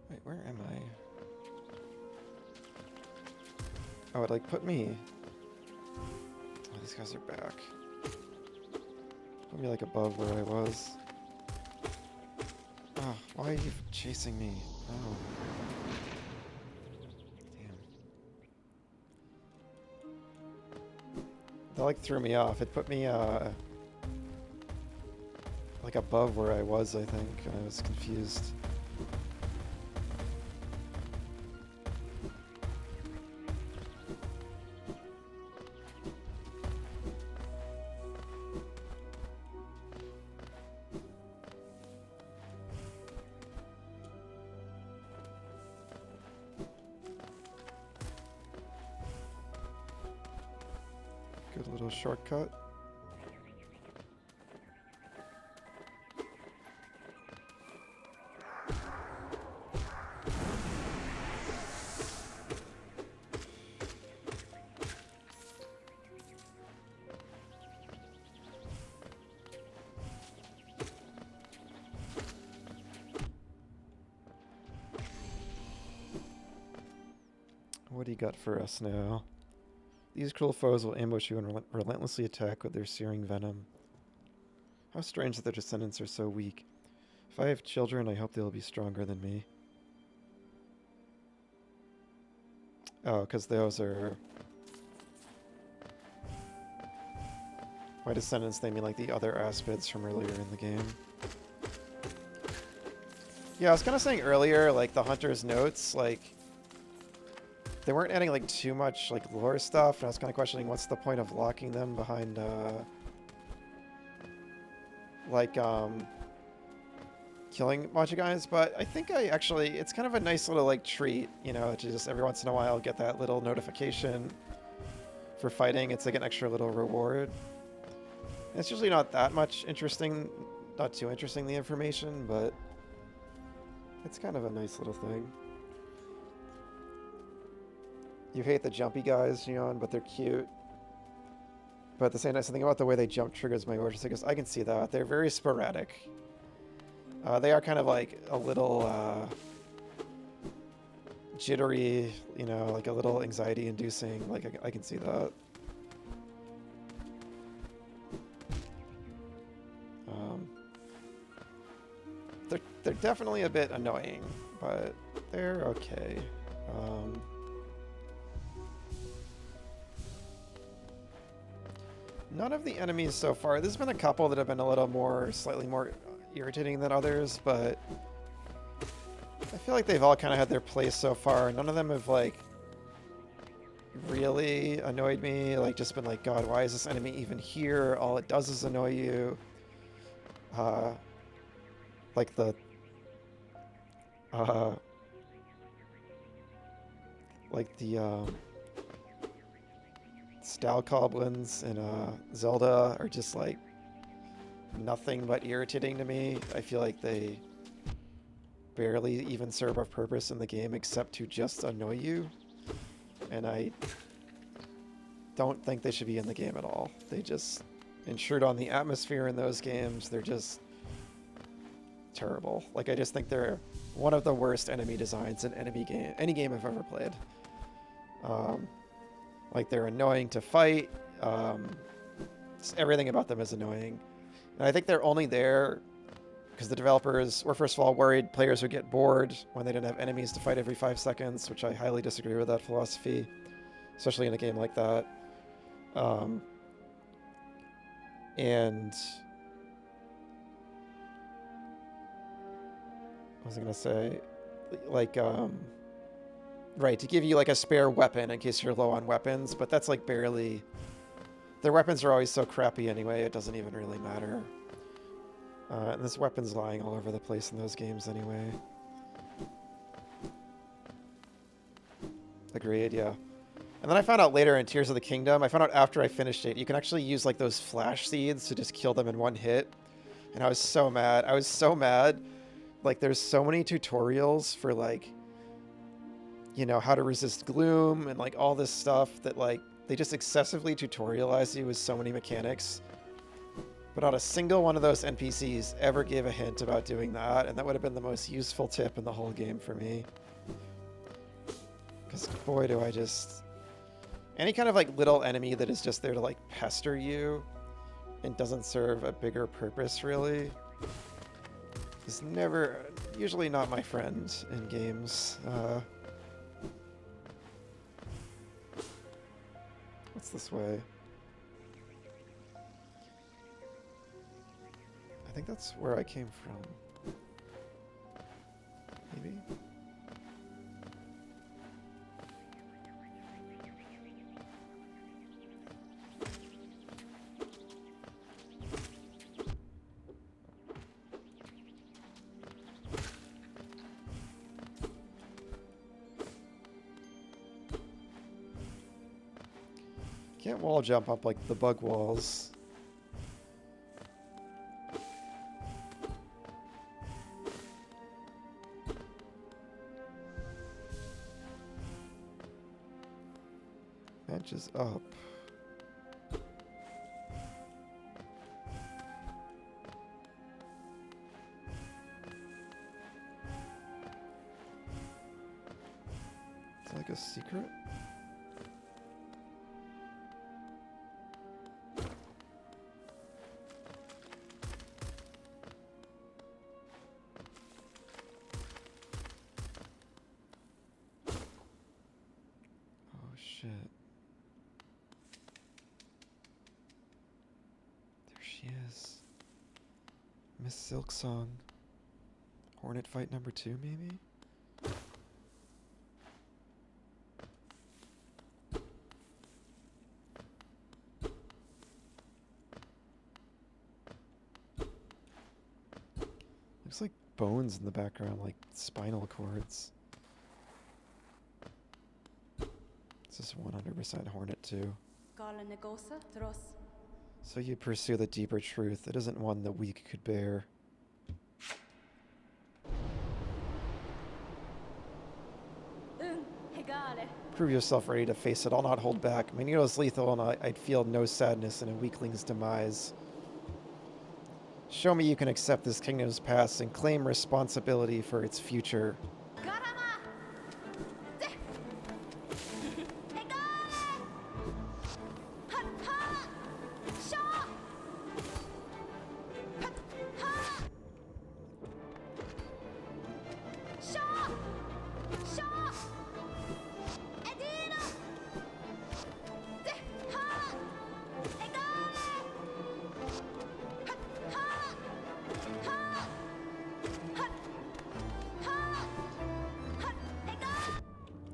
S1: Wait, where am I? Oh, it like put me... Oh, these guys are back. Put me like above where I was. Oh, why are you chasing me? Oh. Damn. That like threw me off. It put me like above where I was, I think. I was confused. Good little shortcut. What do you got for us now? These cruel foes will ambush you and relentlessly attack with their searing venom. How strange that their descendants are so weak. If I have children, I hope they will be stronger than me. Oh, because those are... By descendants, they mean like the other aspids from earlier in the game. Yeah, I was kind of saying earlier, like the Hunter's notes, like they weren't adding like too much like lore stuff, and I was kind of questioning what's the point of locking them behind like killing a bunch of guys. But I think it's kind of a nice little like treat, you know, to just every once in a while get that little notification for fighting. It's like an extra little reward. It's usually not that much interesting, not too interesting, the information, but it's kind of a nice little thing. You hate the jumpy guys, Gion, but they're cute. But at the same time, something about the way they jump triggers my motion sickness. I can see that. They're very sporadic. They are kind of like a little jittery, you know, like a little anxiety-inducing. Like, I can see that. They're definitely a bit annoying, but they're okay. None of the enemies so far. There's been a couple that have been a little more, slightly more irritating than others, but I feel like they've all kind of had their place so far. None of them have like really annoyed me. Like just been like, God, why is this enemy even here? All it does is annoy you. Like the Stalgoblins in Zelda are just like nothing but irritating to me. I feel like they barely even serve a purpose in the game except to just annoy you. And I don't think they should be in the game at all. They just intrude on the atmosphere in those games. They're just terrible. Like, I just think they're one of the worst enemy designs in any game I've ever played. Like, they're annoying to fight. Everything about them is annoying. And I think they're only there because the developers were, first of all, worried players would get bored when they didn't have enemies to fight every 5 seconds, which I highly disagree with that philosophy, especially in a game like that. And what was I gonna say? Like, right, to give you like a spare weapon in case you're low on weapons, but that's like barely... Their weapons are always so crappy anyway, it doesn't even really matter. And this weapon's lying all over the place in those games anyway. Agreed, yeah. And then I found out later in Tears of the Kingdom, I found out after I finished it, you can actually use like those flash seeds to just kill them in one hit. And I was so mad. I was so mad. Like, there's so many tutorials for like, you know, how to resist gloom and like all this stuff that like, they just excessively tutorialize you with so many mechanics. But not a single one of those NPCs ever gave a hint about doing that, and that would have been the most useful tip in the whole game for me. Because boy, do I just... Any kind of like little enemy that is just there to like pester you and doesn't serve a bigger purpose really is usually not my friend in games. What's this way? I think that's where I came from. Maybe? Can't wall jump up like the bug walls. Bench is up. It's like a secret? shit. There she is. Miss Silksong. Hornet fight number 2, maybe? Looks like bones in the background, like spinal cords. This is 100% Hornet 2. So you pursue the deeper truth. It isn't one the weak could bear. Prove yourself ready to face it. I'll not hold back. My needle is lethal, and I'd feel no sadness in a weakling's demise. Show me you can accept this kingdom's past and claim responsibility for its future.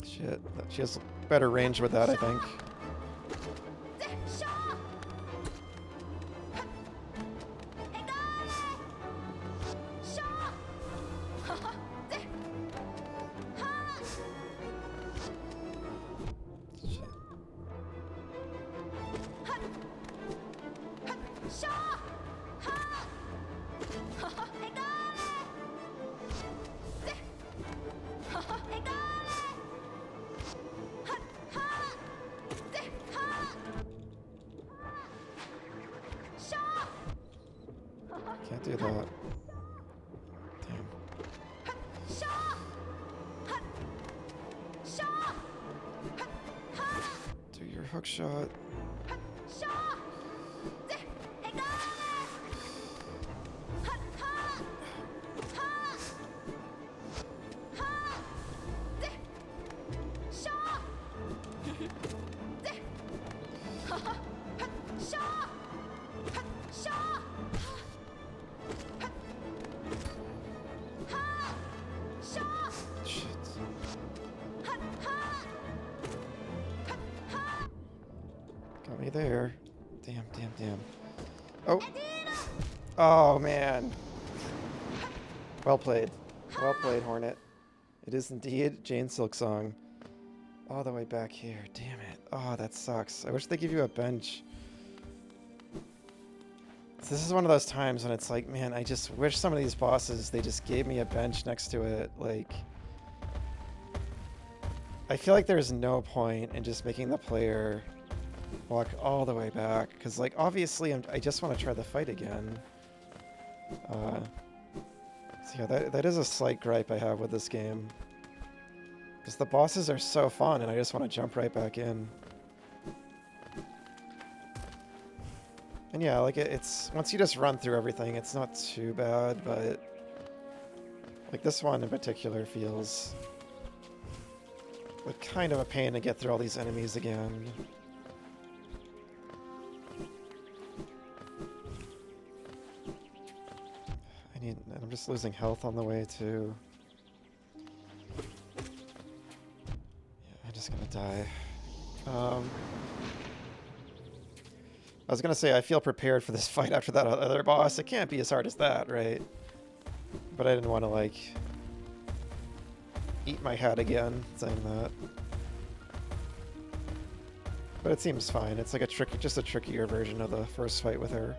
S1: Shit, she has better range with that, I think. Can't do that. Damn. Do your hook shot. Got me there. Damn, damn, damn. Oh. Oh, man. Well played. Well played, Hornet. It is indeed Jane Silksong. All the way back here. Damn it. Oh, that sucks. I wish they give you a bench. So this is one of those times when it's like, man, I just wish some of these bosses, they just gave me a bench next to it. Like, I feel like there's no point in just making the player walk all the way back. Because, like, obviously, I just want to try the fight again. So yeah, that is a slight gripe I have with this game. Because the bosses are so fun, and I just want to jump right back in. And yeah, like, it's... Once you just run through everything, it's not too bad, but... Like, this one in particular feels... like, kind of a pain to get through all these enemies again. I'm just losing health on the way, too. Yeah, I'm just gonna die. I was gonna say, I feel prepared for this fight after that other boss. It can't be as hard as that, right? But I didn't want to, like, eat my hat again saying that. But it seems fine. It's like just a trickier version of the first fight with her.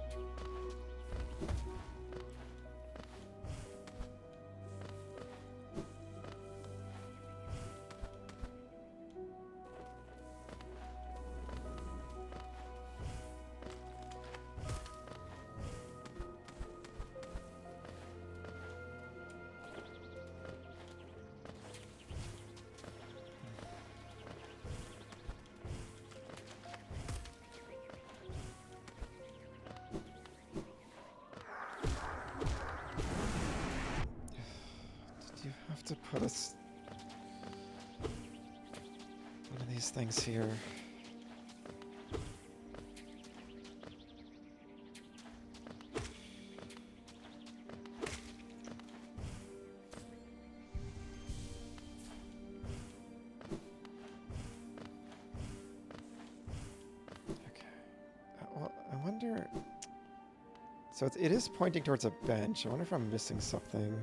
S1: To put us... What do these things here. Well, I wonder... So it is pointing towards a bench. I wonder if I'm missing something.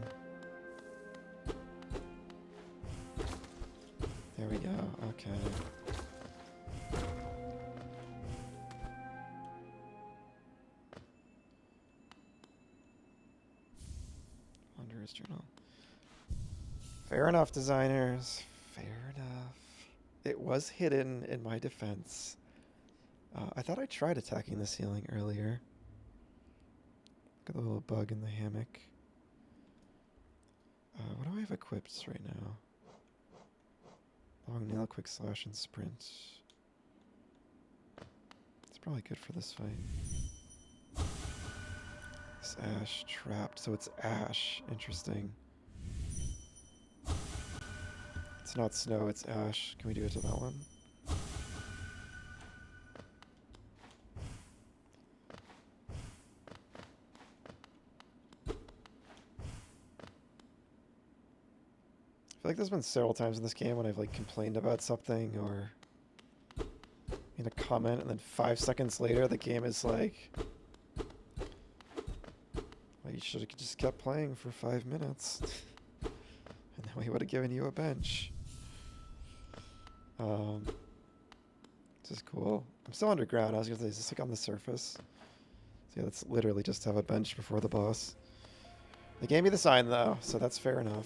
S1: There we go. Okay. Wanderer's Journal. Fair enough, designers. Fair enough. It was hidden in my defense. I thought I tried attacking the ceiling earlier. Look at the little bug in the hammock. What do I have equipped right now? Long nail, quick slash, and sprint. It's probably good for this fight. This ash trapped, so it's ash. Interesting. It's not snow, it's ash. Can we do it to that one? I feel like there's been several times in this game when I've like complained about something or in a comment, and then 5 seconds later the game is like, well, you should have just kept playing for 5 minutes and then we would have given you a bench. This is cool. I'm still underground. I was gonna say, is this like on the surface? So yeah, let's literally just have a bench before the boss. They gave me the sign though, so that's fair enough.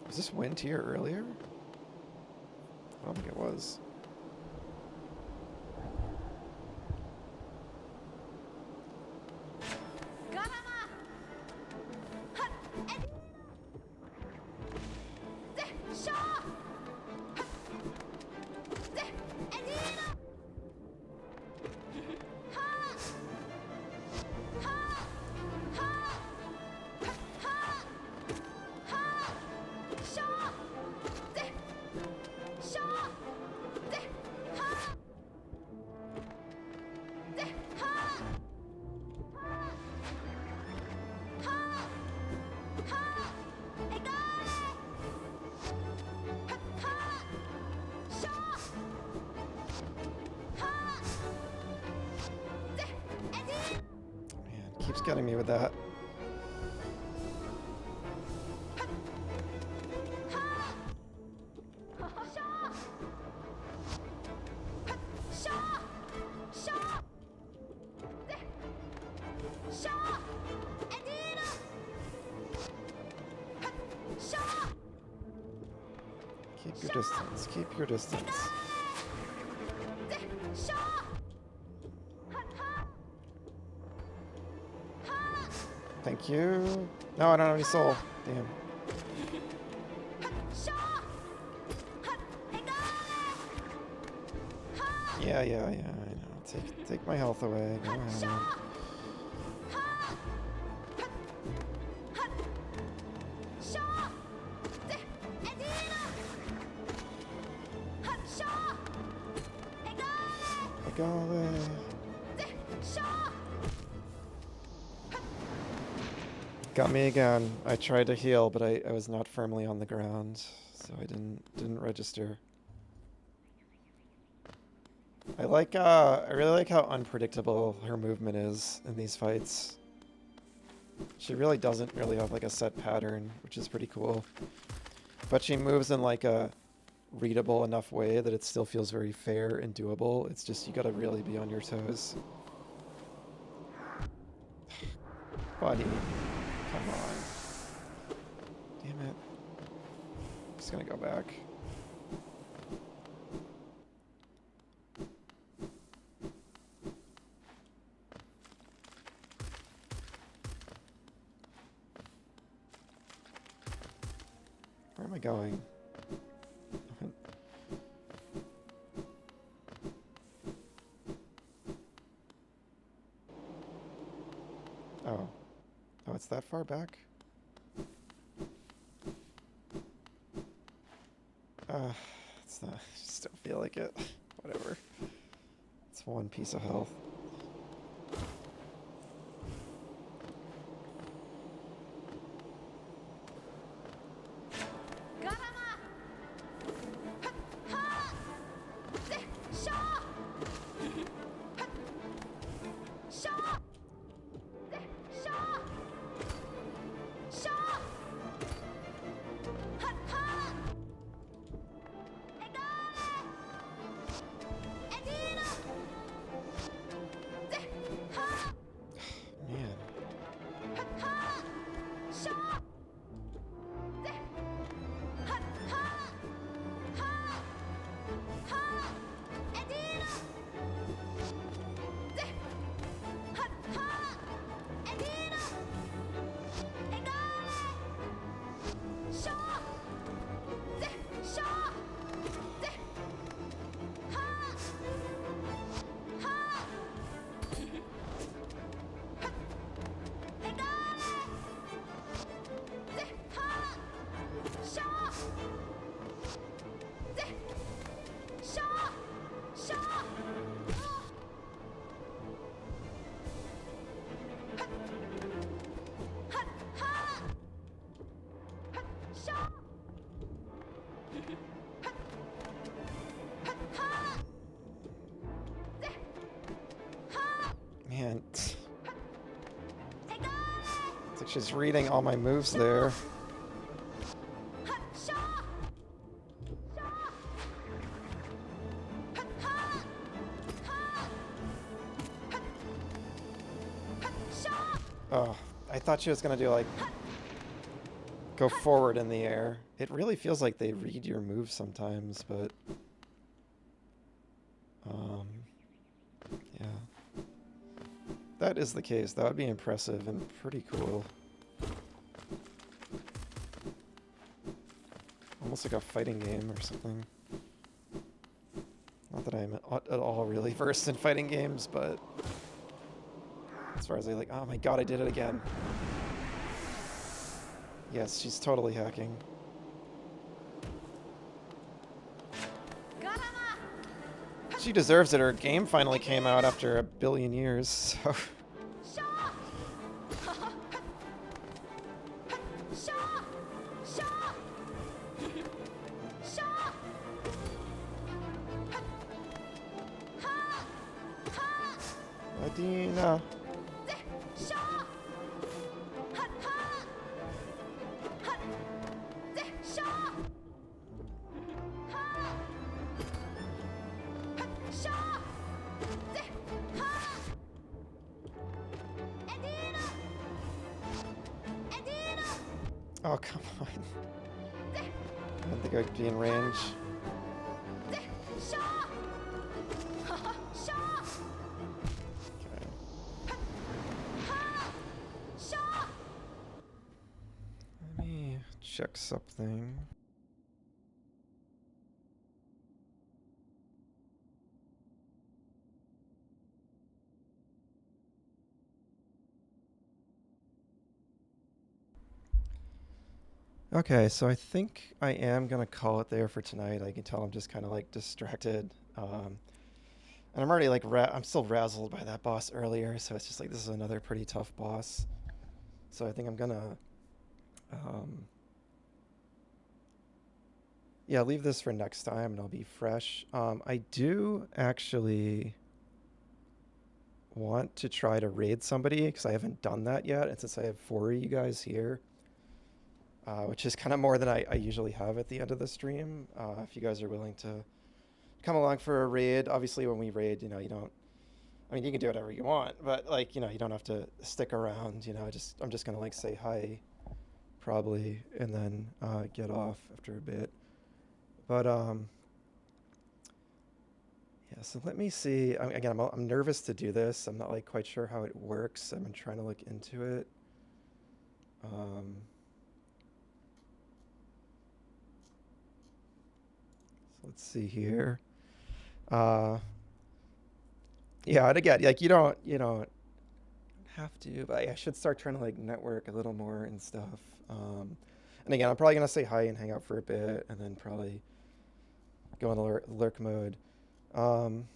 S1: Was this wind here earlier? I don't think it was. Keeps getting me with that. Keep your distance. Keep your distance. Thank you. No, I don't have any soul. Damn. Yeah, I know. Take my health away. Go ahead. Got me again. I tried to heal, but I was not firmly on the ground, so I didn't register. I really like how unpredictable her movement is in these fights. She really doesn't really have like a set pattern, which is pretty cool. But she moves in like a readable enough way that it still feels very fair and doable. It's just you gotta really be on your toes. Buddy. Come on. Damn it. I'm just gonna go back. Where am I going? that far back? It's not. I just don't feel like it. Whatever. It's one piece of health. Man. It's like she's reading all my moves there. Oh, I thought she was gonna do like go forward in the air. It really feels like they read your moves sometimes, but yeah. That is the case. That would be impressive and pretty cool. Almost like a fighting game or something. Not that I'm at all really versed in fighting games, but as far as I like, oh my god, I did it again. Yes, she's totally hacking. She deserves it. Her game finally came out after 1 billion years, so... Adina. Oh, come on. I don't think I'd be in range. Let me check something. Okay, so I think I am gonna call it there for tonight. I can tell I'm just kind of like distracted. And I'm already like, I'm still razzled by that boss earlier, so it's just like, this is another pretty tough boss. So I think I'm gonna, yeah, leave this for next time and I'll be fresh. I do actually want to try to raid somebody because I haven't done that yet. And since I have 4 of you guys here, which is kind of more than I usually have at the end of the stream. If you guys are willing to come along for a raid, obviously when we raid, you know, you don't, I mean, you can do whatever you want, but like, you know, you don't have to stick around, you know, I'm just gonna like say hi probably and then get off after a bit. But yeah, so let me see. Again, I'm nervous to do this. I'm not like quite sure how it works. I've been trying to look into it. So let's see here. Yeah, and again, like you don't have to, but I should start trying to like network a little more and stuff. And again, I'm probably gonna say hi and hang out for a bit, and then probably go into lurk mode. Um,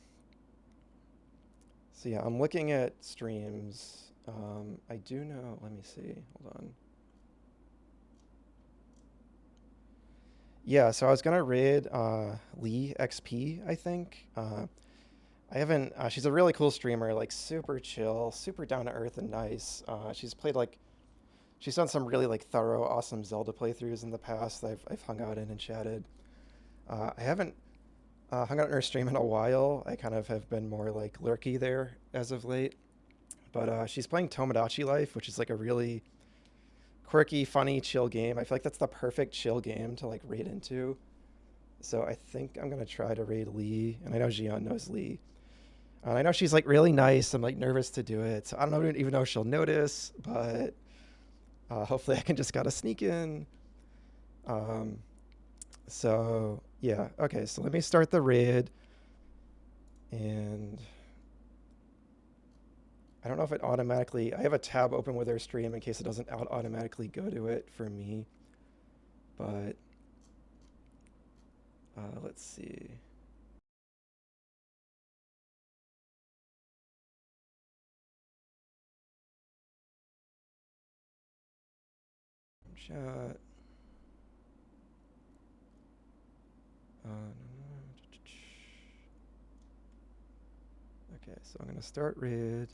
S1: so yeah, I'm looking at streams. I do know. Let me see. Hold on. Yeah, so I was gonna raid Lee XP, I think. I haven't. She's a really cool streamer, like super chill, super down to earth and nice. She's done some really like thorough, awesome Zelda playthroughs in the past that I've hung out in and chatted. I haven't hung out in her stream in a while. I kind of have been more like lurky there as of late. But she's playing Tomodachi Life, which is like a really quirky, funny, chill game. I feel like that's the perfect chill game to like raid into. So I think I'm gonna try to raid Lee, and I know Xion knows Lee. And I know she's like really nice. I'm like nervous to do it. So I don't know, even know if she'll notice, but hopefully I can just gotta sneak in. Um, so yeah, okay. So let me start the raid, and I don't know if it automatically. I have a tab open with her stream in case it doesn't automatically go to it for me. But let's see. Chat. Okay, so I'm gonna start raid.